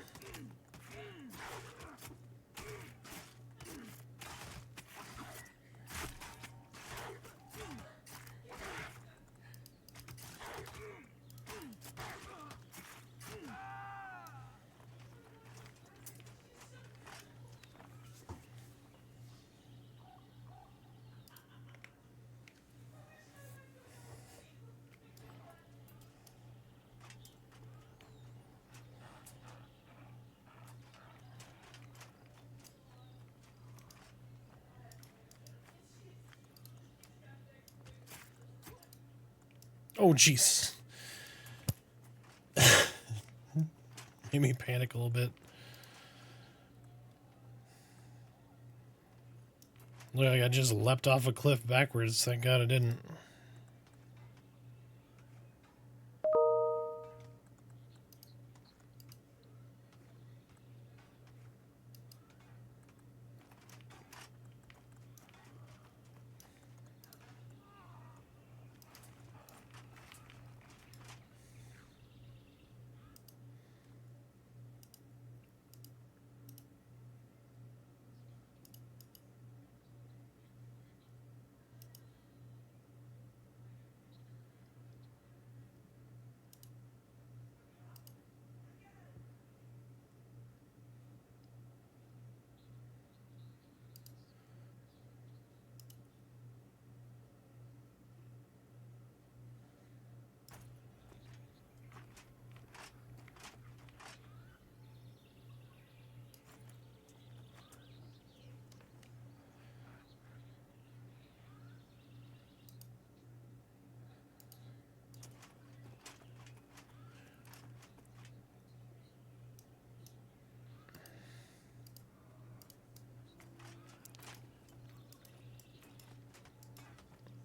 Oh, jeez. Made me panic a little bit. Look like I just leapt off a cliff backwards. Thank God I didn't.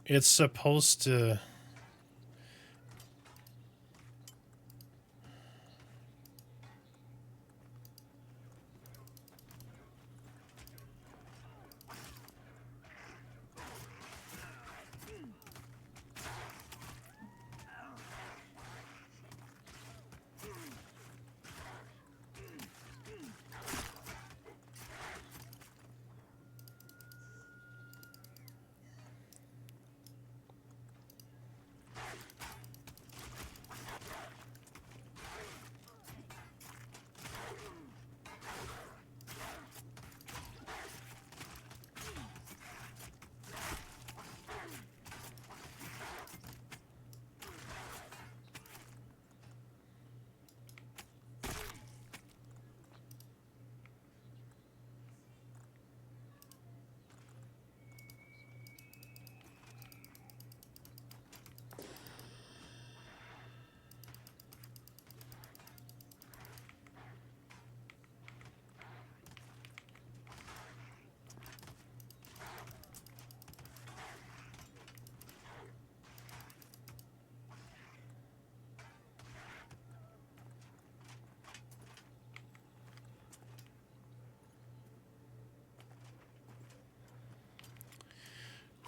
It's supposed to...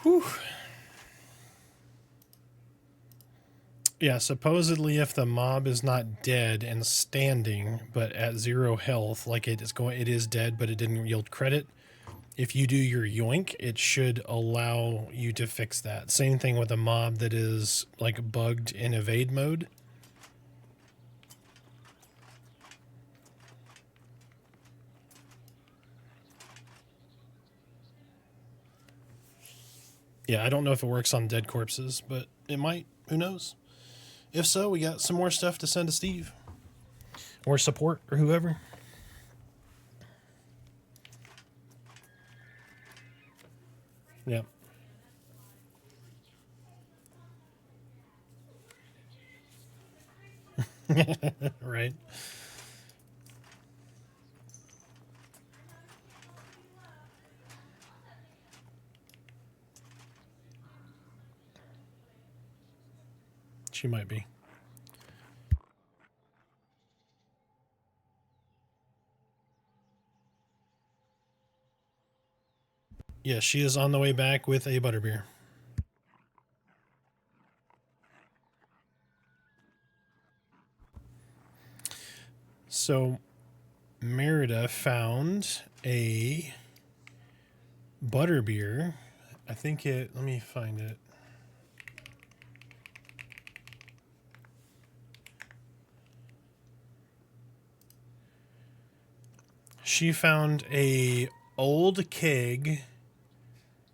Whew. Yeah, supposedly if the mob is not dead and standing, but at 0 health, like it is dead, but it didn't yield credit. If you do your yoink, it should allow you to fix that. Same thing with a mob that is like bugged in evade mode. Yeah, I don't know if it works on dead corpses, but it might. Who knows? If so, we got some more stuff to send to Steve. Or support, or whoever. Yep. Right. She might be. Yes, she is on the way back with a butterbeer. So Merida found a butterbeer. I think it, let me find it. She found a old keg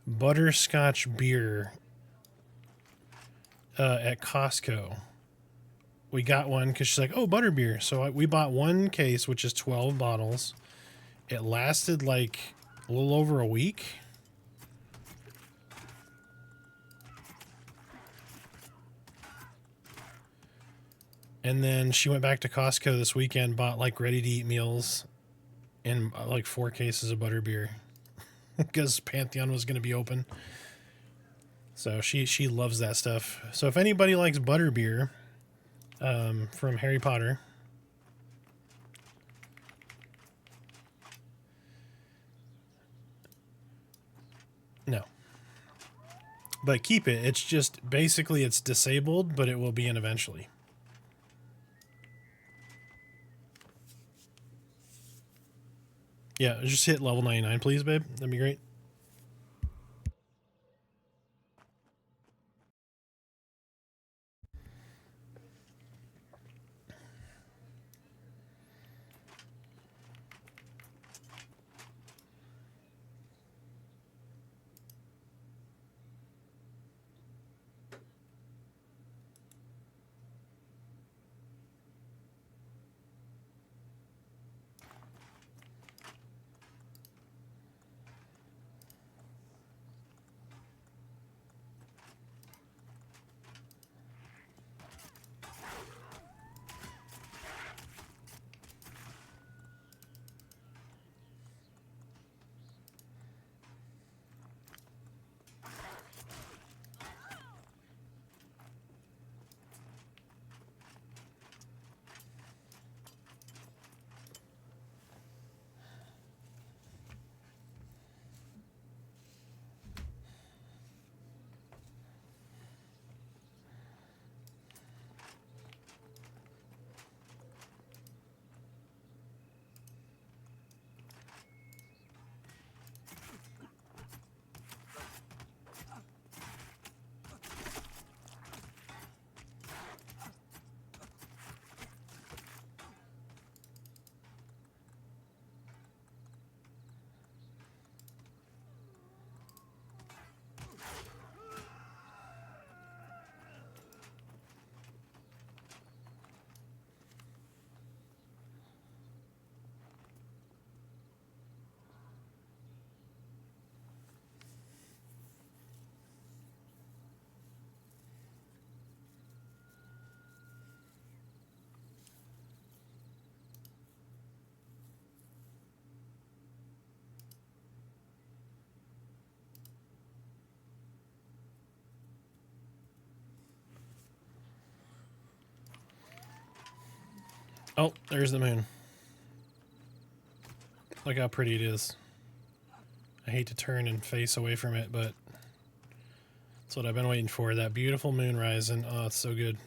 butterscotch beer at Costco. We got one because she's like, oh, butterbeer. So we bought one case, which is 12 bottles. It lasted like a little over a week. And then she went back to Costco this weekend, bought like ready-to-eat meals and like 4 cases of butterbeer because Pantheon was going to be open. So she loves that stuff. So if anybody likes butterbeer from Harry Potter, no. But keep it. It's just basically it's disabled, but it will be in eventually. Yeah, just hit level 99, please, babe. That'd be great. Oh, there's the moon. Look how pretty it is. I hate to turn and face away from it, but that's what I've been waiting for. That beautiful moon rising. Oh, it's so good.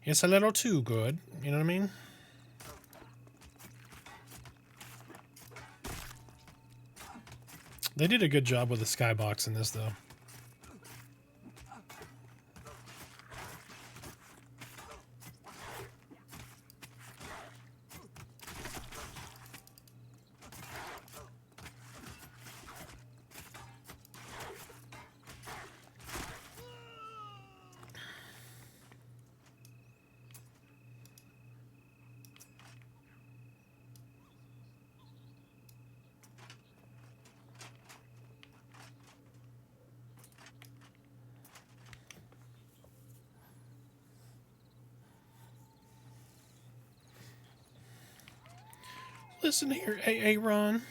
It's a little too good. You know what I mean? They did a good job with the skybox in this, though. Listen here, Aaron.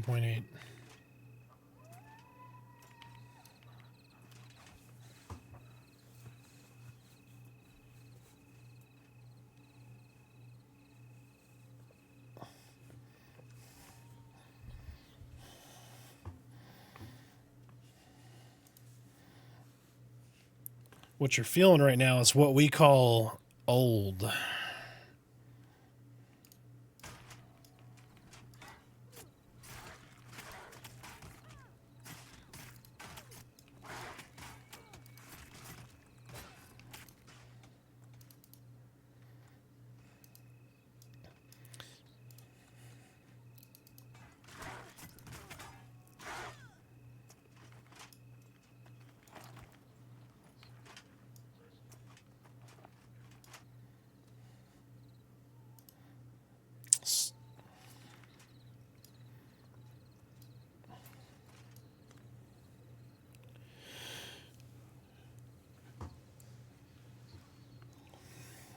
9.8. What you're feeling right now is what we call old.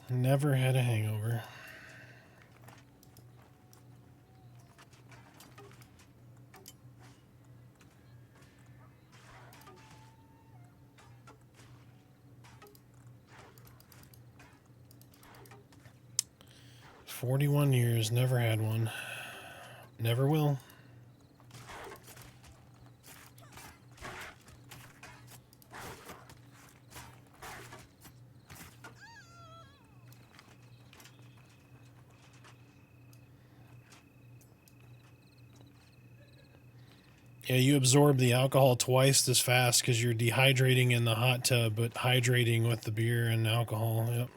Never had a hangover. "41 years, never had one. Never will." Yeah, you absorb the alcohol twice as fast because you're dehydrating in the hot tub, but hydrating with the beer and alcohol. Yep.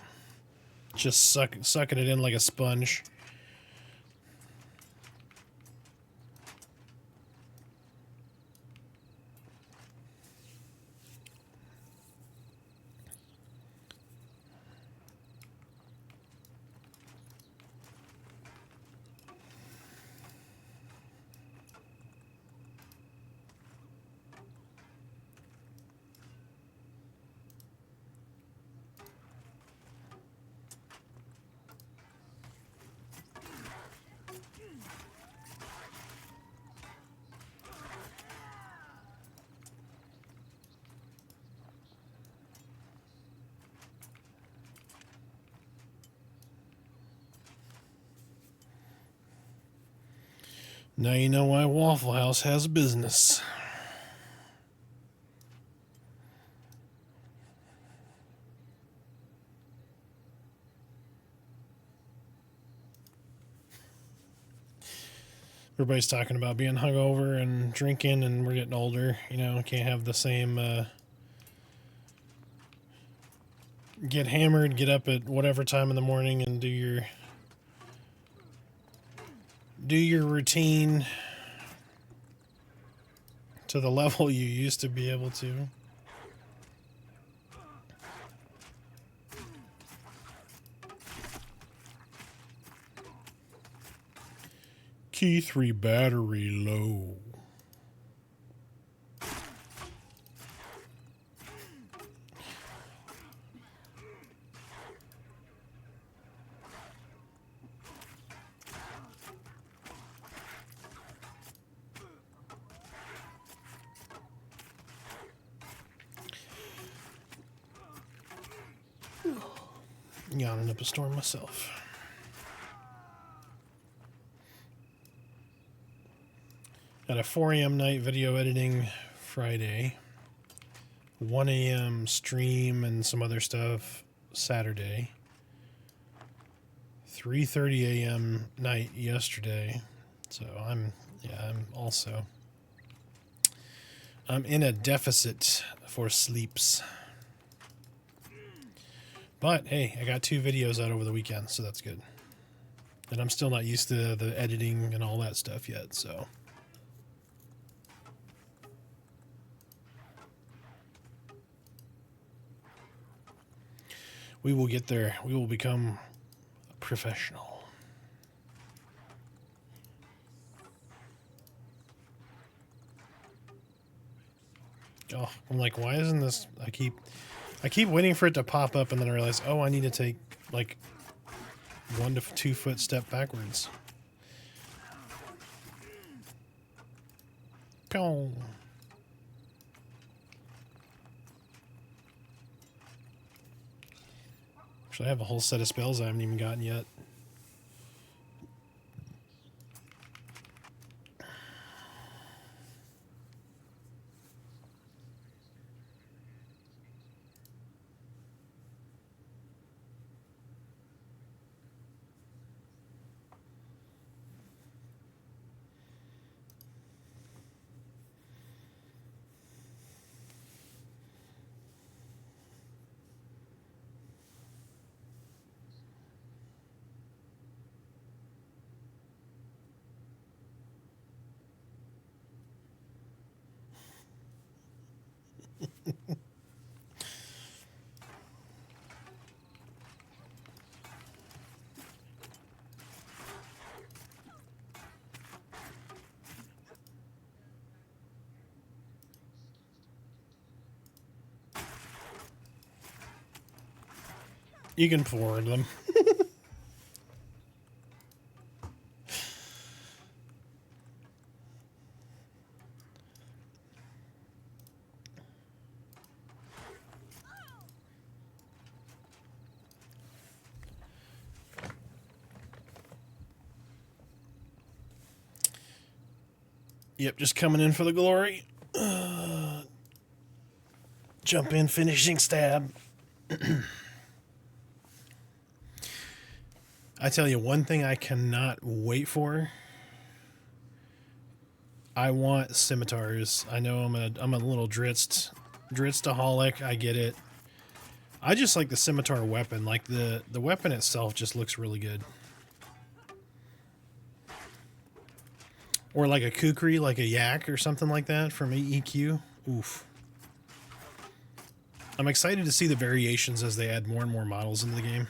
Just sucking it in like a sponge. Now you know why Waffle House has a business. Everybody's talking about being hungover and drinking, and we're getting older. You know, can't have the same. Get hammered, get up at whatever time in the morning, and do your routine to the level you used to be able to. Key 3 battery low. Yawning up a storm myself. Got a 4 a.m. night video editing Friday. 1 a.m. stream and some other stuff Saturday. 3:30 a.m. night yesterday. So I'm in a deficit for sleeps. But hey, I got 2 videos out over the weekend, so that's good. And I'm still not used to the editing and all that stuff yet, so. We will get there. We will become professional. Oh, I'm like, why isn't this? I keep waiting for it to pop up, and then I realize, oh, I need to take like 1 to 2 foot step backwards. Pantheon. Actually, I have a whole set of spells I haven't even gotten yet. You can forward them. Yep, just coming in for the glory. Jump in, finishing stab. I tell you, one thing I cannot wait for. I want scimitars. I know I'm a little Dritztaholic. I get it. I just like the scimitar weapon. Like the weapon itself just looks really good. Or like a kukri, like a yak or something like that from EQ. Oof. I'm excited to see the variations as they add more and more models into the game.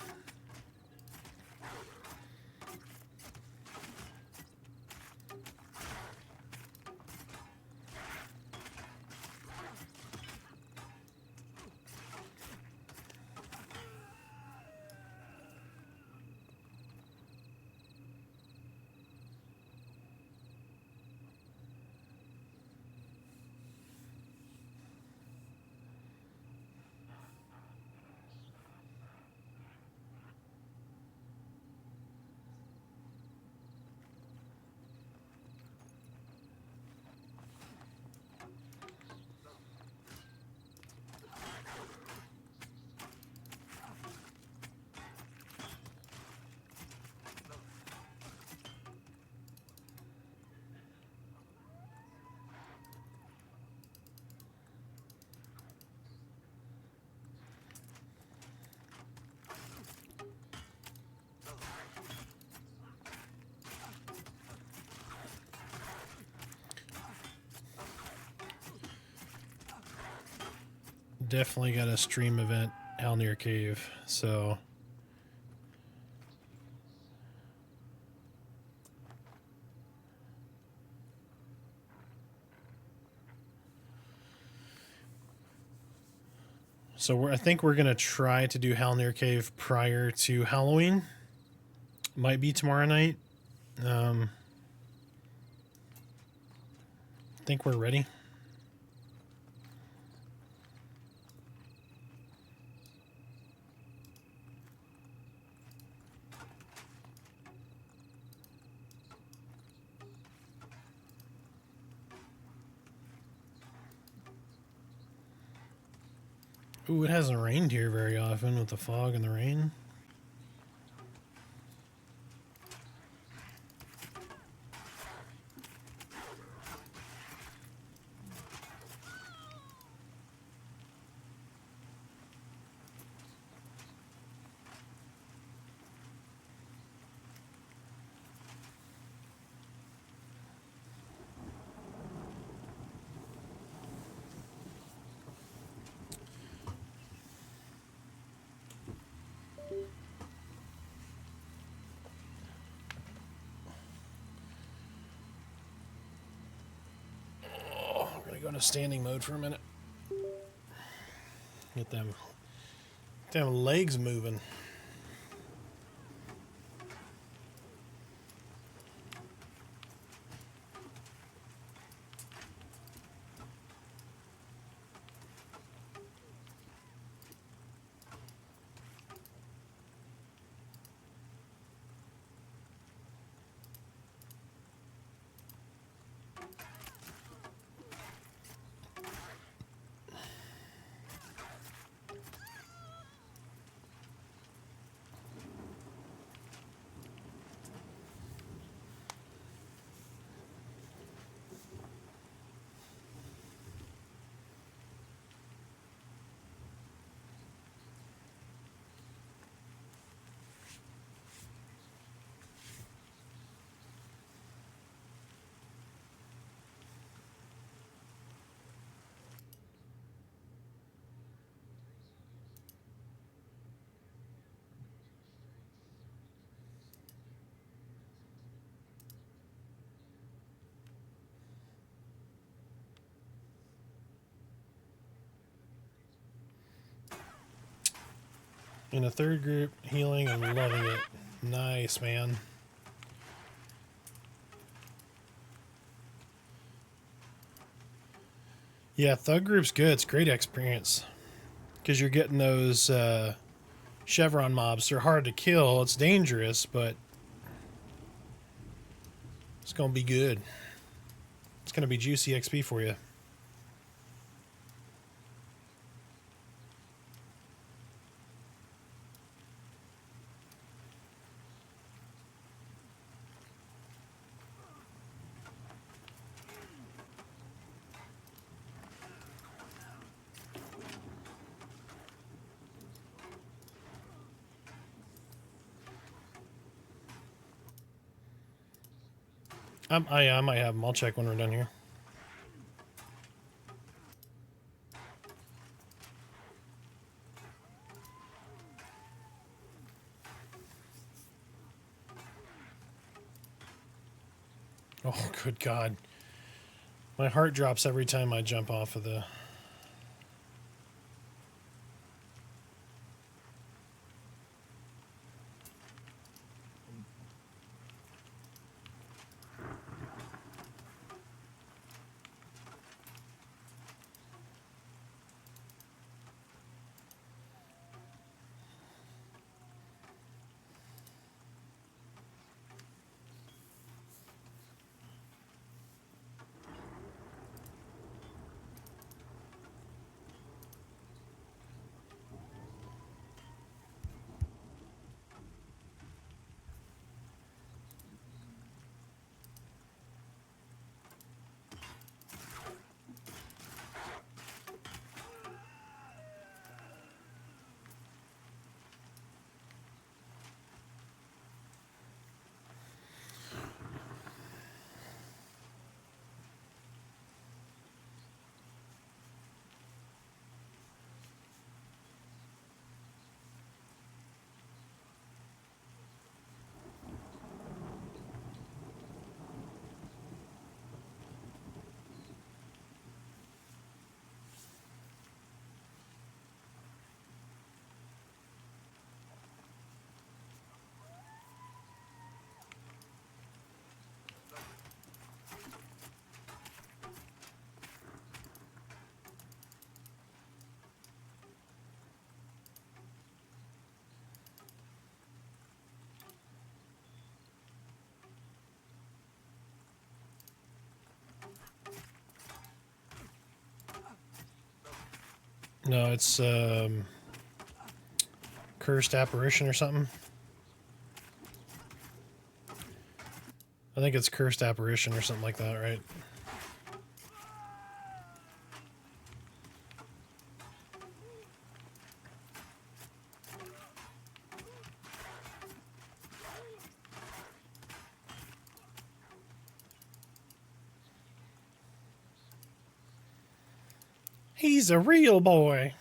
Definitely got a stream event Halnir Cave, so I think we're gonna try to do Halnir Cave prior to Halloween. Might be tomorrow night. I think we're ready. Ooh, it hasn't rained here very often with the fog and the rain. Go into standing mode for a minute. Get them legs moving. In a third group, healing and loving it. Nice, man. Yeah, thug group's good. It's great experience. Because you're getting those chevron mobs. They're hard to kill. It's dangerous, but it's going to be good. It's going to be juicy XP for you. I might have them. I'll check when we're done here. Oh, good God. My heart drops every time I jump off of the... No, it's Cursed Apparition or something. I think it's Cursed Apparition or something like that, right? He's a real boy.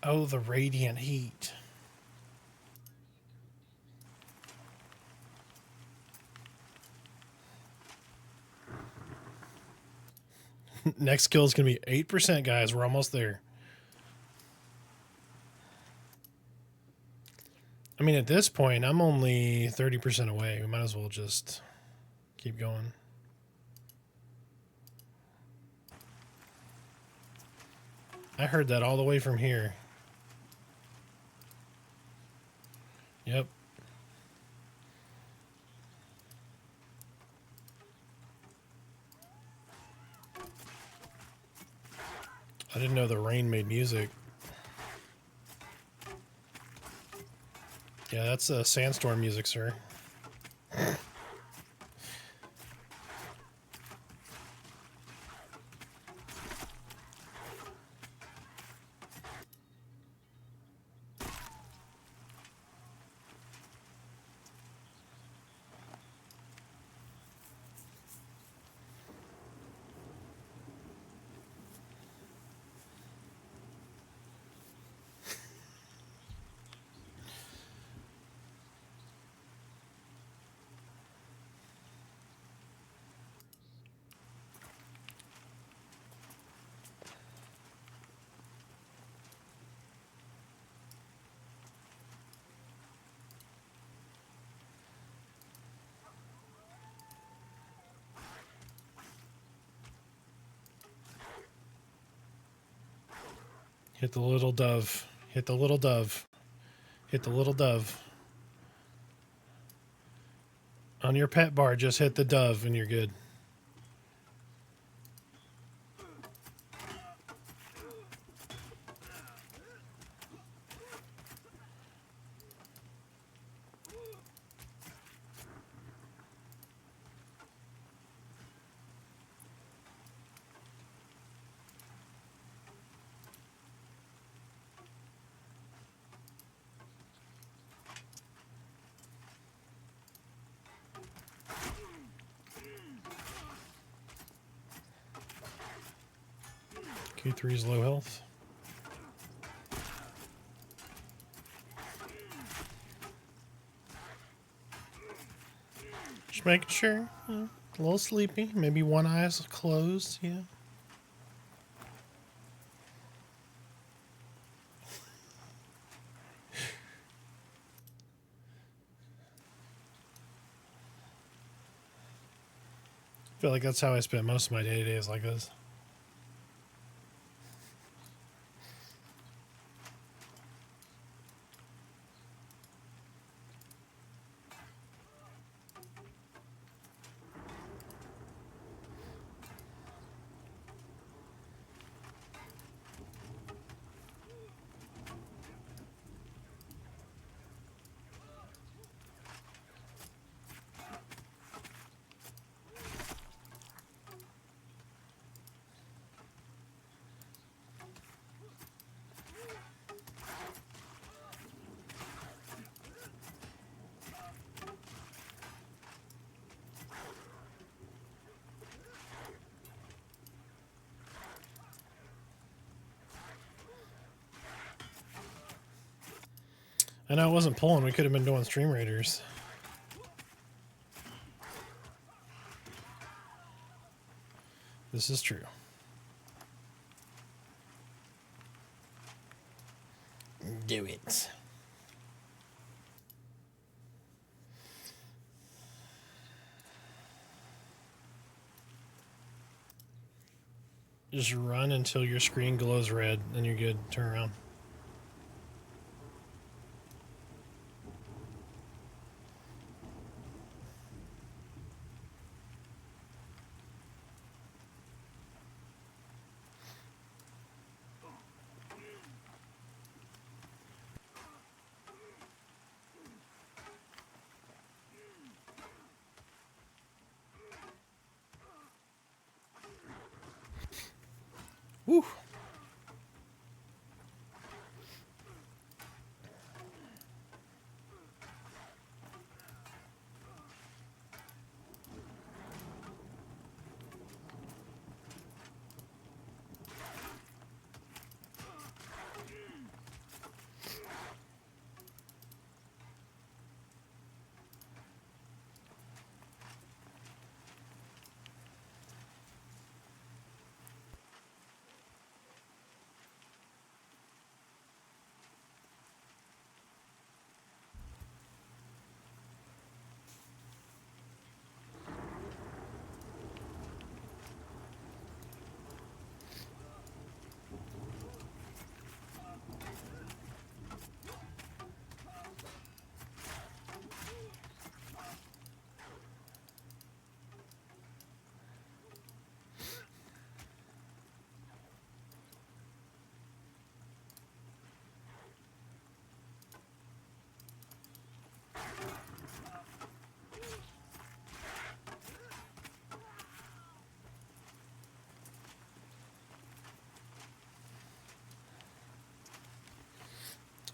Oh, the radiant heat. Next kill is going to be 8%, guys. We're almost there. I mean, at this point, I'm only 30% away. We might as well just keep going. I heard that all the way from here. Yep. I didn't know the rain made music. Yeah, that's sandstorm music, sir. Hit the little dove. Hit the little dove. Hit the little dove. On your pet bar, just hit the dove and you're good. Q3's low health. Just making sure. A little sleepy. Maybe one eye's closed. Yeah. I feel like that's how I spend most of my days like this. I know it wasn't pulling. We could have been doing Stream Raiders. This is true. Do it. Just run until your screen glows red, and you're good. Turn around. Woo!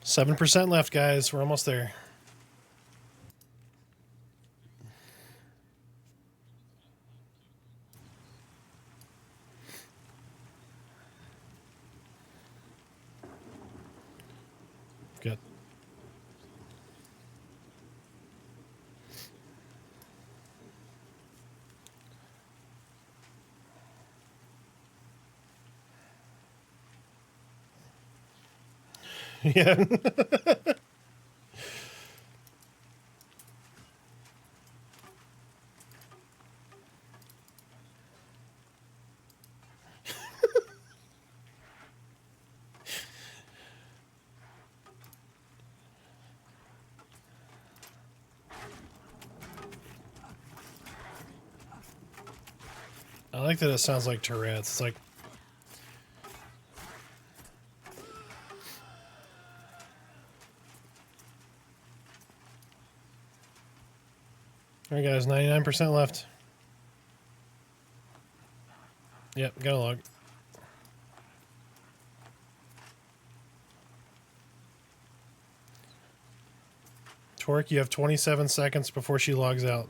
7% left, guys. We're almost there. Good. Yeah. I like that it sounds like Tourette's. It's like, all right, guys, 99% left. Yep, got a log. Torque, you have 27 seconds before she logs out.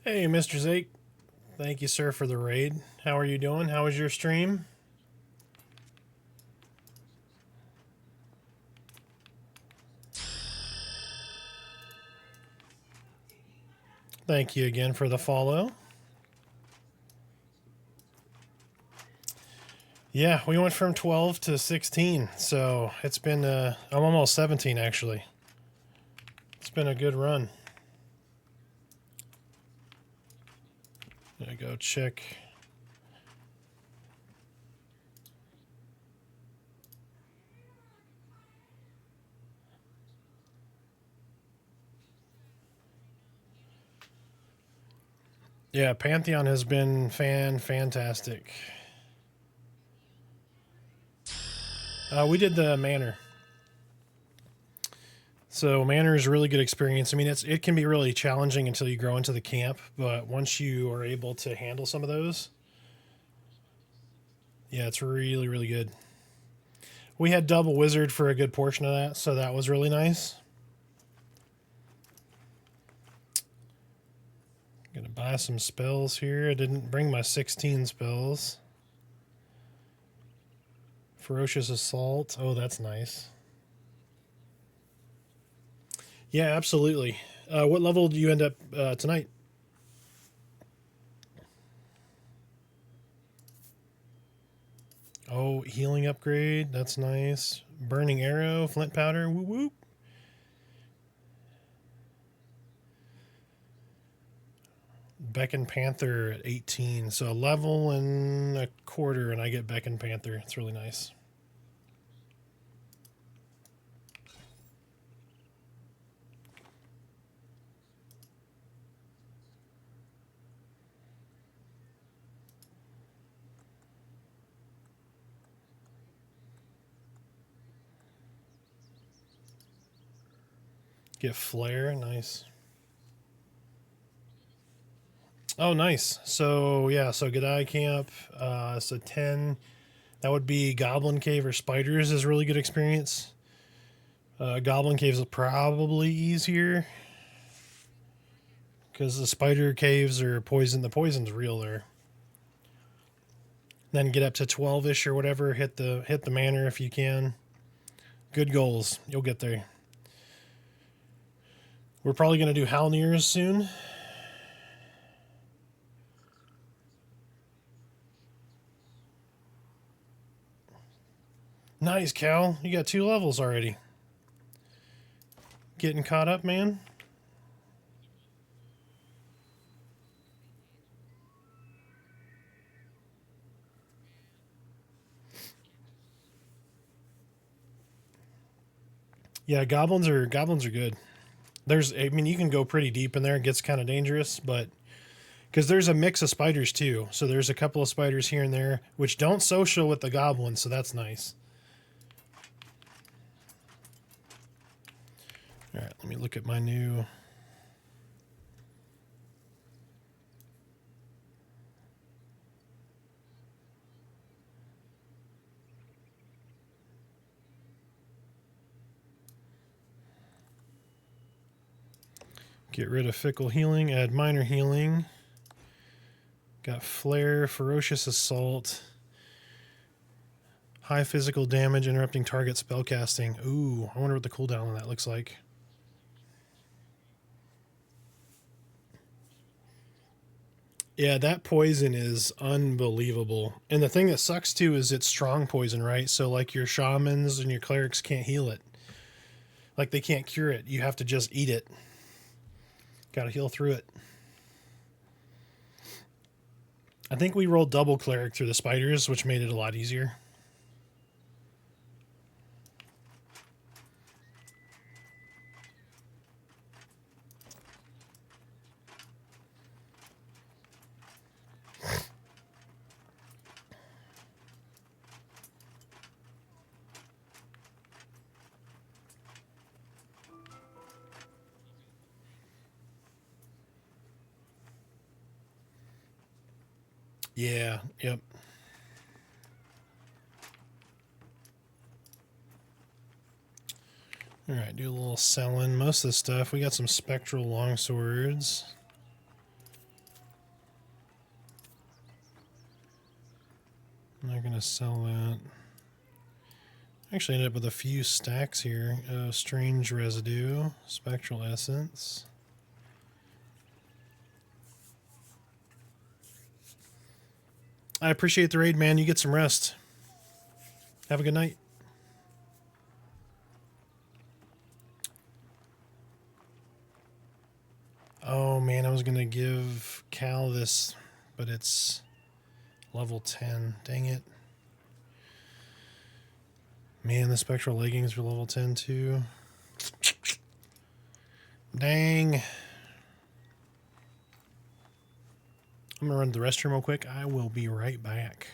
Hey, Mr. Zake. Thank you, sir, for the raid. How are you doing? How was your stream? Thank you again for the follow. Yeah, we went from 12 to 16, so it's been, I'm almost 17, actually. It's been a good run. There I go, check. Yeah, Pantheon has been fantastic. We did the Manor. So Manor is a really good experience. I mean, it can be really challenging until you grow into the camp, but once you are able to handle some of those, yeah, it's really good. We had double wizard for a good portion of that, so that was really nice. Gonna buy some spells here. I didn't bring my 16 spells. Ferocious Assault. Oh, that's nice. Yeah, absolutely. What level do you end up tonight? Oh, healing upgrade. That's nice. Burning arrow, flint powder. Woo woo. Beckon Panther at 18. So a level and a quarter, and I get Beckon Panther. It's really nice. Get Flare. Nice. Oh, nice. So yeah, so Godai Camp. So 10. That would be Goblin Cave or Spiders is really good experience. Goblin Caves is probably easier because the Spider Caves are poison. The poison's real there. Then get up to 12ish or whatever. Hit the manor if you can. Good goals. You'll get there. We're probably gonna do Halnirs soon. Nice, Cal. You got 2 levels already. Getting caught up, man. Yeah, goblins are good. I mean, you can go pretty deep in there. It gets kind of dangerous, but because there's a mix of spiders too. So there's a couple of spiders here and there which don't social with the goblins, so that's nice. All right, let me look at my new. Get rid of fickle healing, add minor healing. Got flare, ferocious assault, high physical damage, interrupting target spellcasting. Ooh, I wonder what the cooldown on that looks like. Yeah, that poison is unbelievable. And the thing that sucks too is it's strong poison, right? So like your shamans and your clerics can't heal it. Like they can't cure it. You have to just eat it. Got to heal through it. I think we rolled double cleric through the spiders, which made it a lot easier. Yeah, yep. All right, do a little selling. Most of the stuff, we got some spectral longswords. I'm not going to sell that. Actually ended up with a few stacks here. Strange residue, spectral essence. I appreciate the raid, man. You get some rest. Have a good night. Oh man, I was gonna give Cal this, but it's level 10. Dang it. Man, the spectral leggings are level 10 too. Dang. I'm gonna run to the restroom real quick. I will be right back.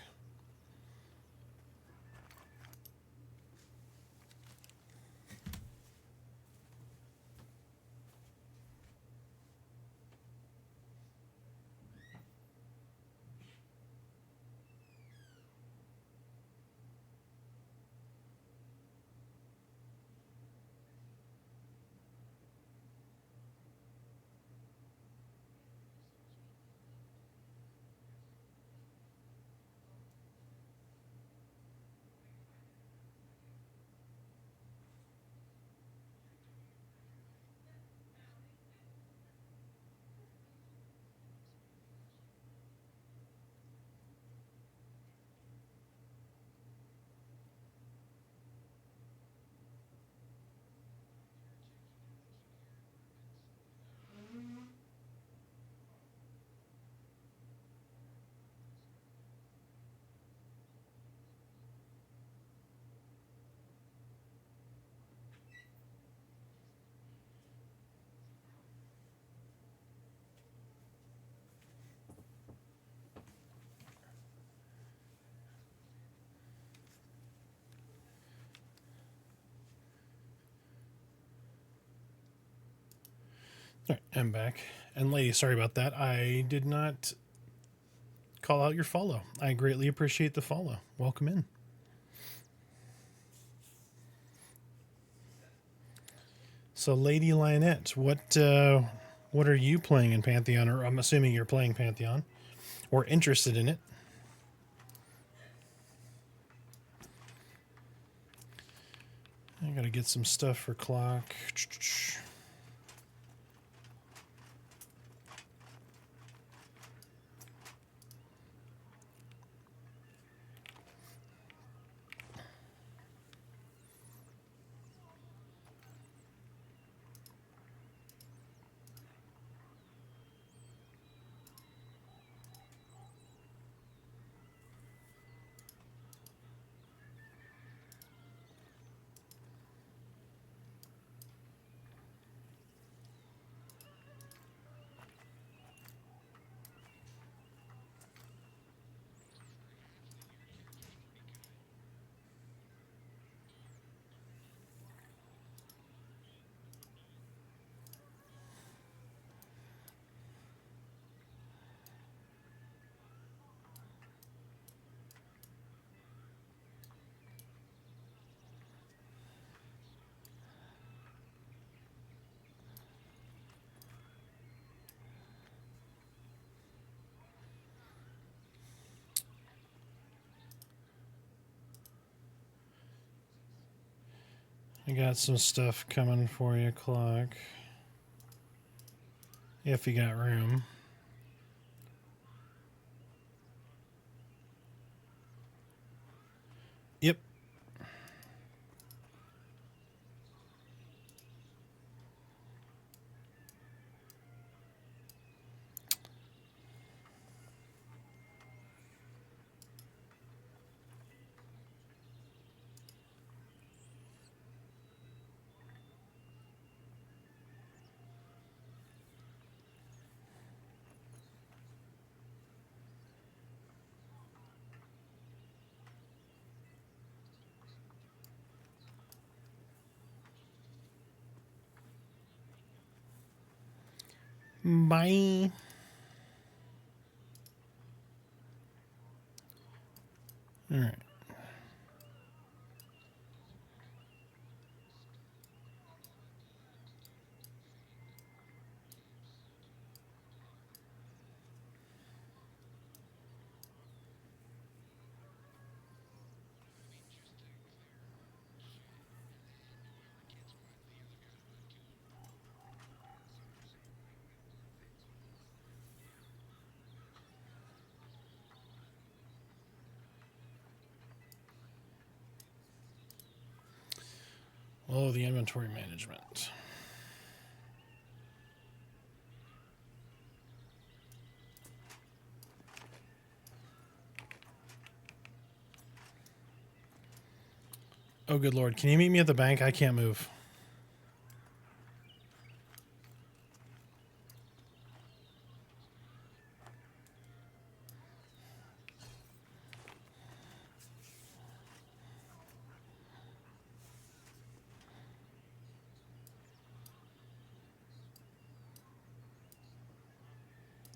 All right, I'm back. And lady, sorry about that. I did not call out your follow. I greatly appreciate the follow. Welcome in. So, Lady Lionette, what are you playing in Pantheon? Or I'm assuming you're playing Pantheon or interested in it. I gotta get some stuff for clock. I got some stuff coming for you, clock. If you got room. Yep. Bye. All right. Oh, the inventory management. Oh, good Lord. Can you meet me at the bank? I can't move.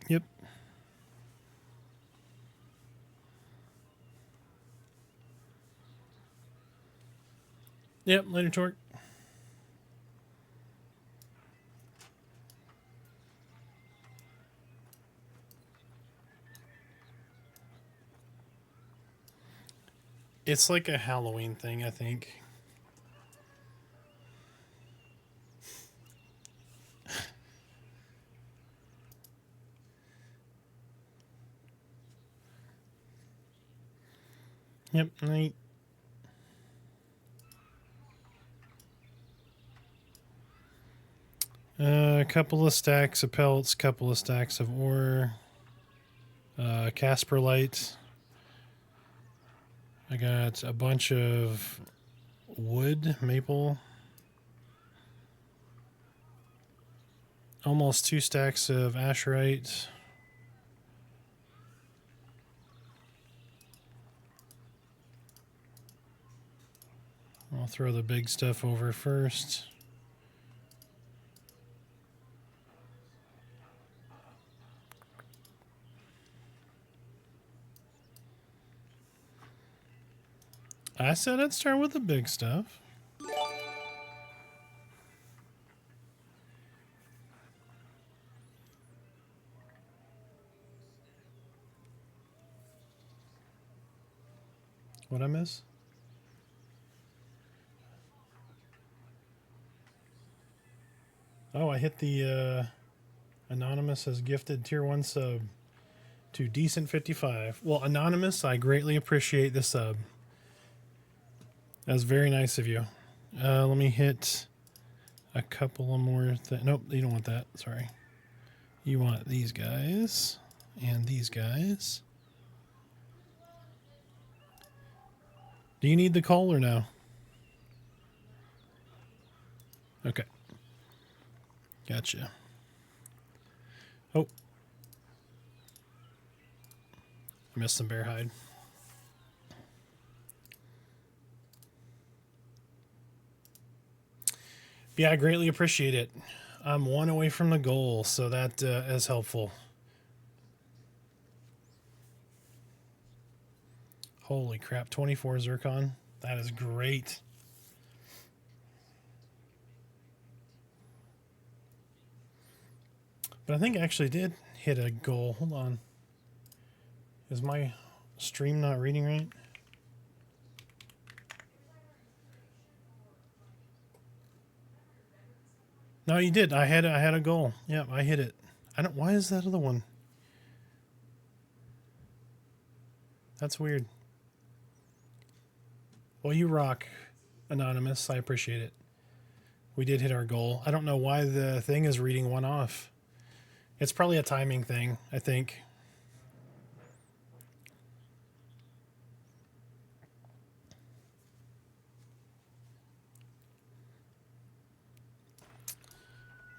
Yep. Yep, later, Torque. It's like a Halloween thing, I think. Yep, night. A couple of stacks of pelts, couple of stacks of ore, Casper light. I got a bunch of wood, maple. Almost 2 stacks of asherite. I'll throw the big stuff over first. I said I'd start with the big stuff. What'd I miss? Oh, I hit the Anonymous has gifted tier 1 sub to Decent55. Well, Anonymous, I greatly appreciate the sub. That was very nice of you. Let me hit a couple of more. Nope, you don't want that. Sorry. You want these guys and these guys. Do you need the call or no? Okay. Gotcha. Oh. I missed some bear hide. Yeah, I greatly appreciate it. I'm 1 away from the goal, so that is helpful. Holy crap, 24 Zircon. That is great. But I think I actually did hit a goal. Hold on. Is my stream not reading right? No, you did. I had a goal. Yeah, I hit it. I don't. Why is that other one? That's weird. Well, you rock, Anonymous. I appreciate it. We did hit our goal. I don't know why the thing is reading one off. It's probably a timing thing, I think.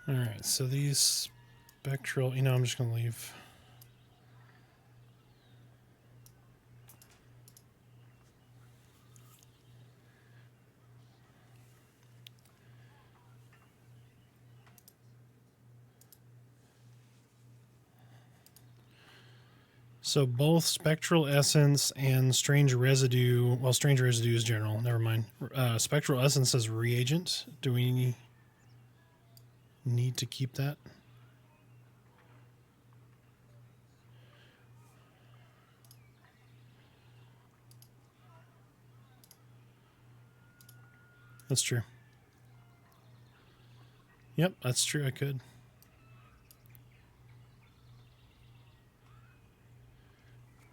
All right, so these spectral, I'm just going to leave. So both spectral essence and strange residue, well, strange residue is general, never mind. Spectral essence is reagent. Do we need to keep that? That's true. Yep, that's true. I could.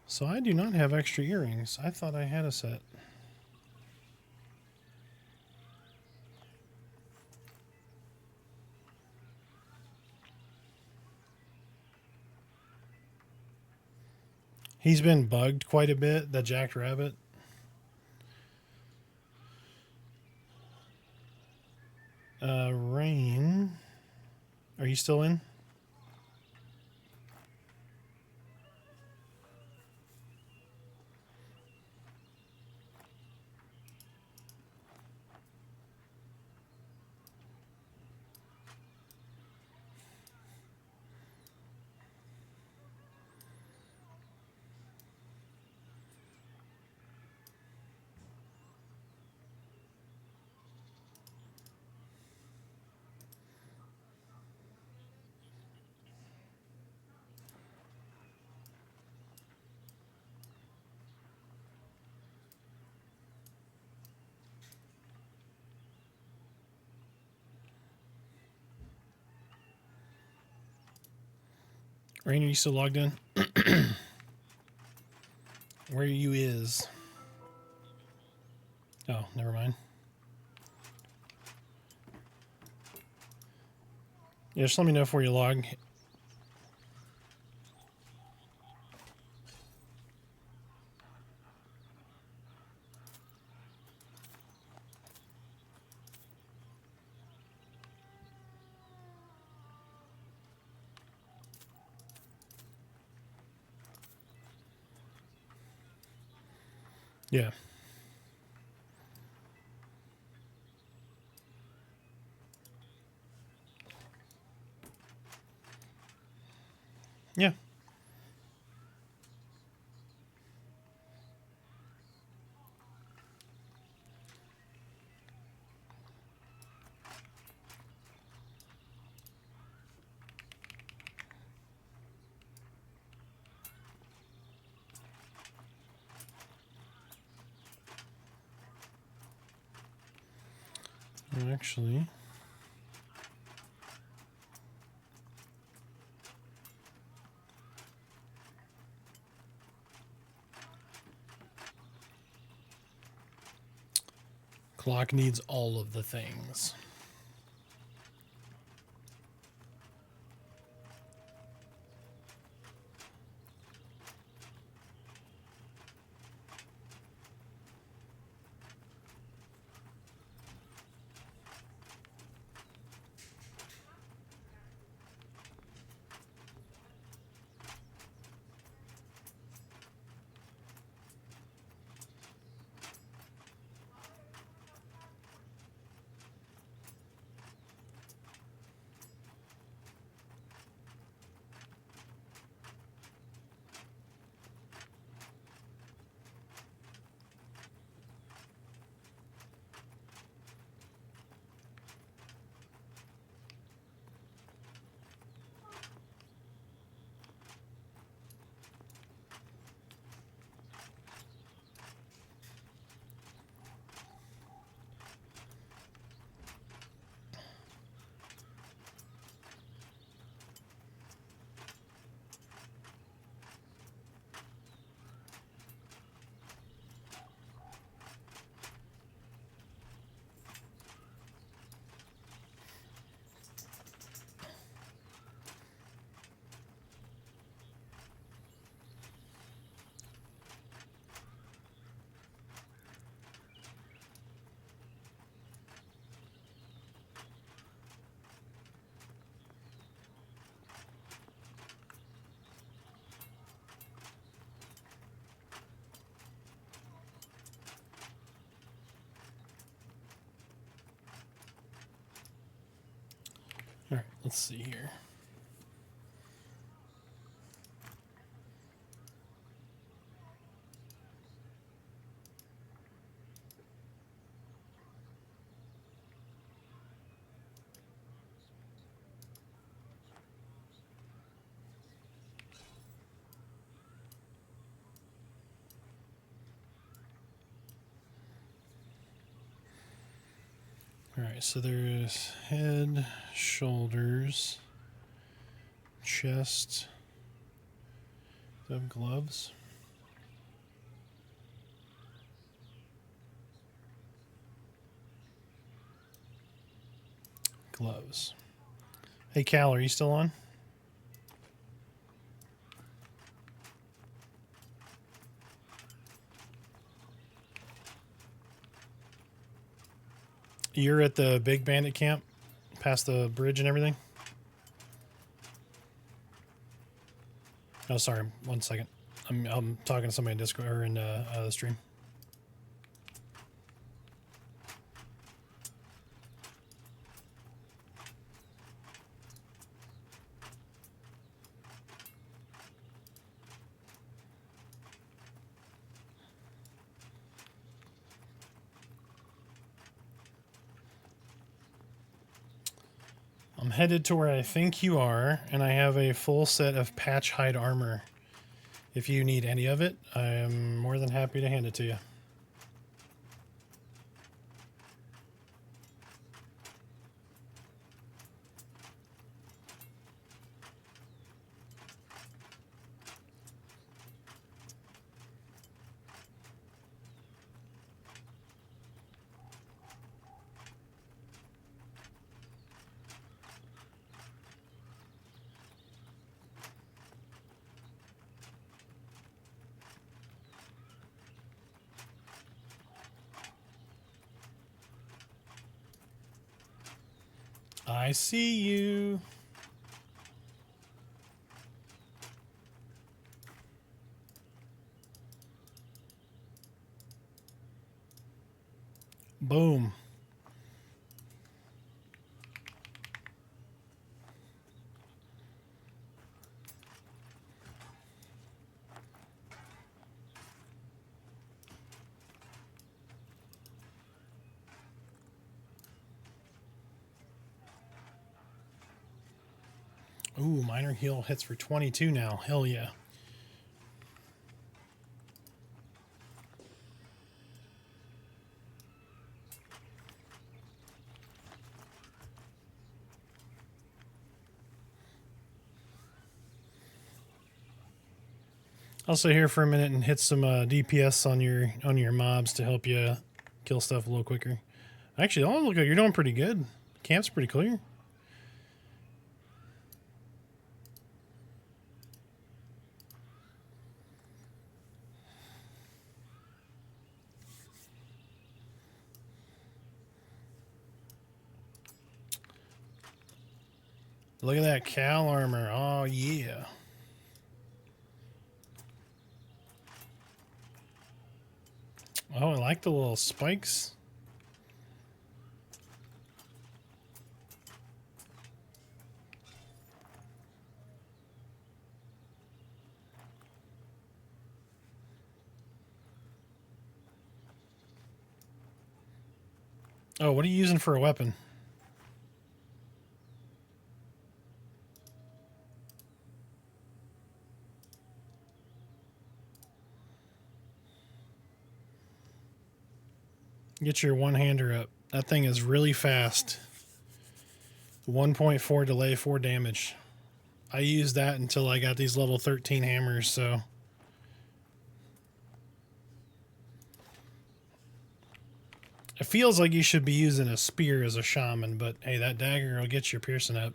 So I do not have extra earrings. I thought I had a set. He's been bugged quite a bit, the Jacked Rabbit. Rain. Are you still in? Rain, are you still logged in? Where you is? Oh, never mind. Yeah, just let me know before you log. Yeah. Yeah. Actually, clock needs all of the things. All right, let's see here. All right, so there's head, shoulders, chest. Do I have gloves? Gloves. Hey, Cal, are you still on? You're at the big bandit camp, past the bridge and everything? Oh, sorry. 1 second. I'm talking to somebody in Discord or in the stream. I'm headed to where I think you are, and I have a full set of patch hide armor. If you need any of it, I am more than happy to hand it to you. I see you. Boom. Ooh, minor heal hits for 22 now. Hell yeah. I'll sit here for a minute and hit some DPS on your mobs to help you kill stuff a little quicker. Actually, oh, look, you're doing pretty good. Camp's pretty clear. Look at that cow armor. Oh, yeah. Oh, I like the little spikes. Oh, what are you using for a weapon? Get your one-hander up. That thing is really fast. 1.4 delay, 4 damage. I used that until I got these level 13 hammers, so... It feels like you should be using a spear as a shaman, but hey, that dagger will get your piercing up.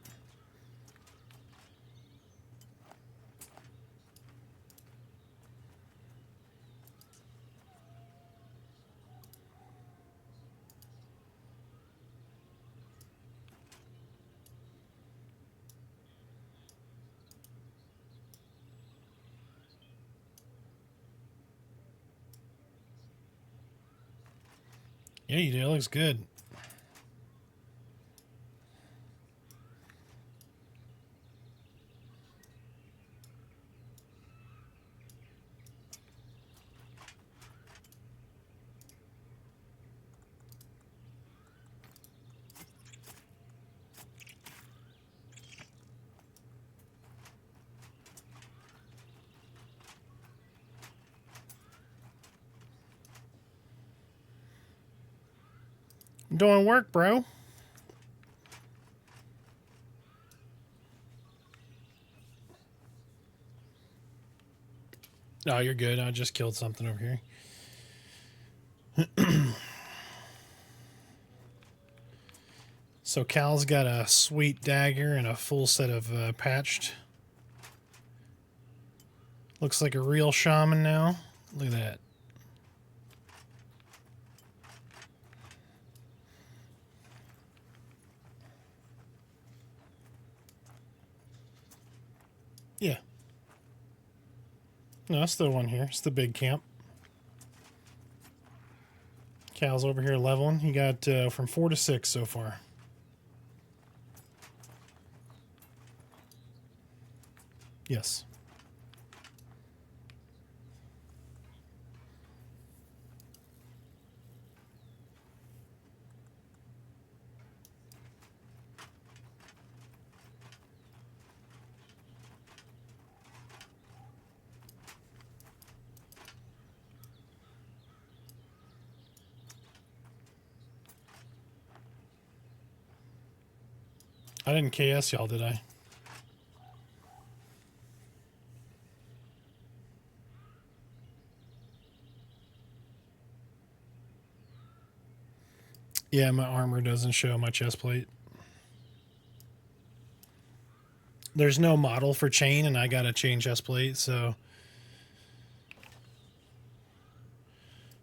Yeah, you do. It looks good. Doing work, bro. Oh, you're good. I just killed something over here. So Cal's got a sweet dagger and a full set of patched. Looks like a real shaman now. Look at that. Yeah. No, that's the one here. It's the big camp. Cal's over here leveling. He got from 4 to 6 so far. Yes. I didn't KS y'all, did I? Yeah, my armor doesn't show my chest plate. There's no model for chain, and I got a chain chest plate, so...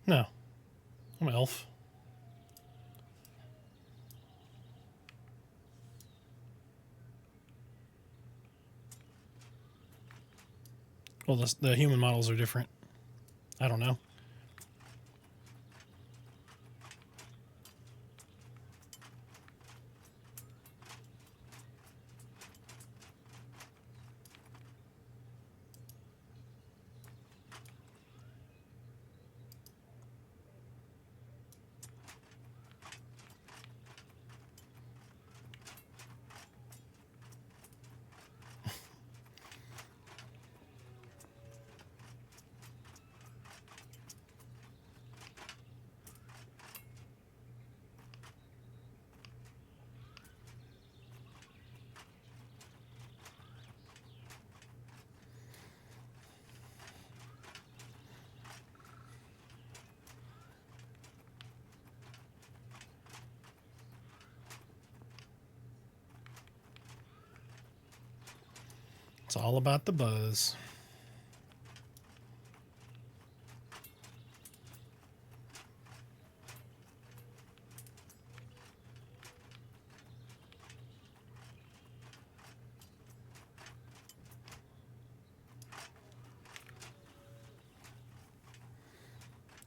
No. I'm an elf. Well, the human models are different. I don't know. It's all about the buzz.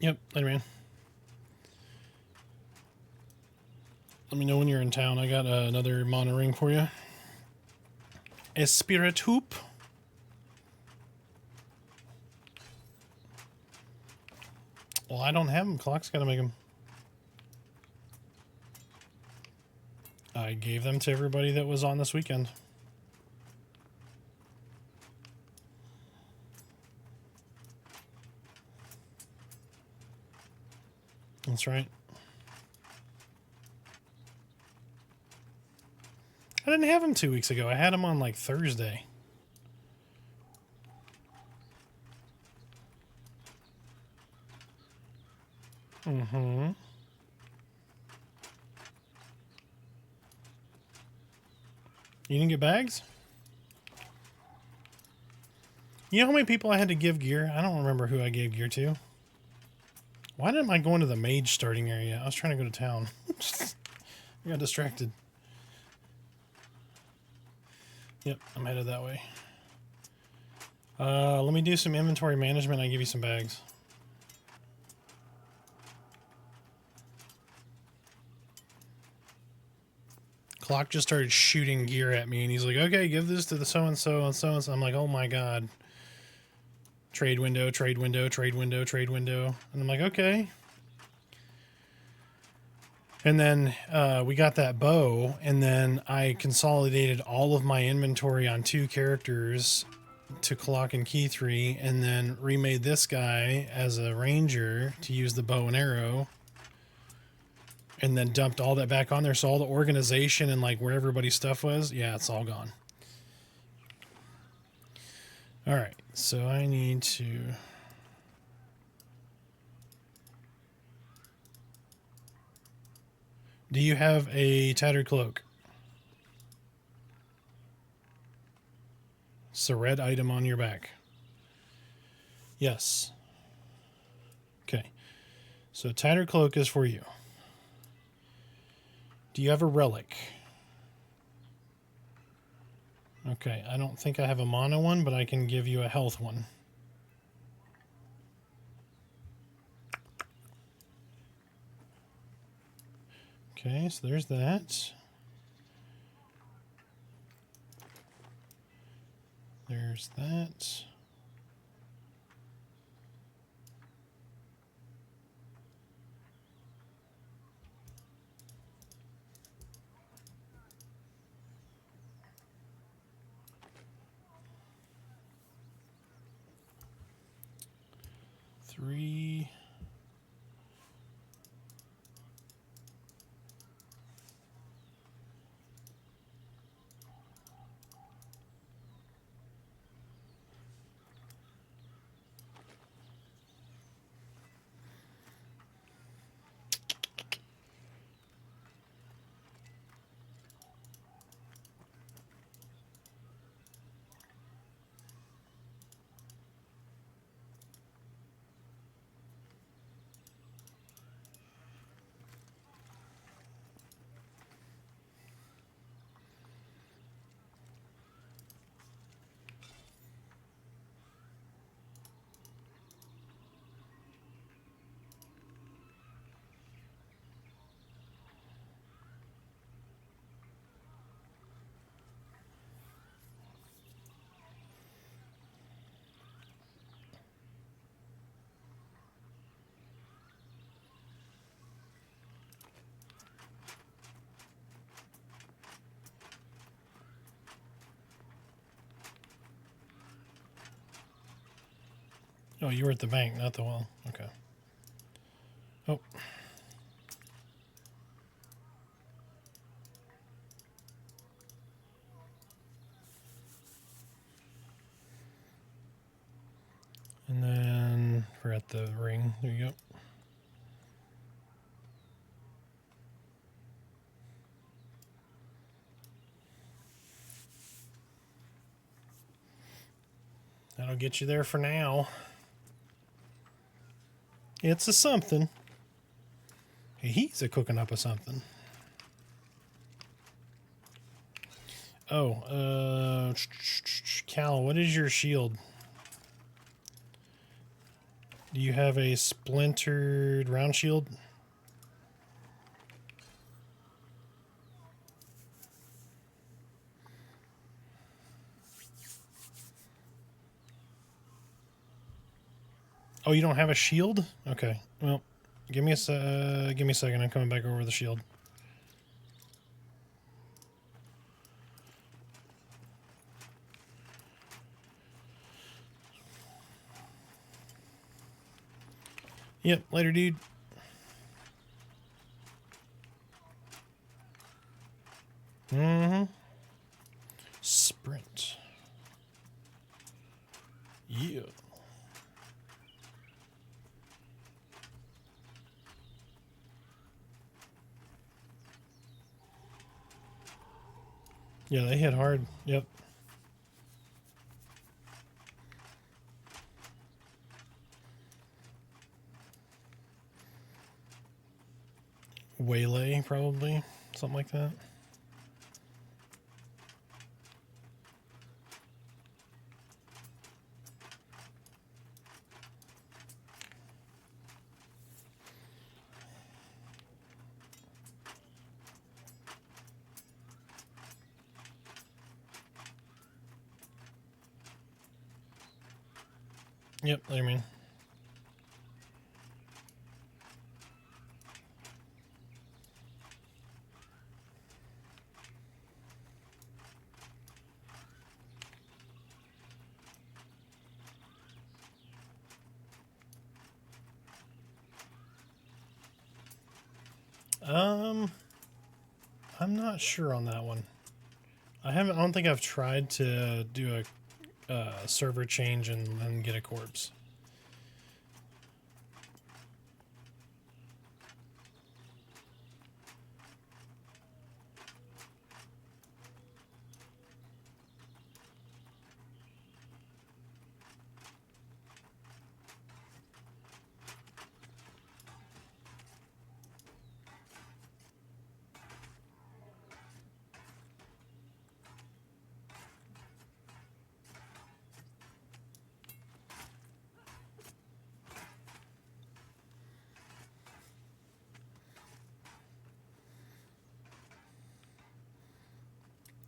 Yep, later, man. Let me know when you're in town. I got another mana ring for you. A spirit hoop. Well, I don't have them. Clock's got to make them. I gave them to everybody that was on this weekend. That's right. I didn't have them 2 weeks ago. I had them on like Thursday. Mm-hmm. You didn't get bags? You know how many people I had to give gear? I don't remember who I gave gear to. Why didn't I go into the mage starting area? I was trying to go to town. I got distracted. Yep, I'm headed that way. Let me do some inventory management. I'll give you some bags. Clock just started shooting gear at me, and he's like, okay, give this to the so-and-so and so-and-so. I'm like, oh my god. Trade window, trade window, trade window, trade window. And I'm like, okay. And then we got that bow, and then I consolidated all of my inventory on 2 characters to Clock and Key 3, and then remade this guy as a ranger to use the bow and arrow. And then dumped all that back on there. So all the organization and like where everybody's stuff was, yeah, it's all gone. All right, so I need to... Do you have a tattered cloak? It's a red item on your back. Yes. Okay. So tattered cloak is for you. Do you have a relic? Okay, I don't think I have a mana one, but I can give you a health one. Okay, so there's that. There's that. Three. Oh, you were at the bank, not the well. Okay. Oh. And then forgot the ring. There you go. That'll get you there for now. It's a something. He's a cooking up of something. Oh, Cal, what is your shield? Do you have a splintered round shield? Oh, you don't have a shield? Okay. Well, give me a second. I'm coming back over the shield. Yep, later, dude. Mm-hmm. Sprint. Yeah. Yeah, they hit hard. Yep. Waylay, probably. Something like that. Yep, I mean. I'm not sure on that one. I don't think I've tried to do a server change and get a corpse.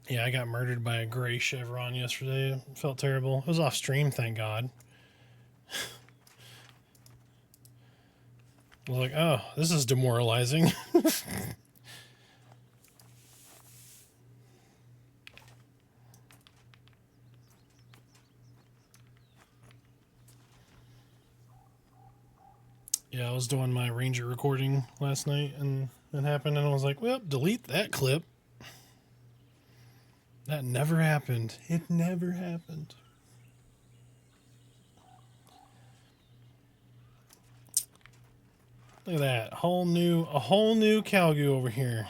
Yeah, I got murdered by a gray chevron yesterday. It felt terrible. It was off stream, thank God. I was like, oh, this is demoralizing. Yeah, I was doing my Ranger recording last night and it happened, and I was like, well, delete that clip. That never happened. It never happened. Look at that. A whole new Calgoo over here.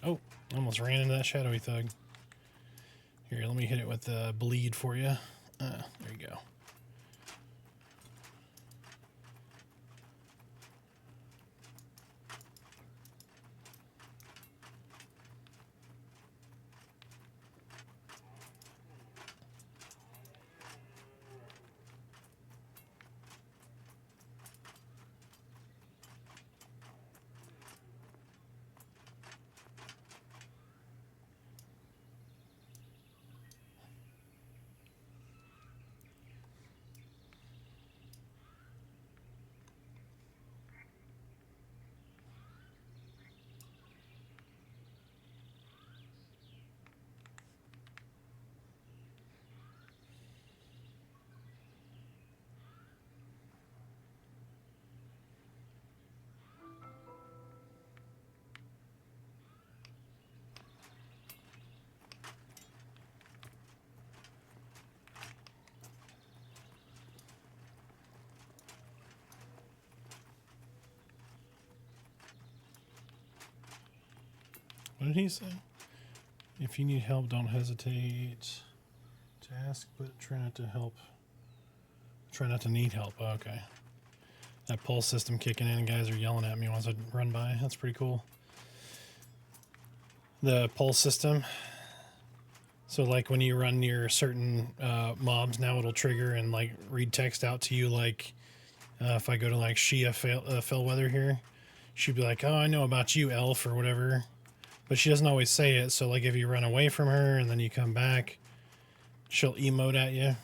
Oh, almost ran into that shadowy thug. Here, let me hit it with the bleed for you. There you go. What did he say? If you need help, don't hesitate to ask, but try not to help. Try not to need help. Oh, okay. That pulse system kicking in and guys are yelling at me once I run by. That's pretty cool. The pulse system. So like when you run near certain mobs, now it'll trigger and like read text out to you. Like if I go to like Shia Fellweather here, she'd be like, "Oh, I know about you, elf," or whatever. But she doesn't always say it. So like if you run away from her and then you come back, she'll emote at you.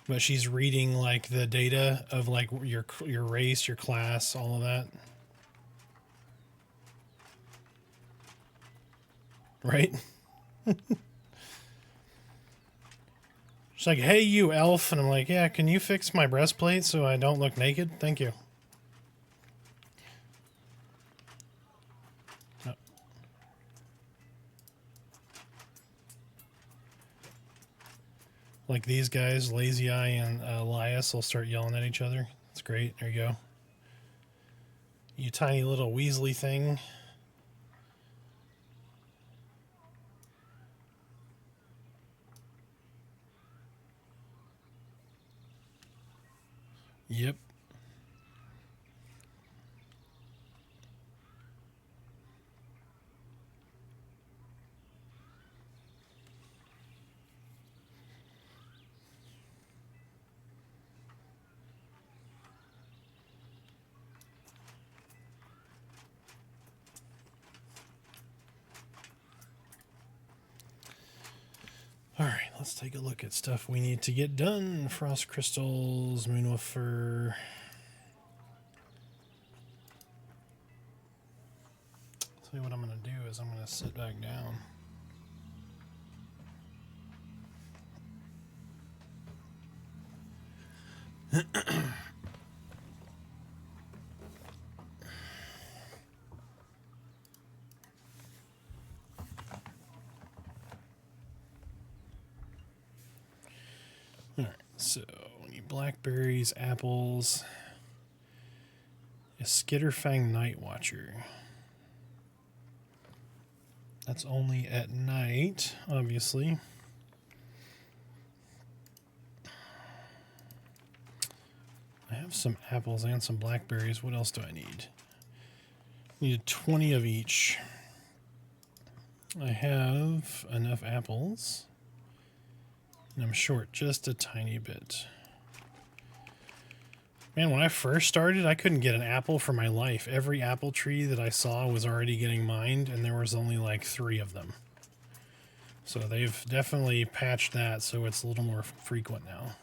But she's reading like the data of like your race, your class, all of that. Right? She's like, "Hey, you elf," and I'm like, "Yeah, can you fix my breastplate so I don't look naked? Thank you." Oh. Like these guys, Lazy Eye and Elias, will start yelling at each other. That's great. There you go. You tiny little Weasley thing. Yep. Alright, let's take a look at stuff we need to get done. Frost crystals, moonwolf fur. Tell you what I'm going to do is I'm going to sit back down. Alright, so we need blackberries, apples, a Skitterfang Night Watcher. That's only at night, obviously. I have some apples and some blackberries. What else do I need? Need 20 of each. I have enough apples. And I'm short just a tiny bit. Man, when I first started, I couldn't get an apple for my life. Every apple tree that I saw was already getting mined, and there was only like 3 of them. So they've definitely patched that so it's a little more frequent now.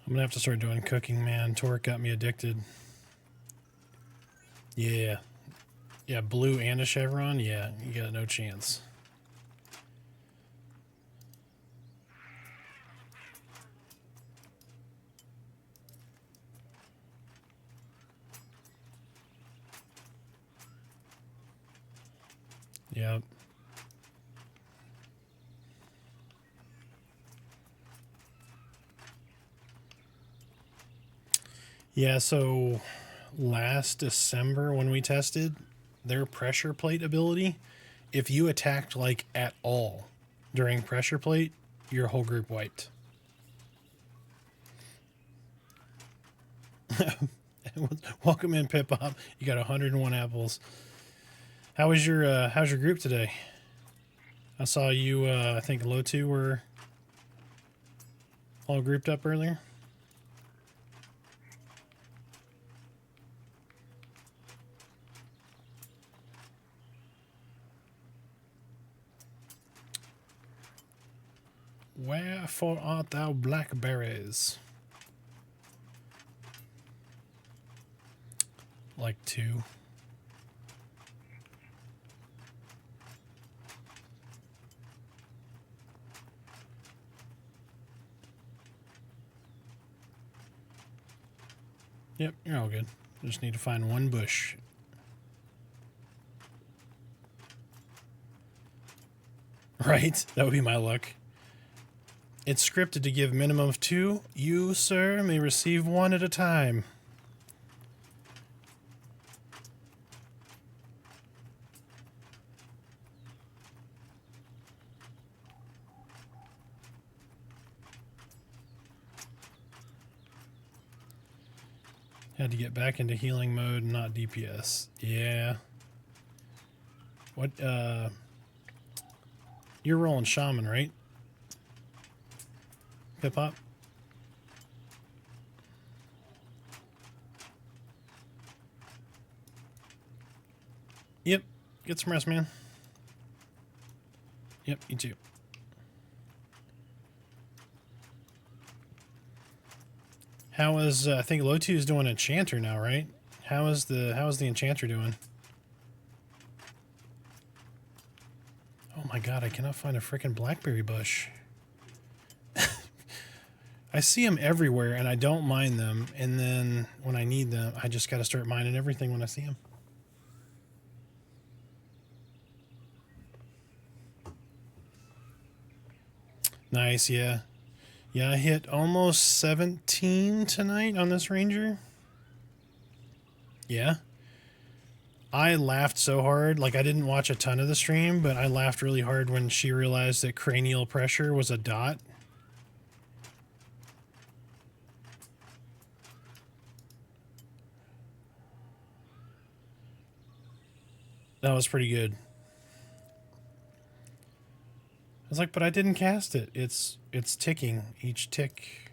I'm gonna have to start doing cooking, man. Torque got me addicted. Yeah. Yeah, blue and a chevron? Yeah, you got no chance. Yep. Yeah, so last December when we tested their pressure plate ability, if you attacked like at all during pressure plate, your whole group wiped. Welcome in, Pip Pop. You got 101 apples. How's your group today? I saw you I think Lotu were all grouped up earlier. Wherefore art thou blackberries? like 2. Yep, you're all good. Just need to find one bush. Right? That would be my luck. It's scripted to give minimum of 2. You, sir, may receive 1 at a time. Had to get back into healing mode, not DPS. Yeah. What, you're rolling shaman, right? Hip hop? Yep. Get some rest, man. Yep, you too. How is I think Lotu is doing Enchanter now, right? How is the Enchanter doing? Oh my god, I cannot find a freaking blackberry bush. I see them everywhere and I don't mine them, and then when I need them, I just got to start mining everything when I see them. Nice, yeah. Yeah, I hit almost 17 tonight on this Ranger. Yeah. I laughed so hard. Like, I didn't watch a ton of the stream, but I laughed really hard when she realized that cranial pressure was a dot. That was pretty good. I was like, but I didn't cast it. It's ticking. Each tick.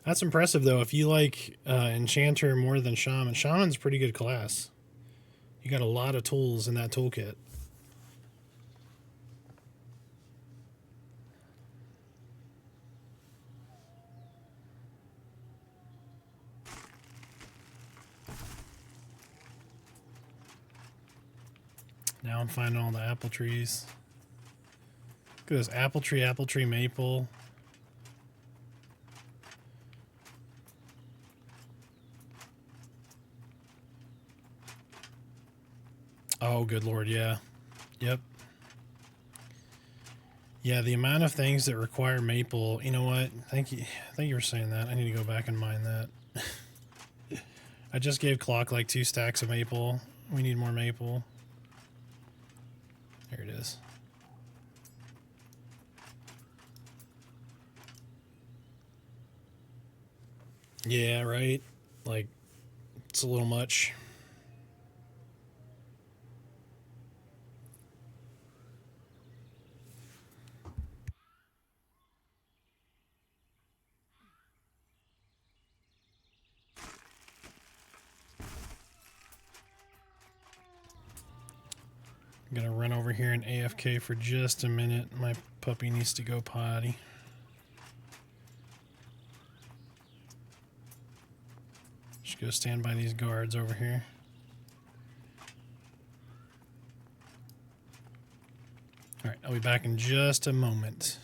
That's impressive, though. If you like Enchanter more than Shaman, Shaman's a pretty good class. You got a lot of tools in that toolkit. Now I'm finding all the apple trees. Look at this apple tree, maple. Oh, good lord, yeah. Yep. Yeah, the amount of things that require maple, you know what? Thank you for saying that. I need to go back and mine that. I just gave Clock like 2 stacks of maple. We need more maple. There it is. Yeah, right? Like, it's a little much. I'm gonna run over here and AFK for just a minute. My puppy needs to go potty. Just go stand by these guards over here. Alright, I'll be back in just a moment.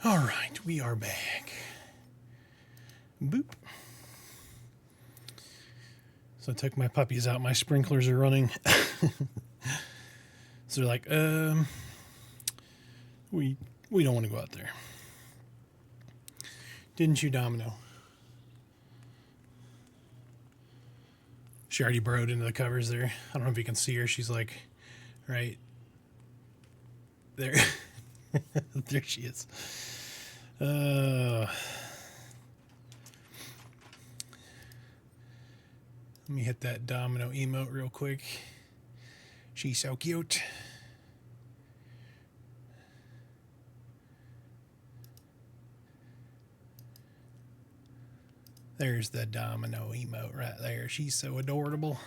All right, we are back. Boop. So I took my puppies out. My sprinklers are running. So they're like, we don't want to go out there. Didn't you, Domino? She already burrowed into the covers there. I don't know if you can see her. She's like, right there. There she is. Let me hit that Domino emote real quick. She's so cute. There's the Domino emote right there. She's so adorable.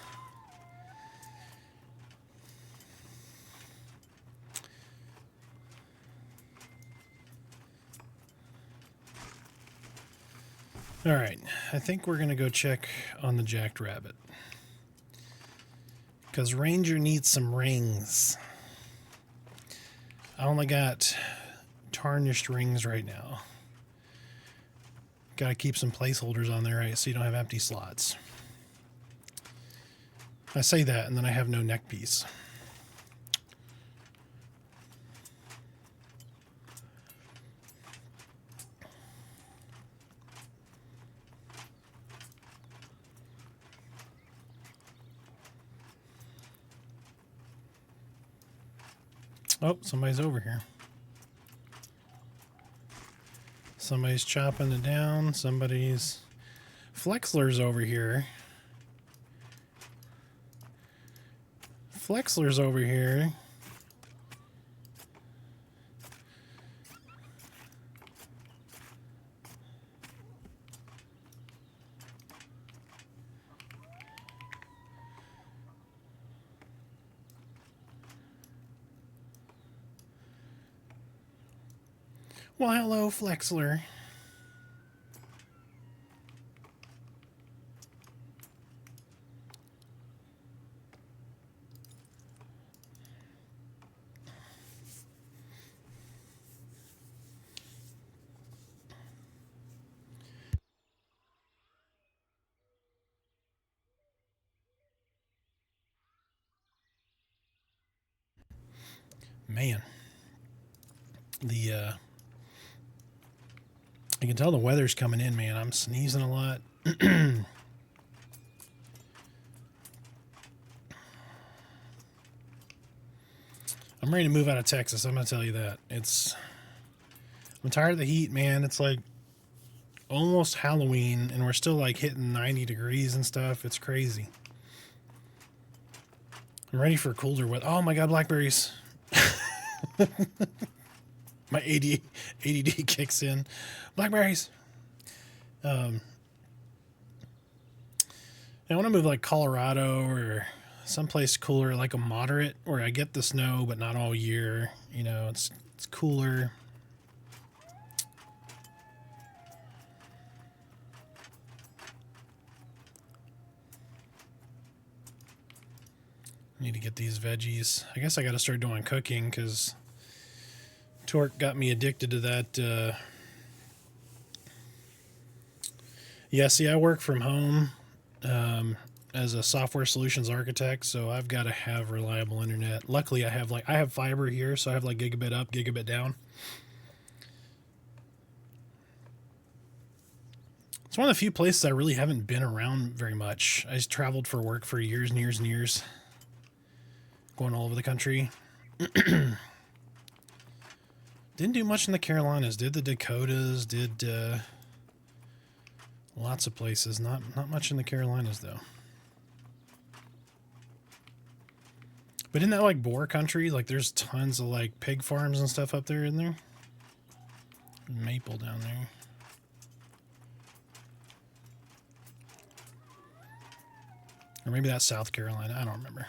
All right, I think we're going to go check on the jacked rabbit. Because Ranger needs some rings. I only got tarnished rings right now. Got to keep some placeholders on there, right, so you don't have empty slots. I say that, and then I have no neck piece. Oh, somebody's over here. Somebody's chopping it down. Somebody's... Flexler's over here. Flexler's over here. Well, hello, Flexler. Man. I can tell the weather's coming in, man. I'm sneezing a lot. I'm ready to move out of Texas. I'm going to tell you that. I'm tired of the heat, man. It's like almost Halloween, and we're still like hitting 90 degrees and stuff. It's crazy. I'm ready for cooler weather. Oh my God, blackberries. My ADD kicks in. Blackberries. I want to move like Colorado or someplace cooler, like a moderate, where I get the snow, but not all year. You know, it's cooler. I need to get these veggies. I guess I got to start doing cooking because Torque got me addicted to that. Yeah, see, I work from home as a software solutions architect, so I've got to have reliable internet. Luckily, I have fiber here, so I have like gigabit up, gigabit down. It's one of the few places I really haven't been around very much. I just traveled for work for years and years and years, going all over the country. Didn't do much in the Carolinas. Did the Dakotas. Did lots of places. Not much in the Carolinas though. But isn't that like boar country? Like there's tons of like pig farms and stuff up there, isn't there? Maple down there. Or maybe that's South Carolina. I don't remember.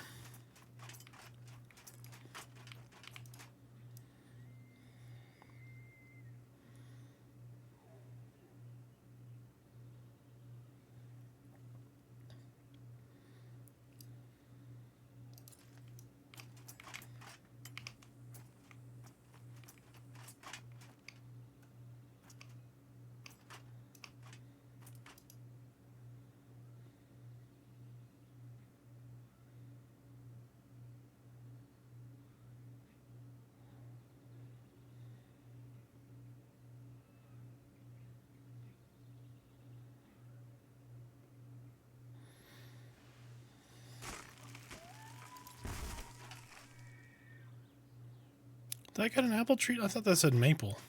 Did I get an apple tree? I thought that said maple.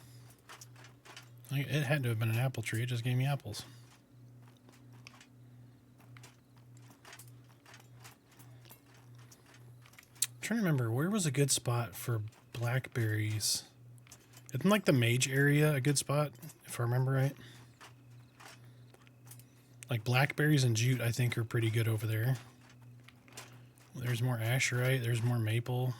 It had to have been an apple tree. It just gave me apples. I'm trying to remember, where was a good spot for blackberries? Isn't like the mage area a good spot, if I remember right? Like blackberries and jute, I think, are pretty good over there. There's more asherite. There's more maple.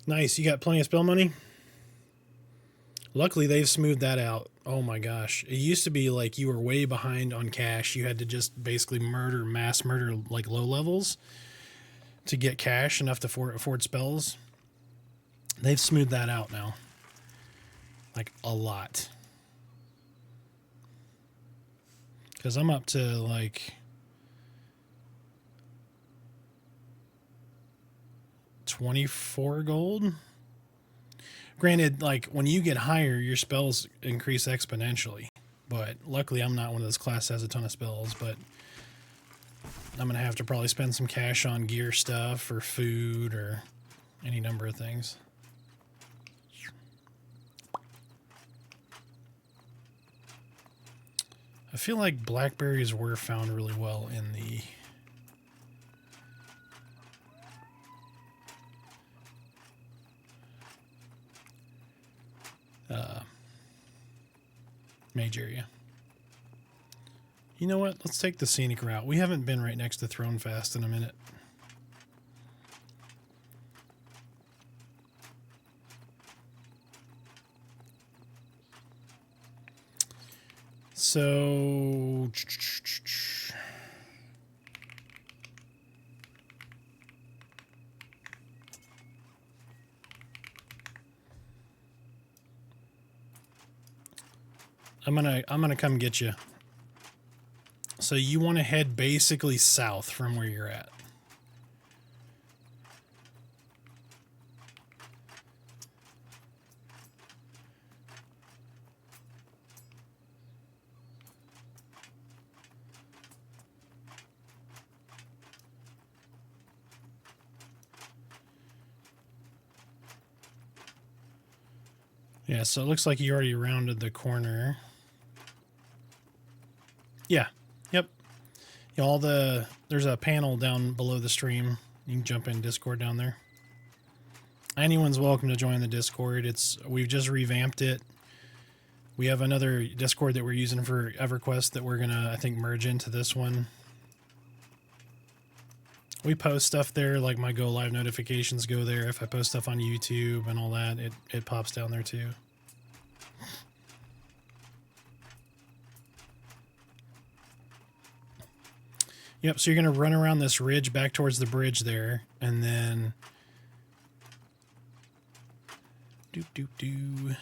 Nice. You got plenty of spell money? Luckily, they've smoothed that out. Oh my gosh. It used to be like you were way behind on cash. You had to just basically mass murder like low levels to get cash enough to afford spells. They've smoothed that out now. Like a lot. Because I'm up to like 24 gold. Granted, like when you get higher, your spells increase exponentially. But luckily, I'm not one of those class that has a ton of spells. But I'm going to have to probably spend some cash on gear stuff or food or any number of things. I feel like blackberries were found really well in the mage area. You know what? Let's take the scenic route. We haven't been right next to Thronefast in a minute. So I'm gonna come get you. So you want to head basically south from where you're at. Yeah, so it looks like you already rounded the corner. Yeah. Yep. Yeah, there's a panel down below the stream. You can jump in Discord down there. Anyone's welcome to join the Discord. We've just revamped it. We have another Discord that we're using for EverQuest that we're gonna, I think, merge into this one. We post stuff there, like my go live notifications go there. If I post stuff on YouTube and all that, it pops down there too. Yep, so you're going to run around this ridge back towards the bridge there, and then... Doop.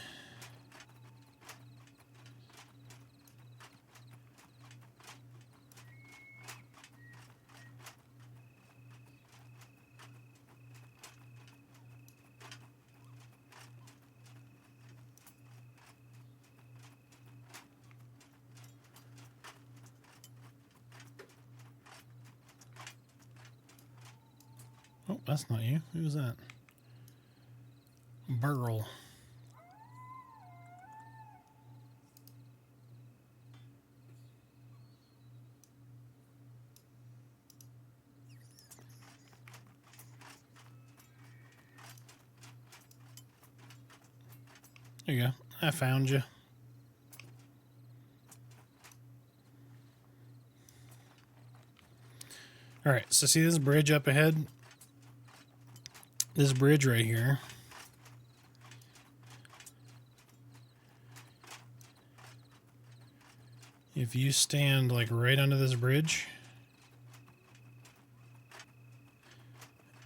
Oh, that's not you. Who was that? Burl. There you go. I found you. All right, so see this bridge up ahead? This bridge right here. If you stand like right under this bridge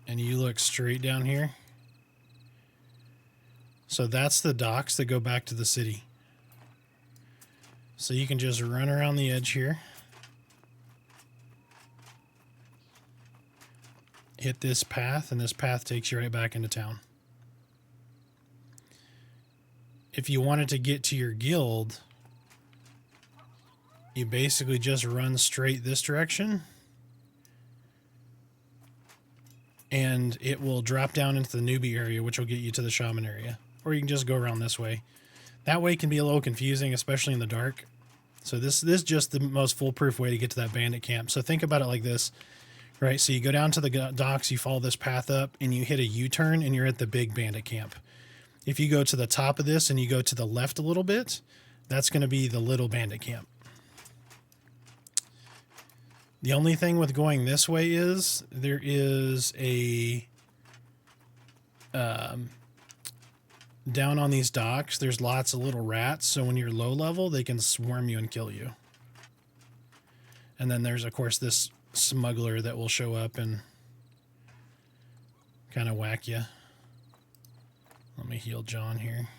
and you look straight down here, so that's the docks that go back to the city. So you can just run around the edge here. Hit this path, and this path takes you right back into town. If you wanted to get to your guild, you basically just run straight this direction, and it will drop down into the newbie area, which will get you to the shaman area. Or you can just go around this way. That way can be a little confusing, especially in the dark. So this is just the most foolproof way to get to that bandit camp. So think about it like this, right? So you go down to the docks, you follow this path up, and you hit a U-turn, and you're at the big bandit camp. If you go to the top of this and you go to the left a little bit, that's going to be the little bandit camp. The only thing with going this way is there is a down on these docks, there's lots of little rats, so when you're low level, they can swarm you and kill you. And then there's, of course, this smuggler that will show up and kind of whack you. Let me heal John here.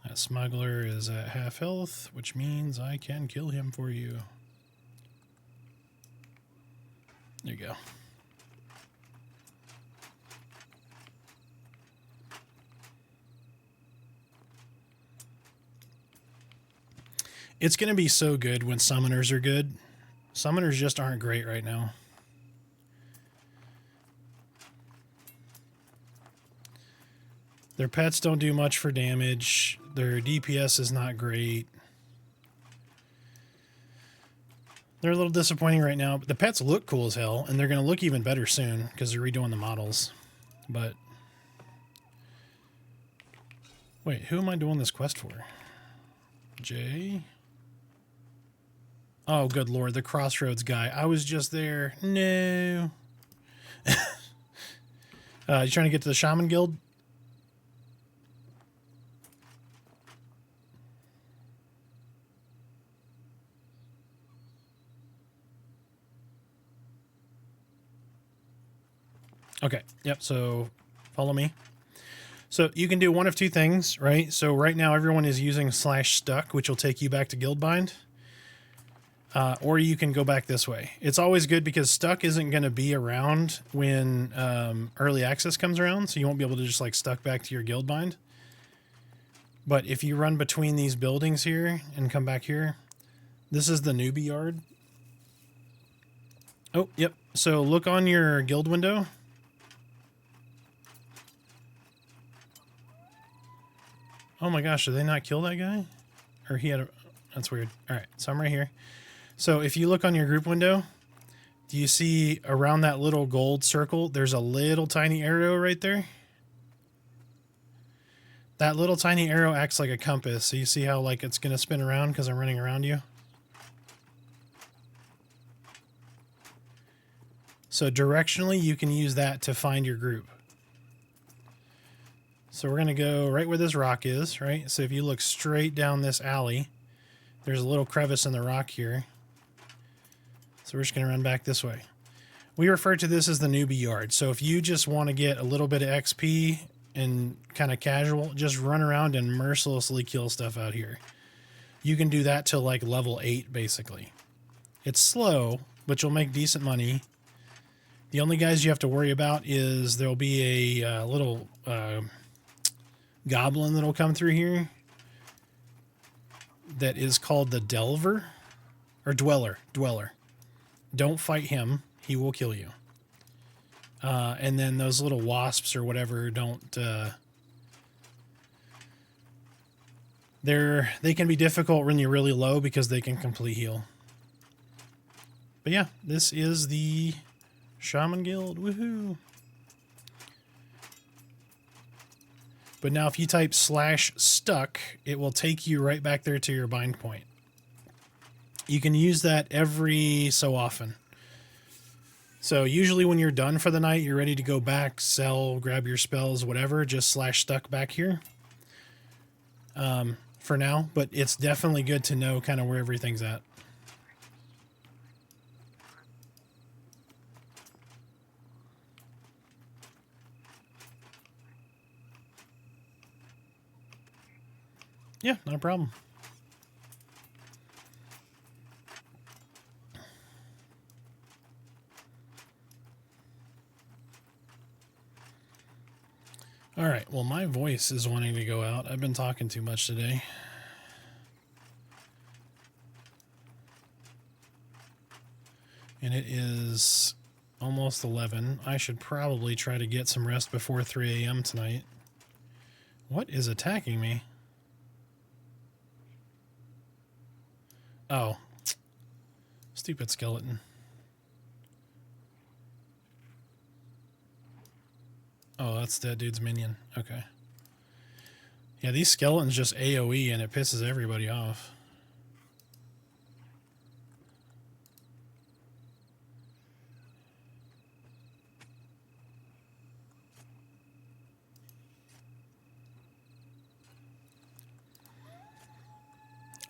That smuggler is at half health, which means I can kill him for you. There you go. It's going to be so good when summoners are good. Summoners just aren't great right now. Their pets don't do much for damage. Their DPS is not great. They're a little disappointing right now. But the pets look cool as hell, and they're going to look even better soon because they're redoing the models. But wait, who am I doing this quest for? Jay? Oh, good lord, the Crossroads guy. I was just there. No. You trying to get to the Shaman Guild? Okay, yep, so follow me. So you can do one of two things, right? So right now everyone is using /stuck, which will take you back to Guildbind. Or you can go back this way. It's always good because stuck isn't going to be around when early access comes around, so you won't be able to just like stuck back to your Guildbind. But if you run between these buildings here and come back here, this is the newbie yard. Oh, yep. So look on your guild window. Oh my gosh, did they not kill that guy? Or he had a... That's weird. All right, so I'm right here. So if you look on your group window, do you see around that little gold circle, there's a little tiny arrow right there? That little tiny arrow acts like a compass. So you see how like it's going to spin around because I'm running around you? So directionally, you can use that to find your group. So we're going to go right where this rock is, right? So if you look straight down this alley, there's a little crevice in the rock here. So we're just going to run back this way. We refer to this as the newbie yard. So if you just want to get a little bit of XP and kind of casual, just run around and mercilessly kill stuff out here. You can do that till like level 8, basically. It's slow, but you'll make decent money. The only guys you have to worry about is there'll be a little goblin that'll come through here that is called the Delver, or Dweller. Don't fight him. He will kill you. And then those little wasps or whatever don't... they can be difficult when you're really low because they can complete heal. But yeah, this is the Shaman Guild. Woohoo! But now if you type /stuck, it will take you right back there to your bind point. You can use that every so often. So usually when you're done for the night, you're ready to go back, sell, grab your spells, whatever, just /stuck back here for now. But it's definitely good to know kind of where everything's at. Yeah, not a problem. All right, well, my voice is wanting to go out. I've been talking too much today. And it is almost 11. I should probably try to get some rest before 3 a.m. tonight. What is attacking me? Oh. Stupid skeleton. Oh, that's that dude's minion. Okay. Yeah, these skeletons just AoE and it pisses everybody off.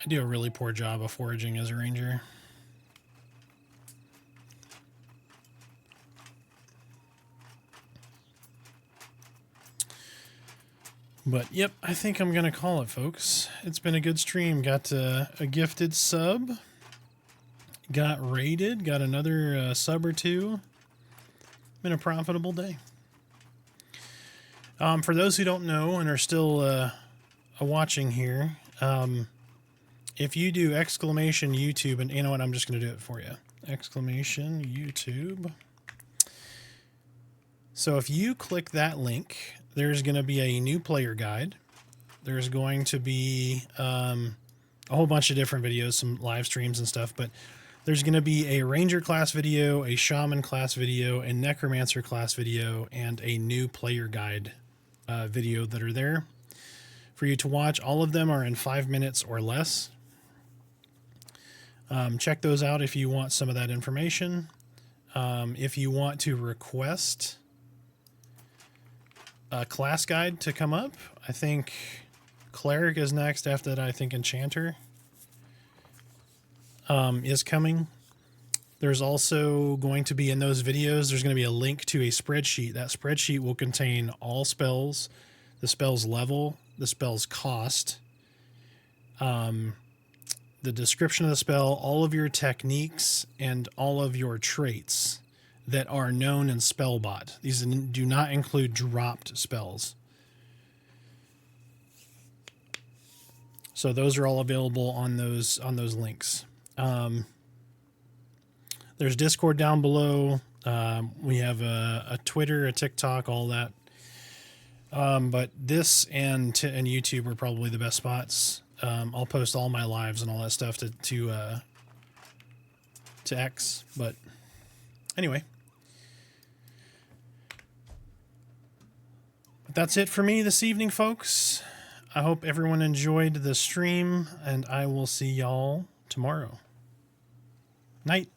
I do a really poor job of foraging as a ranger. But, yep, I think I'm going to call it, folks. It's been a good stream. Got a gifted sub. Got raided. Got another sub or two. Been a profitable day. For those who don't know and are still watching here, if you do exclamation YouTube, and you know what, I'm just going to do it for you. Exclamation YouTube. So if you click that link, there's going to be a new player guide. There's going to be a whole bunch of different videos, some live streams and stuff, but there's going to be a ranger class video, a shaman class video, a necromancer class video, and a new player guide video that are there for you to watch. All of them are in 5 minutes or less. Check those out if you want some of that information. If you want to request a class guide to come up, I think Cleric is next. After that, I think Enchanter is coming. There's also going to be in those videos, there's going to be a link to a spreadsheet. That spreadsheet will contain all spells, the spell's level, the spell's cost, the description of the spell, all of your techniques, and all of your traits that are known in Spellbot. These do not include dropped spells. So those are all available on those links. There's Discord down below. We have a Twitter, a TikTok, all that. But this and YouTube are probably the best spots. I'll post all my lives and all that stuff to X. But anyway, that's it for me this evening, folks. I hope everyone enjoyed the stream, and I will see y'all tomorrow. Night.